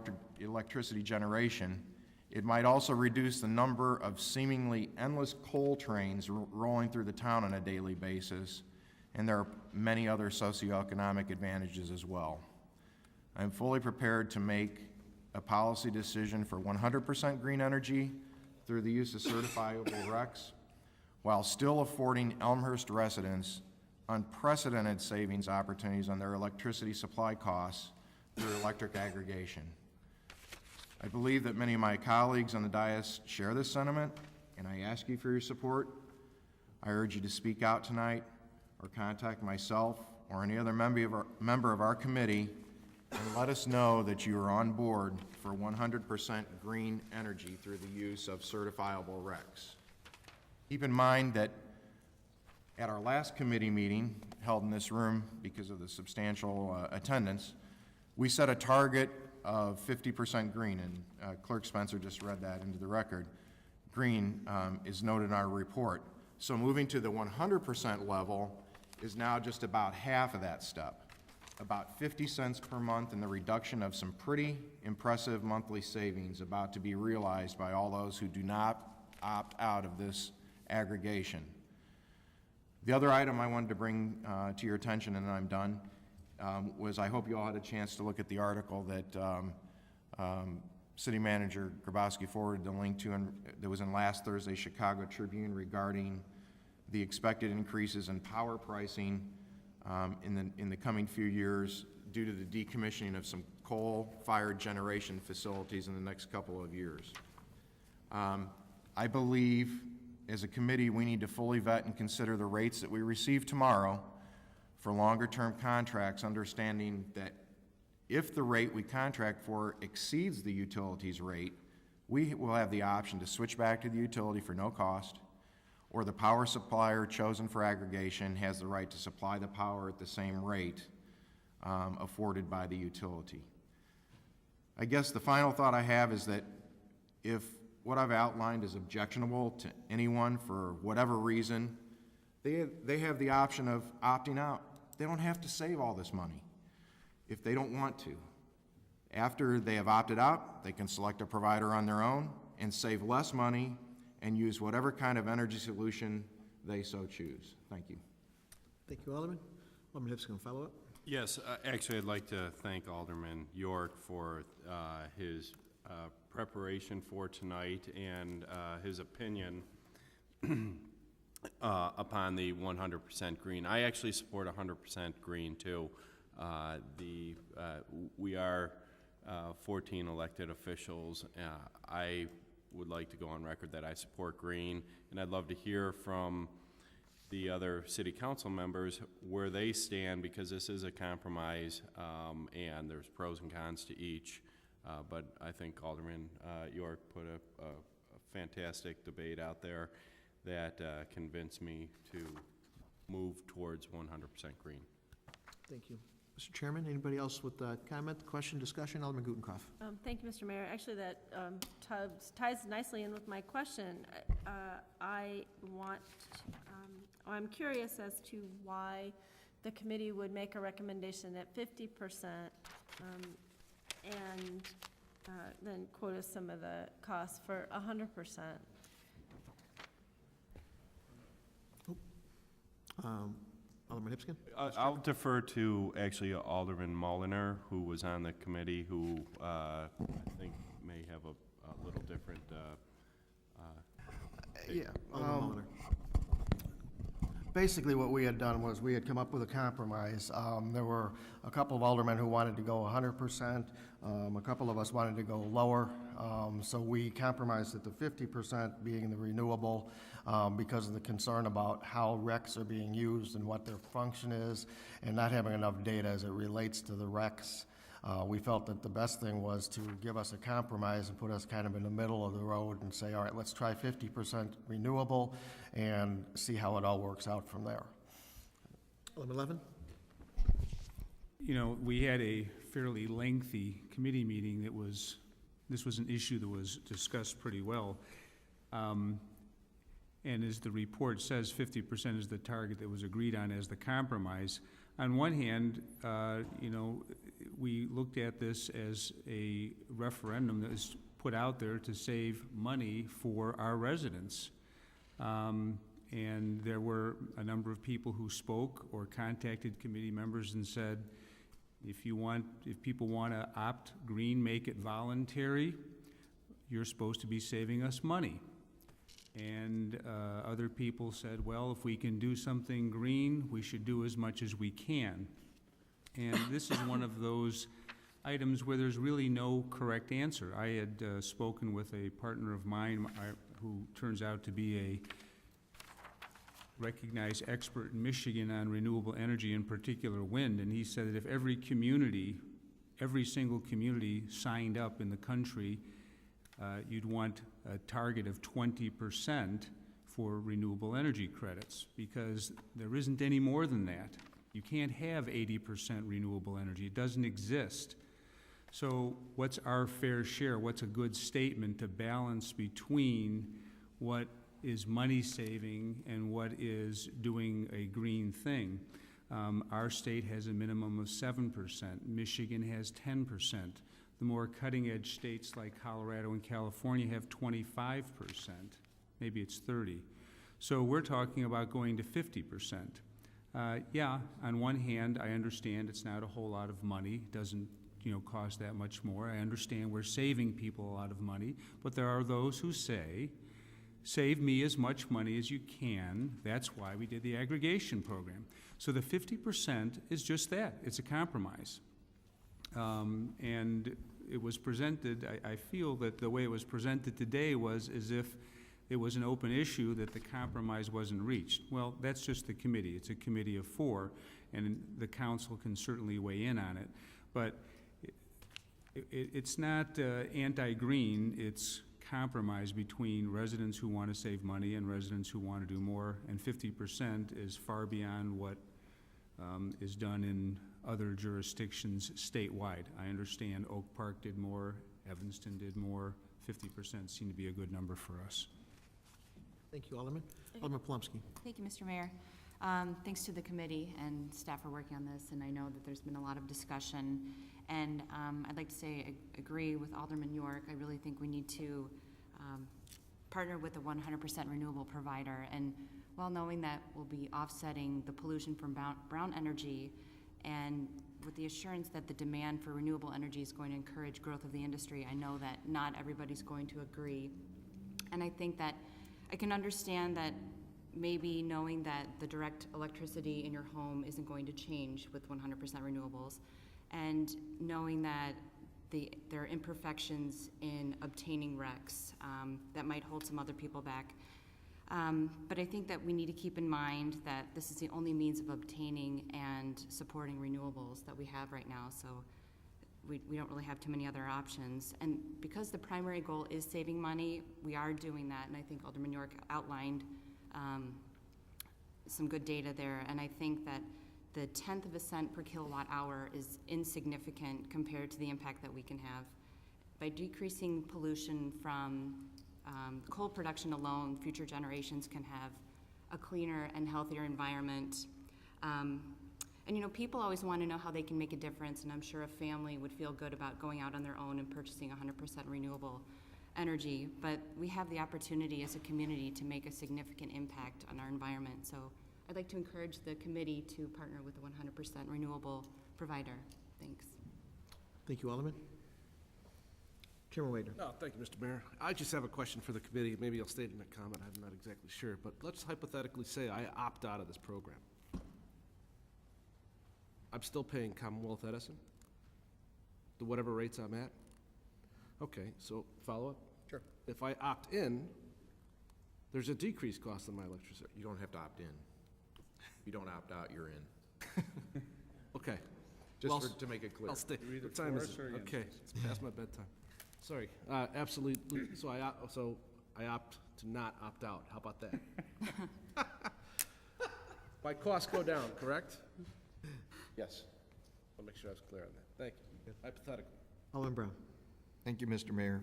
electricity generation. It might also reduce the number of seemingly endless coal trains rolling through the town on a daily basis, and there are many other socioeconomic advantages as well. I'm fully prepared to make a policy decision for 100% green energy through the use of certifiable RECs, while still affording Elmhurst residents unprecedented savings opportunities on their electricity supply costs through electric aggregation. I believe that many of my colleagues on the dais share this sentiment, and I ask you for your support. I urge you to speak out tonight or contact myself or any other member of our committee and let us know that you are on board for 100% green energy through the use of certifiable RECs. Keep in mind that at our last committee meeting held in this room because of the substantial attendance, we set a target of 50% green, and Clerk Spencer just read that into the record. Green is noted in our report. So moving to the 100% level is now just about half of that step, about 50 cents per month, and the reduction of some pretty impressive monthly savings about to be realized by all those who do not opt out of this aggregation. The other item I wanted to bring to your attention, and then I'm done, was I hope you all had a chance to look at the article that City Manager Grabowski forwarded the link to, and that was in last Thursday's Chicago Tribune regarding the expected increases in power pricing in the coming few years due to the decommissioning of some coal-fired generation facilities in the next couple of years. I believe, as a committee, we need to fully vet and consider the rates that we receive tomorrow for longer-term contracts, understanding that if the rate we contract for exceeds the utilities rate, we will have the option to switch back to the utility for no cost, or the power supplier chosen for aggregation has the right to supply the power at the same rate afforded by the utility. I guess the final thought I have is that if what I've outlined is objectionable to anyone for whatever reason, they have the option of opting out. They don't have to save all this money if they don't want to. After they have opted out, they can select a provider on their own and save less money and use whatever kind of energy solution they so choose. Thank you. Thank you, Alderman. Alderman Hipscomb, follow up? Yes, actually, I'd like to thank Alderman York for his preparation for tonight and his opinion upon the 100% green. I actually support 100% green too. We are 14 elected officials. I would like to go on record that I support green, and I'd love to hear from the other city council members where they stand, because this is a compromise and there's pros and cons to each. But I think Alderman York put a fantastic debate out there that convinced me to move towards 100% green. Thank you. Mr. Chairman, anybody else with a comment, question, discussion? Alderman Gutenkopf. Thank you, Mr. Mayor. Actually, that ties nicely in with my question. I'm curious as to why the committee would make a recommendation at 50% and then quote us some of the costs for 100%. Alderman Hipscomb? I'll defer to actually Alderman Mulliner, who was on the committee, who I think may have a little different. Yeah. Basically, what we had done was we had come up with a compromise. There were a couple of aldermen who wanted to go 100%. A couple of us wanted to go lower. So we compromised at the 50% being the renewable because of the concern about how RECs are being used and what their function is and not having enough data as it relates to the RECs. We felt that the best thing was to give us a compromise and put us kind of in the middle of the road and say, all right, let's try 50% renewable and see how it all works out from there. Alderman Levin? You know, we had a fairly lengthy committee meeting this was an issue that was discussed pretty well. And as the report says, 50% is the target that was agreed on as the compromise. On one hand, you know, we looked at this as a referendum that was put out there to save money for our residents. And there were a number of people who spoke or contacted committee members and said, if people want to opt green, make it voluntary, you're supposed to be saving us money. And other people said, well, if we can do something green, we should do as much as we can. And this is one of those items where there's really no correct answer. I had spoken with a partner of mine who turns out to be a recognized expert in Michigan on renewable energy, in particular wind, and he said that if every single community signed up in the country, you'd want a target of 20% for renewable energy credits, because there isn't any more than that. You can't have 80% renewable energy. It doesn't exist. So what's our fair share? What's a good statement to balance between what is money saving and what is doing a green thing? Our state has a minimum of 7%. Michigan has 10%. The more cutting-edge states like Colorado and California have 25%. Maybe it's 30%. So we're talking about going to 50%. Yeah, on one hand, I understand it's not a whole lot of money. It doesn't, cost that much more. I understand we're saving people a lot of money, but there are those who say, save me as much money as you can. That's why we did the aggregation program. So the 50% is just that. It's a compromise. And it was presented, I feel that the way it was presented today was as if it was an open issue that the compromise wasn't reached. Well, that's just the committee. It's a committee of 4, and the council can certainly weigh in on it. But it's not anti-green. It's compromise between residents who want to save money and residents who want to do more, and 50% is far beyond what is done in other jurisdictions statewide. I understand Oak Park did more, Evanston did more. 50% seemed to be a good number for us. Thank you, Alderman. Alderman Plumsky. Thank you, Mr. Mayor. Thanks to the committee and staff for working on this, and I know that there's been a lot of discussion. And I'd like to say I agree with Alderman York. I really think we need to partner with a 100% renewable provider, and while knowing that we'll be offsetting the pollution from brown energy, and with the assurance that the demand for renewable energy is going to encourage growth of the industry, I know that not everybody's going to agree. And I think that I can understand that maybe knowing that the direct electricity in your home isn't going to change with 100% renewables, and knowing that there are imperfections in obtaining RECs that might hold some other people back. But I think that we need to keep in mind that this is the only means of obtaining and supporting renewables that we have right now, so we don't really have too many other options. And because the primary goal is saving money, we are doing that, and I think Alderman York outlined some good data there, and I think that the 1/10 of a cent per kilowatt hour is insignificant compared to the impact that we can have. By decreasing pollution from coal production alone, future generations can have a cleaner and healthier environment. And people always want to know how they can make a difference, and I'm sure a family would feel good about going out on their own and purchasing 100% renewable energy, but we have the opportunity as a community to make a significant impact on our environment. So I'd like to encourage the committee to partner with a 100% renewable provider. Thanks. Thank you, Alderman. Chairman Wader. No, thank you, Mr. Mayor. I just have a question for the committee. Maybe I'll state it in a comment. I'm not exactly sure. But let's hypothetically say I opt out of this program. I'm still paying Commonwealth Edison? The whatever rates I'm at? Okay, so follow up? Sure. If I opt in, there's a decreased cost on my electricity. You don't have to opt in. If you don't opt out, you're in. Okay. Just Well, to make it clear. I'll stay. You're either What time for is us it? or against Okay, us. it's past my bedtime. Sorry, absolutely, so I opt to not opt out, how about that? My costs go down, correct? Yes. I'll make sure I was clear on that, thank you. Hypothetically. Alderman Brown. Thank you, Mr. Mayor.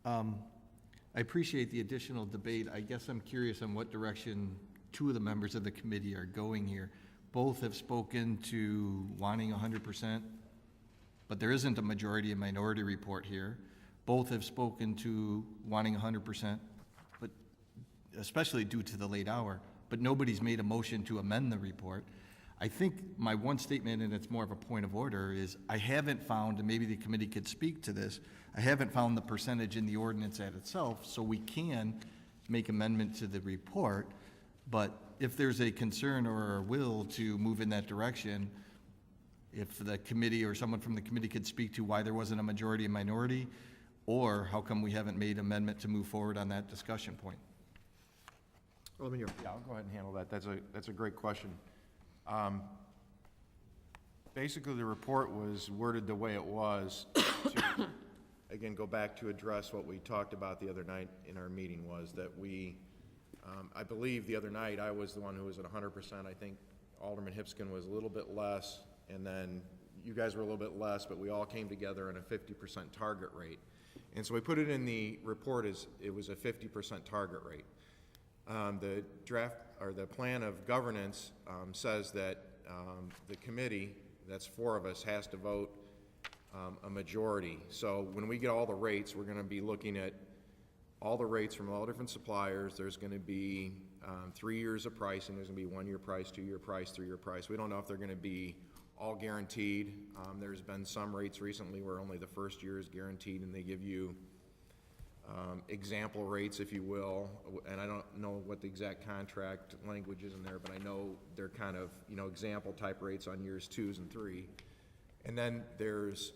I appreciate the additional debate. I guess I'm curious on what direction two of the members of the committee are going here. Both have spoken to wanting 100%, but there isn't a majority and minority report here. Both have spoken to wanting 100%, but especially due to the late hour, but nobody's made a motion to amend the report. I think my one statement, and it's more of a point of order, is I haven't found, and maybe the committee could speak to this, I haven't found the percentage in the ordinance at itself, so we can make amendment to the report, but if there's a concern or a will to move in that direction, if the committee or someone from the committee could speak to why there wasn't a majority and minority, or how come we haven't made amendment to move forward on that discussion point? Alderman York. Yeah, I'll go ahead and handle that. That's a great question. Basically, the report was worded the way it was to, again, go back to address what we talked about the other night in our meeting, was that we, I believe the other night I was the one who was at 100%. I think Alderman Hipskin was a little bit less, and then you guys were a little bit less, but we all came together on a 50% target rate. And so we put it in the report as it was a 50% target rate. The draft, or the plan of governance says that the committee, that's 4 of us, has to vote a majority. So when we get all the rates, we're going to be looking at all the rates from all different suppliers. There's going to be 3 years of pricing. There's going to be 1 year price, 2 year price, 3 year price. We don't know if they're going to be all guaranteed. There's been some rates recently where only the first year is guaranteed, and they give you example rates, if you will, and I don't know what the exact contract language is in there, but I know they're kind of, example type rates on years 2s and 3. And then there's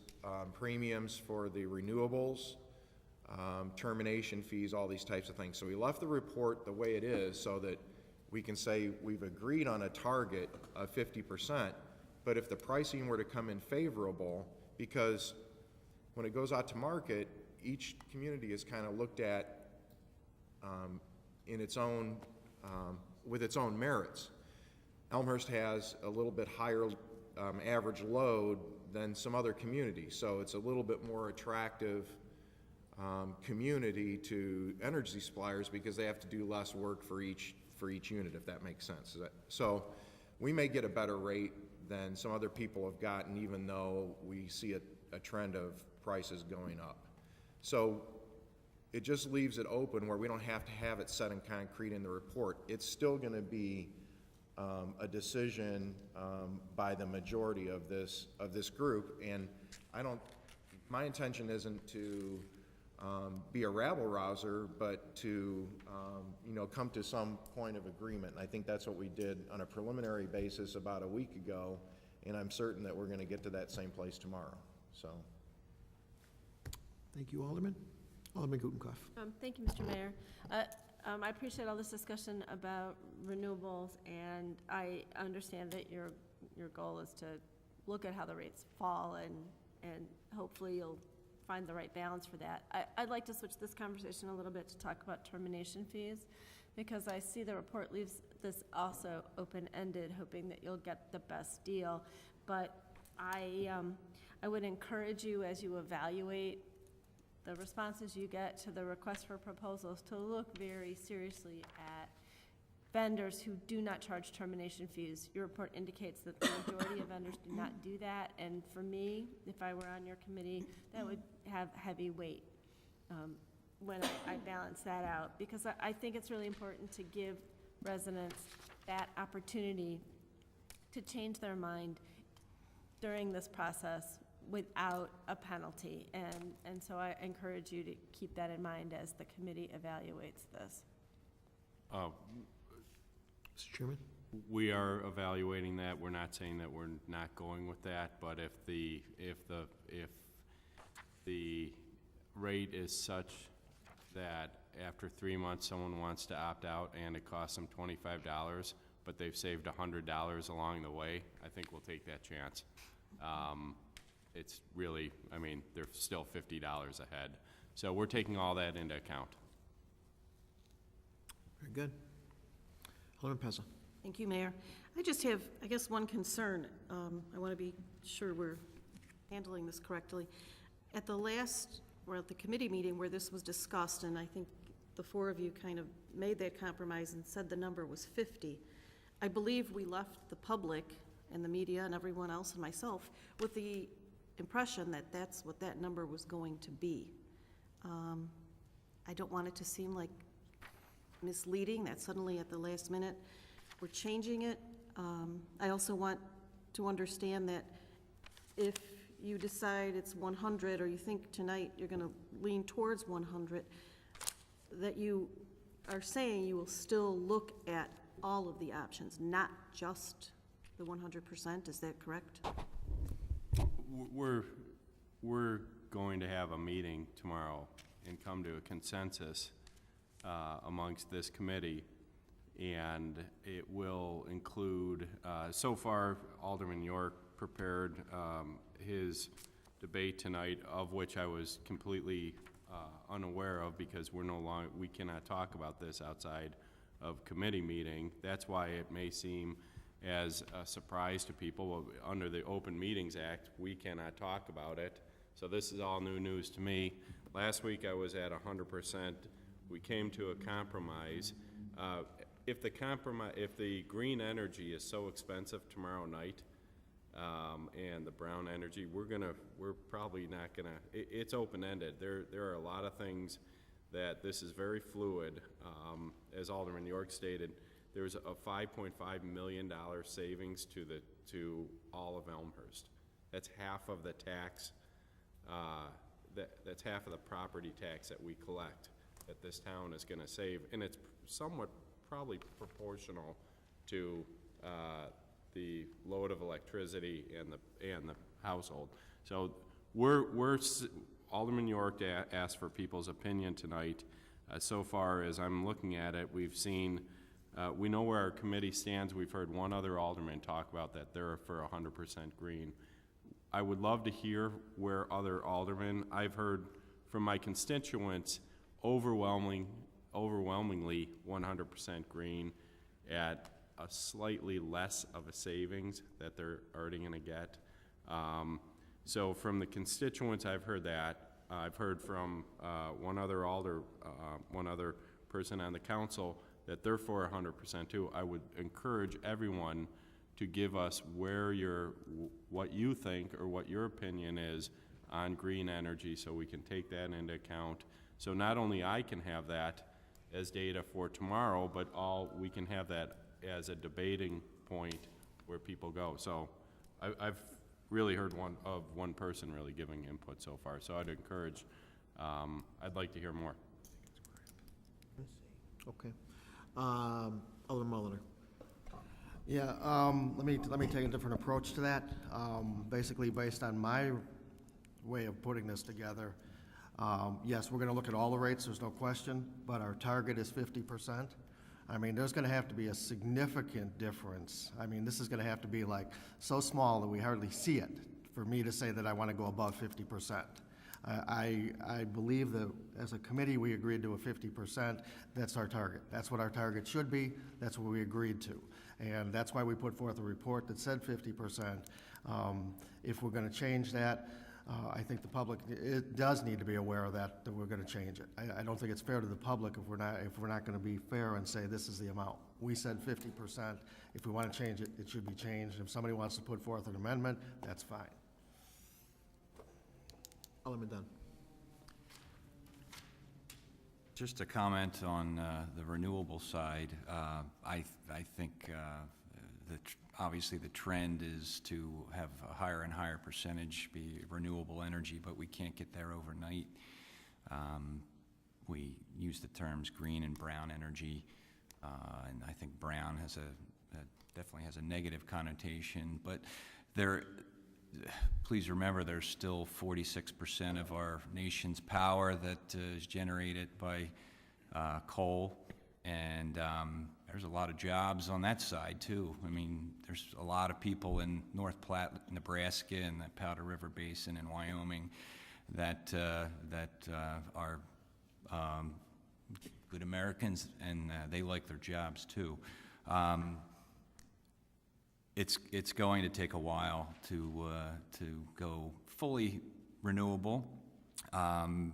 premiums for the renewables, termination fees, all these types of things. So we left the report the way it is so that we can say we've agreed on a target of 50%, but if the pricing were to come in favorable, because when it goes out to market, each community is kind of looked at in its own, with its own merits. Elmhurst has a little bit higher average load than some other communities, so it's a little bit more attractive community to energy suppliers because they have to do less work for each unit, if that makes sense. So we may get a better rate than some other people have gotten, even though we see a trend of prices going up. So it just leaves it open where we don't have to have it set in concrete in the report. It's still going to be a decision by the majority of this group, and my intention isn't to be a rabble-rouser, but to come to some point of agreement. And I think that's what we did on a preliminary basis about a week ago, and I'm certain that we're going to get to that same place tomorrow. So. Thank you, Alderman. Alderman Gutenkopf. Thank you, Mr. Mayor. I appreciate all this discussion about renewables, and I understand that your goal is to look at how the rates fall, and hopefully you'll find the right balance for that. I'd like to switch this conversation a little bit to talk about termination fees, because I see the report leaves this also open-ended, hoping that you'll get the best deal. But I would encourage you, as you evaluate the responses you get to the request for proposals, to look very seriously at vendors who do not charge termination fees. Your report indicates that the majority of vendors do not do that, and for me, if I were on your committee, that would have heavy weight when I balance that out, because I think it's really important to give residents that opportunity to change their mind during this process without a penalty. And so I encourage you to keep that in mind as the committee evaluates this. Mr. Chairman? We are evaluating that. We're not saying that we're not going with that, but if the rate is such that after 3 months someone wants to opt out and it costs them $25, but they've saved $100 along the way, I think we'll take that chance. It's really, I mean, they're still $50 ahead. So we're taking all that into account. Very good. Alderman Pezza. Thank you, Mayor. I just have, I guess, one concern. I want to be sure we're handling this correctly. At the last, or at the committee meeting where this was discussed, and I think the four of you kind of made that compromise and said the number was 50, I believe we left the public and the media and everyone else and myself with the impression that that's what that number was going to be. I don't want it to seem like misleading that suddenly at the last minute we're changing it. I also want to understand that if you decide it's 100, or you think tonight you're going to lean towards 100, that you are saying you will still look at all of the options, not just the 100%. Is that correct? We're going to have a meeting tomorrow and come to a consensus amongst this committee, and it will include, so far Alderman York prepared his debate tonight, of which I was completely unaware of, because we cannot talk about this outside of committee meeting. That's why it may seem as a surprise to people. Under the Open Meetings Act, we cannot talk about it. So this is all new news to me. Last week I was at 100%. We came to a compromise. If the green energy is so expensive tomorrow night, and the brown energy, we're probably not gonna, it's open-ended. There are a lot of things that this is very fluid. As Alderman York stated, there's a $5.5 million savings to all of Elmhurst. That's half of the tax, that's half of the property tax that we collect that this town is gonna save, and it's somewhat probably proportional to the load of electricity and the household. So Alderman York asked for people's opinion tonight. So far as I'm looking at it, we've seen, we know where our committee stands. We've heard one other alderman talk about that they're for 100% green. I would love to hear where other aldermen, I've heard from my constituents overwhelmingly 100% green at a slightly less of a savings that they're already going to get. So from the constituents, I've heard that. I've heard from one other person on the council that they're for 100% too. I would encourage everyone to give us what you think or what your opinion is on green energy, so we can take that into account. So not only I can have that as data for tomorrow, but we can have that as a debating point where people go. So I've really heard one person really giving input so far. So I'd encourage, I'd like to hear more. Okay. Alderman Mulliner. Yeah, let me take a different approach to that. Basically, based on my way of putting this together, yes, we're going to look at all the rates, there's no question, but our target is 50%. I mean, there's going to have to be a significant difference. I mean, this is going to have to be like so small that we hardly see it for me to say that I want to go above 50%. I believe that as a committee we agreed to a 50%. That's our target. That's what our target should be. That's what we agreed to. And that's why we put forth a report that said 50%. If we're going to change that, I think the public does need to be aware of that we're going to change it. I don't think it's fair to the public if we're not going to be fair and say this is the amount. We said 50%. If we want to change it, it should be changed. If somebody wants to put forth an amendment, that's fine. Alderman Dunn. Just a comment on the renewable side. I think obviously the trend is to have a higher and higher percentage be renewable energy, but we can't get there overnight. We use the terms green and brown energy, and I think brown has definitely has a negative connotation, but please remember there's still 46% of our nation's power that is generated by coal, and there's a lot of jobs on that side too. I mean, there's a lot of people in North Platte, Nebraska, and the Powder River Basin in Wyoming that are good Americans, and they like their jobs too. It's going to take a while to go fully renewable. I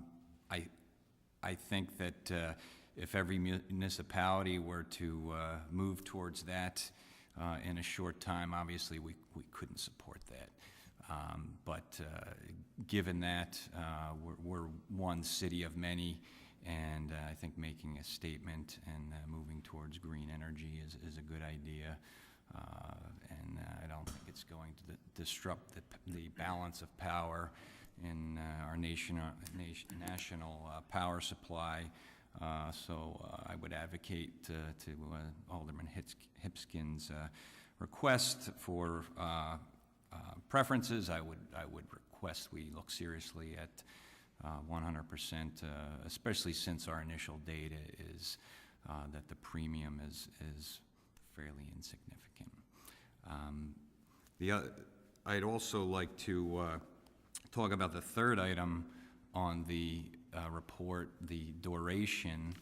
think that if every municipality were to move towards that in a short time, obviously we couldn't support that. But given that, we're one city of many, and I think making a statement and moving towards green energy is a good idea. And I don't think it's going to disrupt the balance of power in our national power supply. So I would advocate to Alderman Hipskin's request for preferences. I would request we look seriously at 100%, especially since our initial data is that the premium is fairly insignificant. I'd also like to talk about the third item on the report, the duration,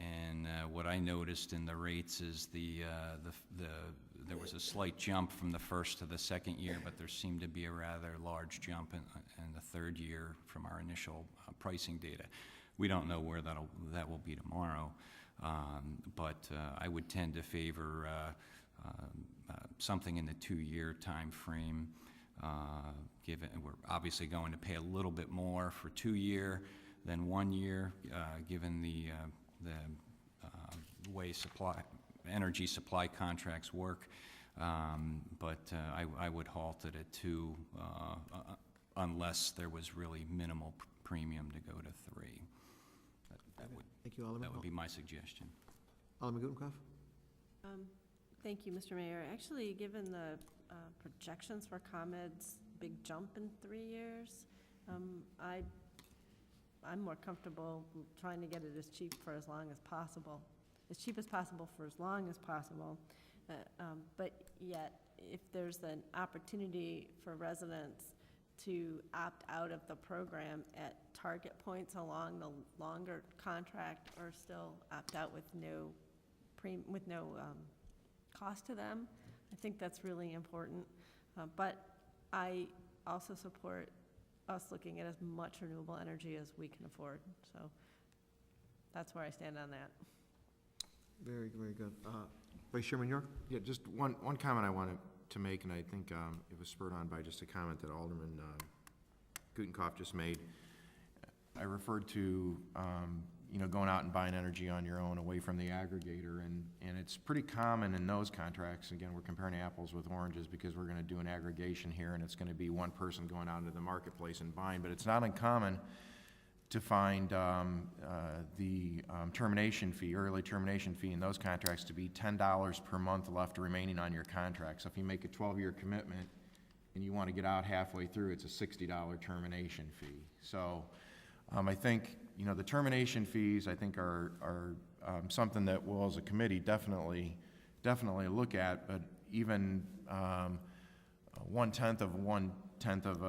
and what I noticed in the rates is there was a slight jump from the first to the second year, but there seemed to be a rather large jump in the third year from our initial pricing data. We don't know where that will be tomorrow, but I would tend to favor something in the 2-year time frame. Given we're obviously going to pay a little bit more for 2-year than 1 year, given the way energy supply contracts work, but I would halt it at 2 unless there was really minimal premium to go to 3. Thank you, Alderman. That would be my suggestion. Alderman Gutenkopf? Thank you, Mr. Mayor. Actually, given the projections for ComEd's big jump in 3 years, I'm more comfortable trying to get it as cheap for as long as possible, as cheap as possible for as long as possible. But yet, if there's an opportunity for residents to opt out of the program at target points along the longer contract, or still opt out with no cost to them, I think that's really important. But I also support us looking at as much renewable energy as we can afford. So that's where I stand on that. Very, very good. Vice Chairman York? Yeah, just one comment I wanted to make, and I think it was spurred on by just a comment that Alderman Gutenkopf just made. I referred to going out and buying energy on your own away from the aggregator, and it's pretty common in those contracts. Again, we're comparing apples with oranges because we're going to do an aggregation here, and it's going to be one person going out into the marketplace and buying, but it's not uncommon to find the termination fee, early termination fee in those contracts to be $10 per month left remaining on your contract. So if you make a 12-year commitment and you want to get out halfway through, it's a $60 termination fee. So I think the termination fees, I think, are something that we'll, as a committee, definitely look at. But even 1/10 of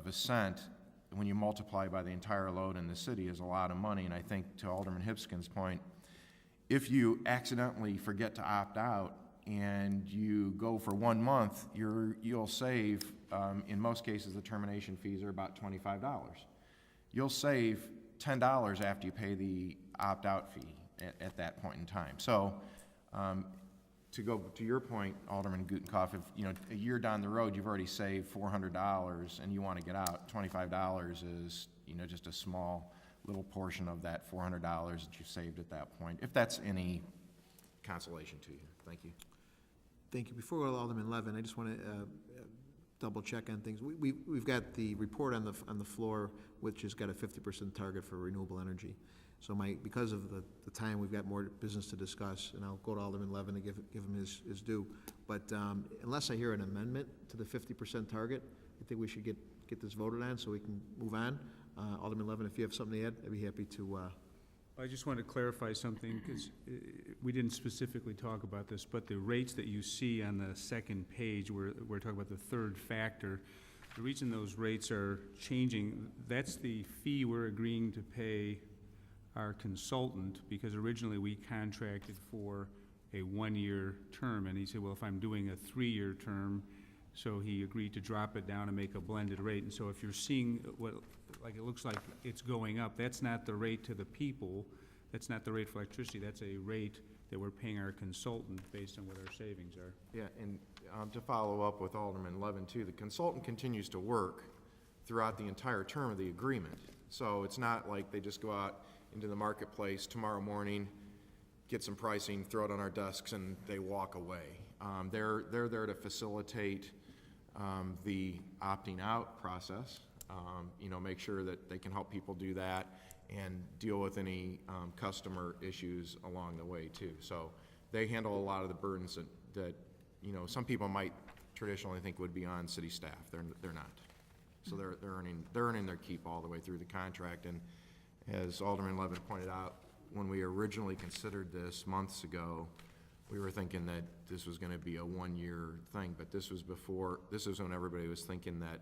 a cent, when you multiply by the entire load in the city, is a lot of money. And I think, to Alderman Hipskin's point, if you accidentally forget to opt out and you go for 1 month, you'll save. In most cases, the termination fees are about $25. You'll save $10 after you pay the opt-out fee at that point in time. So to go to your point, Alderman Gutenkopf, if a year down the road you've already saved $400 and you want to get out, $25 is just a small little portion of that $400 that you saved at that point, if that's any consolation to you. Thank you. Thank you. Before we go to Alderman Levin, I just want to double check on things. We've got the report on the floor, which has got a 50% target for renewable energy. So because of the time, we've got more business to discuss, and I'll go to Alderman Levin to give him his due. But unless I hear an amendment to the 50% target, I think we should get this voted on so we can move on. Alderman Levin, if you have something to add, I'd be happy to. I just want to clarify something, because we didn't specifically talk about this, but the rates that you see on the second page, we're talking about the third factor. The reason those rates are changing, that's the fee we're agreeing to pay our consultant, because originally we contracted for a 1-year term, and he said, well, if I'm doing a 3-year term, so he agreed to drop it down and make a blended rate. And so if you're seeing what, like it looks like it's going up, that's not the rate to the people, that's not the rate for electricity, that's a rate that we're paying our consultant based on what our savings are. Yeah, and to follow up with Alderman Levin too, the consultant continues to work throughout the entire term of the agreement. So it's not like they just go out into the marketplace tomorrow morning, get some pricing, throw it on our desks, and they walk away. They're there to facilitate the opting out process, make sure that they can help people do that and deal with any customer issues along the way too. So they handle a lot of the burdens that some people might traditionally think would be on city staff. They're not. So they're earning their keep all the way through the contract. And as Alderman Levin pointed out, when we originally considered this months ago, we were thinking that this was going to be a 1-year thing, but this was when everybody was thinking that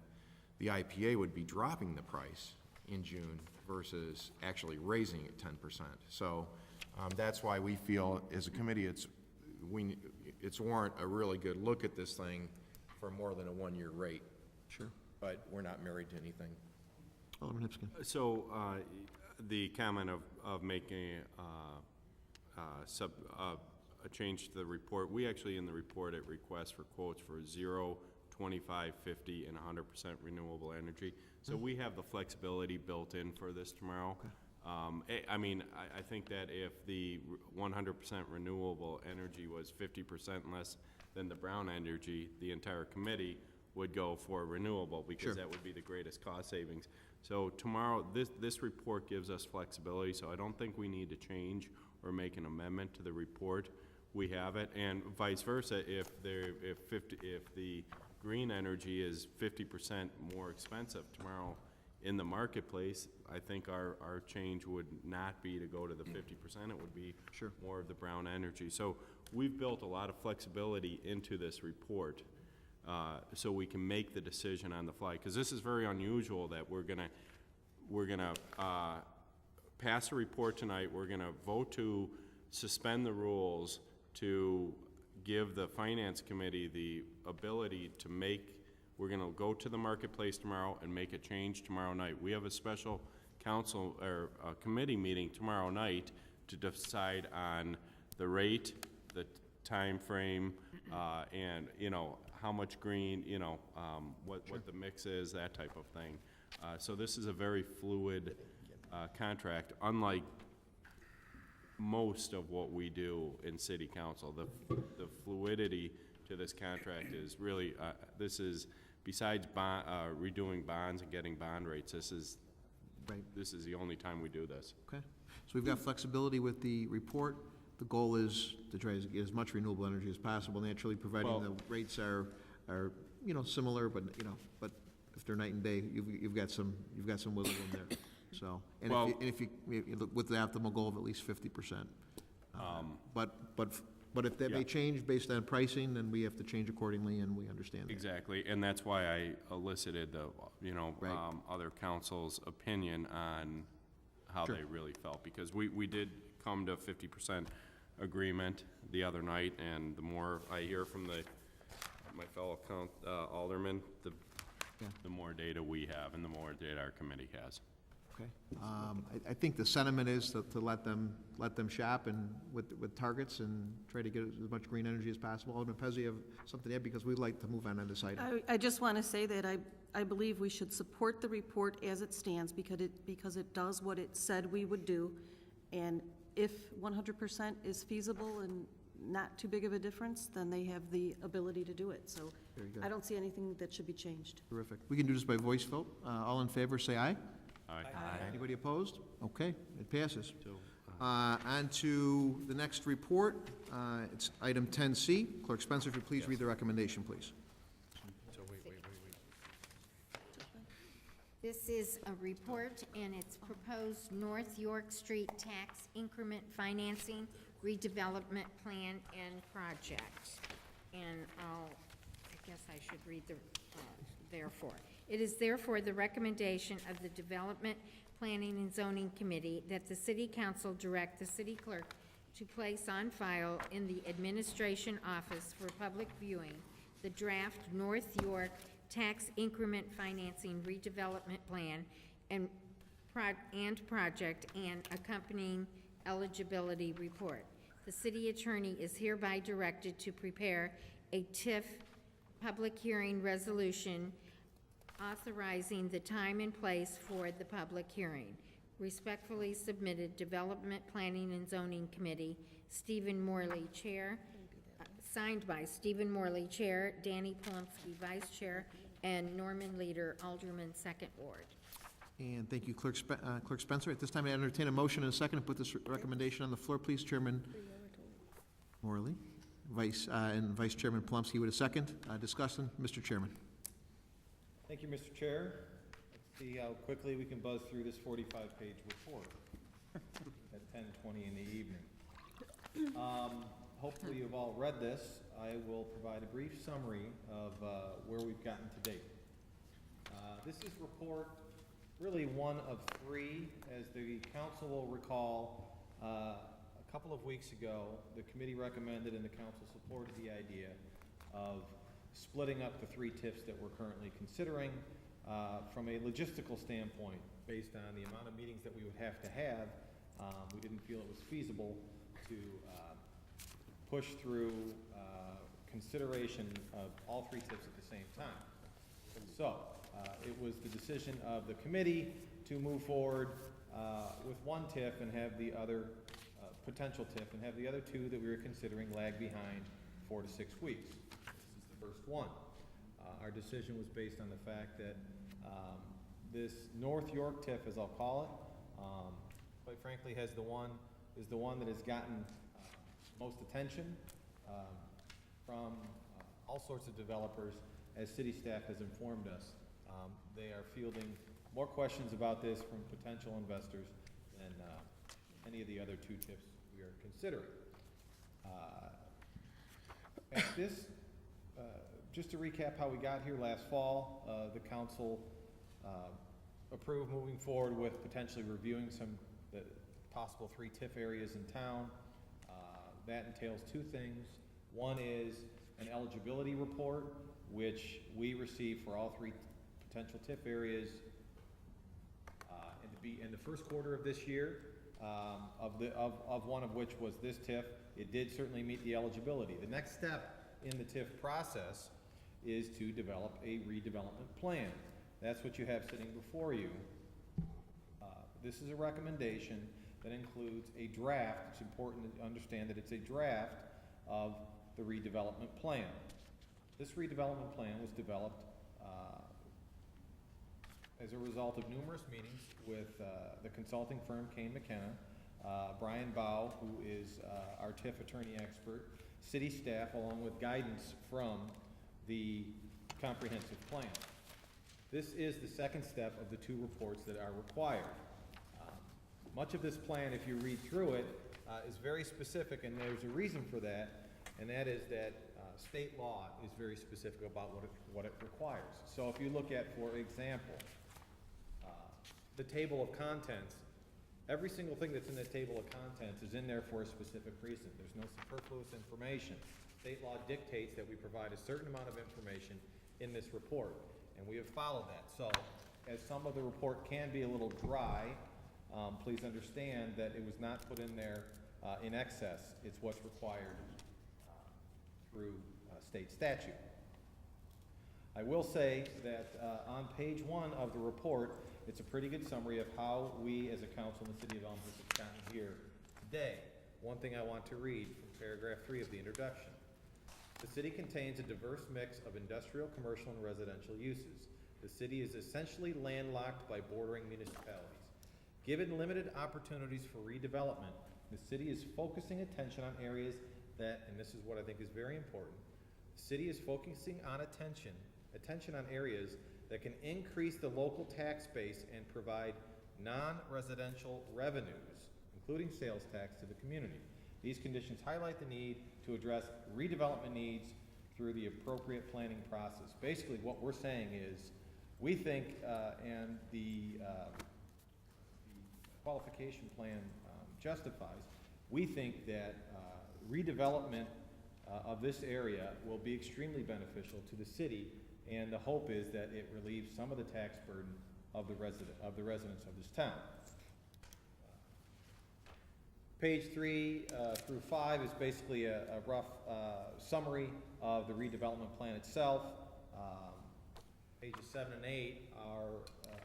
the IPA would be dropping the price in June versus actually raising it 10%. So that's why we feel as a committee it's warrant a really good look at this thing for more than a 1-year rate. Sure. But we're not married to anything. Alderman Hipskin. So the comment of making a change to the report, we actually in the report it requests for quotes for 0, 25, 50, and 100% renewable energy. So we have the flexibility built in for this tomorrow. Okay. I think that if the 100% renewable energy was 50% less than the brown energy, the entire committee would go for renewable, because that would be the greatest cost savings. So tomorrow, this report gives us flexibility, so I don't think we need to change or make an amendment to the report. We have it, and vice versa. If the green energy is 50% more expensive tomorrow in the marketplace, I think our change would not be to go to the 50%. It would be more of the brown energy. So we've built a lot of flexibility into this report, so we can make the decision on the fly. Because this is very unusual that we're gonna pass a report tonight. We're gonna vote to suspend the rules to give the Finance Committee the ability to we're gonna go to the marketplace tomorrow and make a change tomorrow night. We have a special council or a committee meeting tomorrow night to decide on the rate, the time frame, and how much green, what the mix is, that type of thing. So this is a very fluid contract, unlike most of what we do in city council. The fluidity to this contract is really, this is, besides redoing bonds and getting bond rates, this is the only time we do this. Okay. So we've got flexibility with the report. The goal is to try to get as much renewable energy as possible, naturally, providing the rates are similar, but if they're night and day, you've got some wiggle room there. So, if you with the optimal goal of at least 50%. But if that may change based on pricing, then we have to change accordingly, and we understand that. Exactly, and that's why I elicited the other council's opinion on how they really felt, because we did come to a 50% agreement the other night, and the more I hear from my fellow aldermen, the more data we have and the more data our committee has. Okay. I think the sentiment is to let them shop and with targets and try to get as much green energy as possible. Alderman Pezzi, you have something to add, because we'd like to move on this item. I just want to say that I believe we should support the report as it stands, because it does what it said we would do. And if 100% is feasible and not too big of a difference, then they have the ability to do it. So Very good. I don't see anything that should be changed. Terrific. We can do this by voice vote. All in favor, say aye. Aye. Anybody opposed? Okay, it passes. On to the next report. It's item 10C. Clerk Spencer, if you please read the recommendation, please. So wait. This is a report, and it's proposed North York Street Tax Increment Financing Redevelopment Plan and Project. And I guess I should read the, therefore. It is therefore the recommendation of the Development, Planning and Zoning Committee that the City Council direct the city clerk to place on file in the Administration Office for public viewing the draft North York Tax Increment Financing Redevelopment Plan and project and accompanying eligibility report. The city attorney is hereby directed to prepare a TIF public hearing resolution authorizing the time and place for the public hearing. Respectfully submitted, Development, Planning and Zoning Committee, Stephen Morley, Chair, signed by Stephen Morley, Chair, Danny Polonsky, Vice Chair, and Norman Leader, Alderman, 2nd Ward. And thank you, Clerk Spencer. At this time, I entertain a motion and a second to put this recommendation on the floor, please. Chairman Morley, and Vice Chairman Polonsky with a second. Discussion, Mr. Chairman. Thank you, Mr. Chair. Let's see how quickly we can buzz through this 45-page report at 10:20 in the evening. Hopefully you've all read this. I will provide a brief summary of where we've gotten to date. This is report really one of three. As the council will recall, a couple of weeks ago, the committee recommended and the council supported the idea of splitting up the three TIFs that we're currently considering from a logistical standpoint. Based on the amount of meetings that we would have to have, we didn't feel it was feasible to push through consideration of all three TIFs at the same time. So it was the decision of the committee to move forward with one TIF and have the other potential TIF and have the other two that we were considering lag behind 4 to 6 weeks. This is the first one. Our decision was based on the fact that this North York TIF, as I'll call it, quite frankly, is the one that has gotten most attention from all sorts of developers. As city staff has informed us, they are fielding more questions about this from potential investors than any of the other two TIFs we are considering. At this, just to recap how we got here last fall, the council approved moving forward with potentially reviewing some possible three TIF areas in town. That entails two things. One is an eligibility report, which we received for all three potential TIF areas in the first quarter of this year, of one of which was this TIF. It did certainly meet the eligibility. The next step in the TIF process is to develop a redevelopment plan. That's what you have sitting before you. This is a recommendation that includes a draft. It's important to understand that it's a draft of the redevelopment plan. This redevelopment plan was developed as a result of numerous meetings with the consulting firm Kane McKenna, Brian Bow, who is our TIF attorney expert, city staff, along with guidance from the comprehensive plan. This is the second step of the two reports that are required. Much of this plan, if you read through it, is very specific, and there's a reason for that, and that is that state law is very specific about what it requires. So if you look at, for example, the table of contents, every single thing that's in the table of contents is in there for a specific reason. There's no superfluous information. State law dictates that we provide a certain amount of information in this report, and we have followed that. So, as some of the report can be a little dry, please understand that it was not put in there in excess. It's what's required through state statute. I will say that on page 1 of the report, it's a pretty good summary of how we as a council in the city of Elmhurst have gotten here today. One thing I want to read from paragraph 3 of the introduction. The city contains a diverse mix of industrial, commercial, and residential uses. The city is essentially landlocked by bordering municipalities. Given limited opportunities for redevelopment, the city is focusing attention on areas that, and this is what I think is very important, the city is focusing on attention on areas that can increase the local tax base and provide non-residential revenues, including sales tax, to the community. These conditions highlight the need to address redevelopment needs through the appropriate planning process. Basically, what we're saying is, we think, and the qualification plan justifies, we think that redevelopment of this area will be extremely beneficial to the city, and the hope is that it relieves some of the tax burden of the residents of this town. Page 3 through 5 is basically a rough summary of the redevelopment plan itself. Pages 7 and 8 are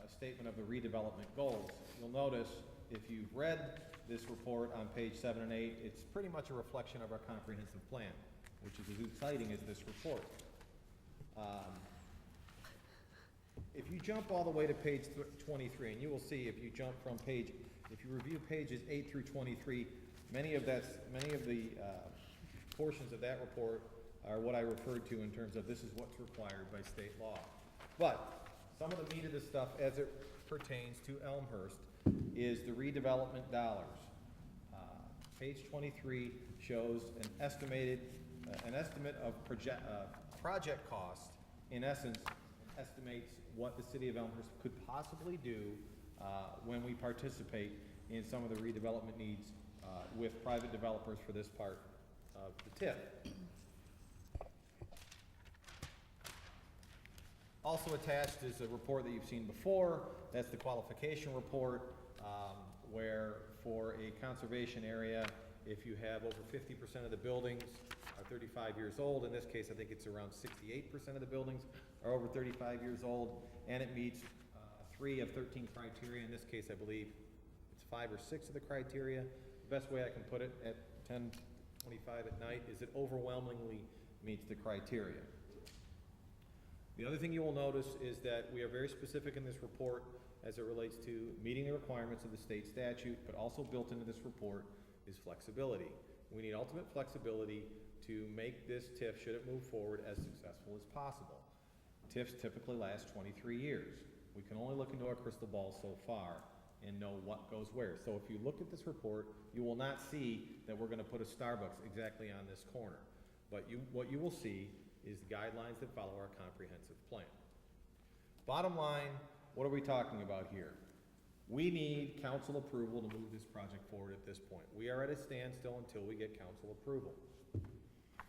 a statement of the redevelopment goals. You'll notice, if you've read this report on page 7 and 8, it's pretty much a reflection of our comprehensive plan, which is as exciting as this report. If you jump all the way to page 23, and you will see if you jump from if you review pages 8 through 23, many of the portions of that report are what I referred to in terms of this is what's required by state law. But some of the meat of this stuff as it pertains to Elmhurst is the redevelopment dollars. Page 23 shows an estimate of project cost. In essence, estimates what the city of Elmhurst could possibly do when we participate in some of the redevelopment needs with private developers for this part of the TIF. Also attached is a report that you've seen before. That's the qualification report, where for a conservation area, if you have over 50% of the buildings are 35 years old, in this case I think it's around 68% of the buildings are over 35 years old, and it meets 3 of 13 criteria. In this case, I believe it's 5 or 6 of the criteria. The best way I can put it at 10:25 at night is it overwhelmingly meets the criteria. The other thing you will notice is that we are very specific in this report as it relates to meeting the requirements of the state statute, but also built into this report is flexibility. We need ultimate flexibility to make this TIF, should it move forward, as successful as possible. TIFs typically last 23 years. We can only look into our crystal ball so far and know what goes where. So if you look at this report, you will not see that we're going to put a Starbucks exactly on this corner. But what you will see is the guidelines that follow our comprehensive plan. Bottom line, what are we talking about here? We need council approval to move this project forward at this point. We are at a standstill until we get council approval.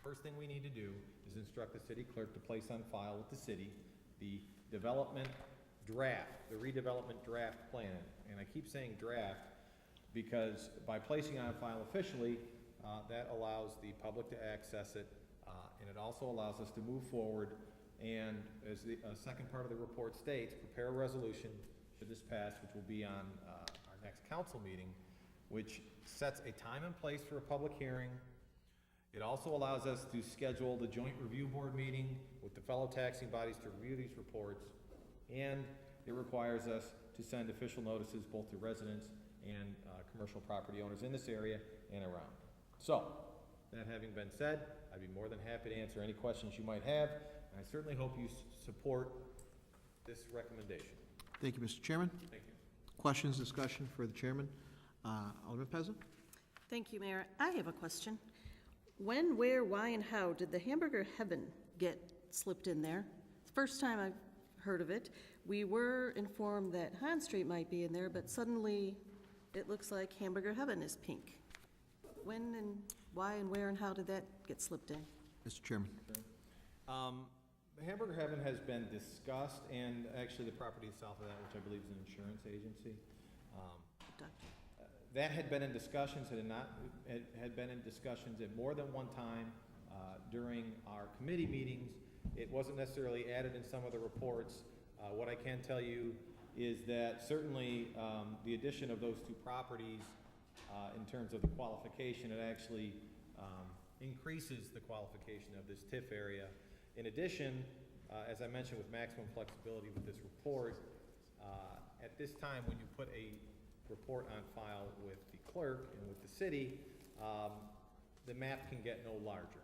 First thing we need to do is instruct the city clerk to place on file with the city the development draft, the redevelopment draft plan. And I keep saying draft because by placing on file officially, that allows the public to access it, and it also allows us to move forward and, as the second part of the report states, prepare a resolution should this pass, which will be on our next council meeting, which sets a time and place for a public hearing. It also allows us to schedule the joint review board meeting with the fellow taxing bodies to review these reports, and it requires us to send official notices both to residents and commercial property owners in this area and around. So, that having been said, I'd be more than happy to answer any questions you might have, and I certainly hope you support this recommendation. Thank you, Mr. Chairman. Thank you. Questions, discussion for the chairman? Alderman Pezza? Thank you, Mayor. I have a question. When, where, why, and how did the Hamburger Heaven get slipped in there? It's the first time I've heard of it. We were informed that Han Street might be in there, but suddenly it looks like Hamburger Heaven is pink. When and why and where and how did that get slipped in? Mr. Chairman. The Hamburger Heaven has been discussed, and actually the property south of that, which I believe is an insurance agency. That had been in discussions, had been in discussions at more than one time during our committee meetings. It wasn't necessarily added in some of the reports. What I can tell you is that certainly the addition of those two properties in terms of the qualification, it actually increases the qualification of this TIF area. In addition, as I mentioned with maximum flexibility with this report, at this time when you put a report on file with the clerk and with the city, the map can get no larger.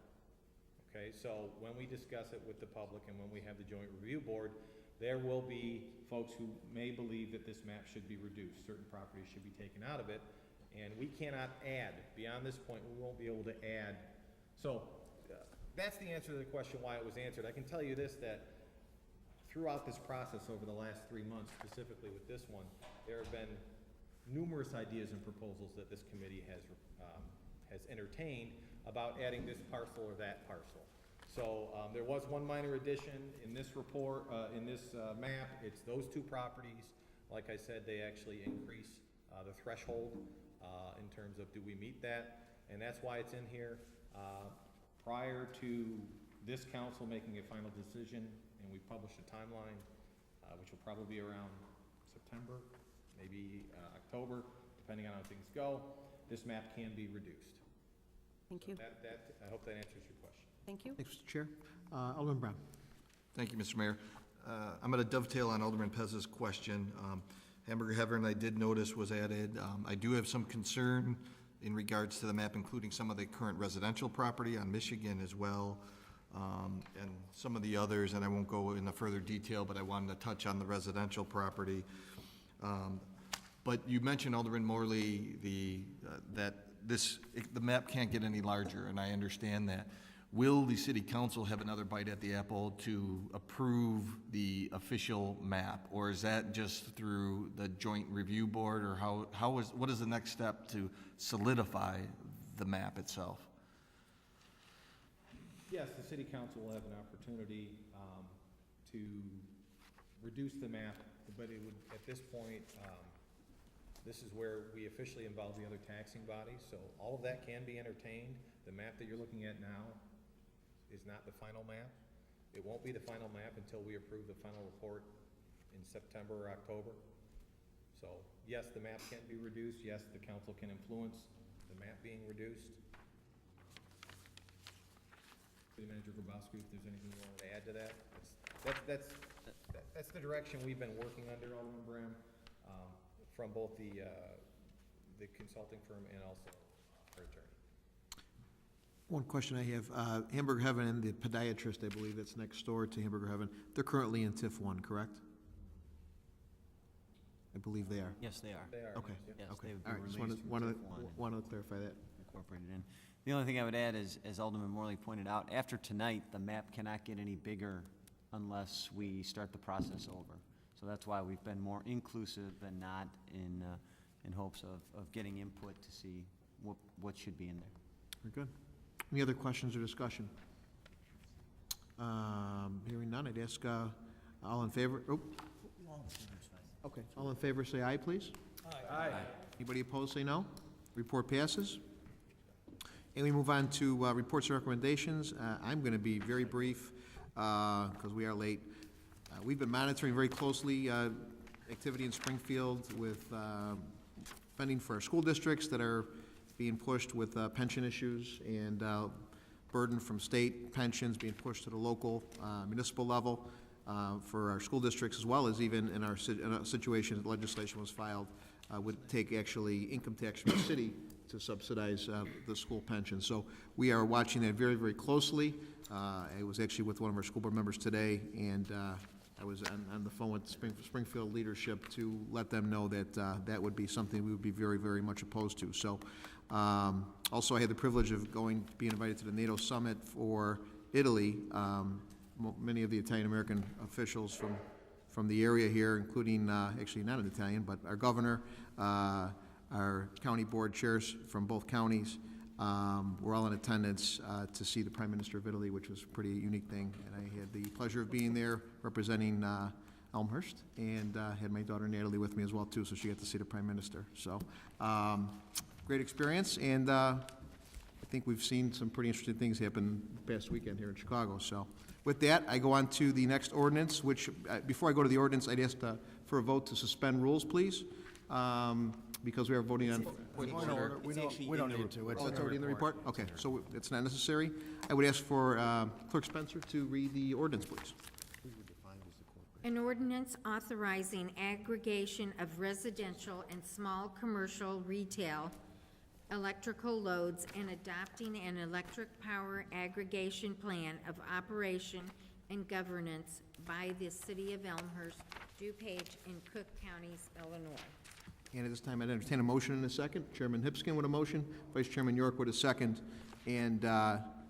Okay, so when we discuss it with the public and when we have the joint review board, there will be folks who may believe that this map should be reduced. Certain properties should be taken out of it, and we cannot add. Beyond this point, we won't be able to add. So that's the answer to the question why it was answered. I can tell you this, that throughout this process over the last 3 months, specifically with this one, there have been numerous ideas and proposals that this committee has entertained about adding this parcel or that parcel. So there was one minor addition in this report, in this map. It's those two properties. Like I said, they actually increase the threshold in terms of do we meet that, and that's why it's in here. Prior to this council making a final decision, and we publish a timeline, which will probably be around September, maybe October, depending on how things go, this map can be reduced. Thank you. I hope that answers your question. Thank you. Thanks, Mr. Chair. Alderman Brown. Thank you, Mr. Mayor. I'm going to dovetail on Alderman Pez's question. Hamburger Heaven, I did notice, was added. I do have some concern in regards to the map, including some of the current residential property on Michigan as well, and some of the others, and I won't go into further detail, but I wanted to touch on the residential property. But you mentioned, Alderman Morley, that the map can't get any larger, and I understand that. Will the city council have another bite at the apple to approve the official map, or is that just through the joint review board, or what is the next step to solidify the map itself? Yes, the city council will have an opportunity to reduce the map, but it would, at this point, this is where we officially involve the other taxing bodies, so all of that can be entertained. The map that you're looking at now is not the final map. It won't be the final map until we approve the final report in September or October. So, yes, the map can be reduced. Yes, the council can influence the map being reduced. City Manager Grabowski, if there's anything you wanted to add to that. That's the direction we've been working under, Alderman Graham, from both the consulting firm and also our attorney. One question I have, Hamburger Heaven and the podiatrist, I believe that's next door to Hamburger Heaven, they're currently in TIF 1, correct? I believe they are. Yes, they are. They are. Okay, Yes, okay. they would be All right, just released from wanted TIF 1 and to clarify that. incorporated in. The only thing I would add is, as Alderman Morley pointed out, after tonight, the map cannot get any bigger unless we start the process over. So that's why we've been more inclusive than not in hopes of getting input to see what should be in there. Very good. Any other questions or discussion? Hearing none, I'd ask all in favor. Oh. Okay, all in favor, say aye, please. Aye. Anybody opposed, say no. Report passes. And we move on to reports and recommendations. I'm going to be very brief because we are late. We've been monitoring very closely activity in Springfield with funding for our school districts that are being pushed with pension issues and burden from state pensions being pushed to the local municipal level for our school districts, as well as even in our situation that legislation was filed would take actually income tax from the city to subsidize the school pension. So we are watching that very, very closely. I was actually with one of our school board members today, and I was on the phone with Springfield leadership to let them know that that would be something we would be very, very much opposed to. So also I had the privilege of being invited to the NATO summit for Italy. Many of the Italian-American officials from the area here, including actually not an Italian, but our governor, our county board chairs from both counties, were all in attendance to see the Prime Minister of Italy, which was a pretty unique thing. And I had the pleasure of being there representing Elmhurst, and had my daughter Natalie with me as well too, so she got to see the Prime Minister. So great experience, and I think we've seen some pretty interesting things happen the past weekend here in Chicago. So with that, I go on to the next ordinance, which before I go to the ordinance, I'd ask for a vote to suspend rules, please. Because we are voting on... Point of order. We don't need to. Oh, it's already in the report? Okay, so it's not necessary. I would ask for Clerk Spencer to read the ordinance, please. An ordinance authorizing aggregation of residential and small commercial retail electrical loads and adopting an electric power aggregation plan of operation and governance by the City of Elmhurst, DuPage, and Cook Counties, Illinois. And at this time, I'd entertain a motion in a second. Chairman Hipskin with a motion, Vice Chairman York with a second, and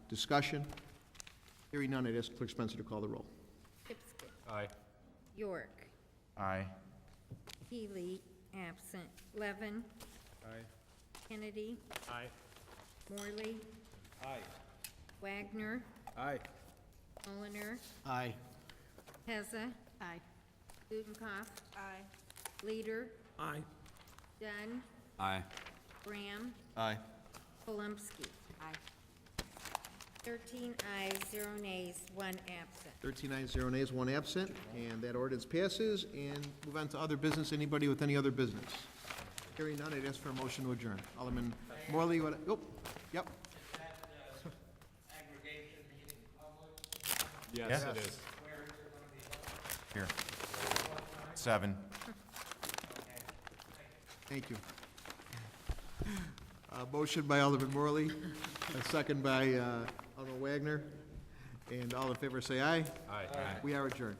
discussion. Hearing none, I'd ask Clerk Spencer to call the roll. Hipskin. Aye. York. Aye. Healy, absent. Levin. Aye. Kennedy. Aye. Morley. Aye. Wagner. Aye. Mulliner. Aye. Pezza. Aye. Gudenkauf. Aye. Leader. Aye. Dunn. Aye. Graham. Aye. Polumsky. Aye. 13 ayes, 0 nays, 1 absent. 13 ayes, 0 nays, 1 absent, and that ordinance passes. And move on to other business. Anybody with any other business? Hearing none, I'd ask for a motion to adjourn. Alderman Morley, you want to, yep. Yes, it is. Here. 7. Thank you. Motion by Alderman Morley, a second by Alderman Wagner, and all in favor say aye. Aye. We are adjourned.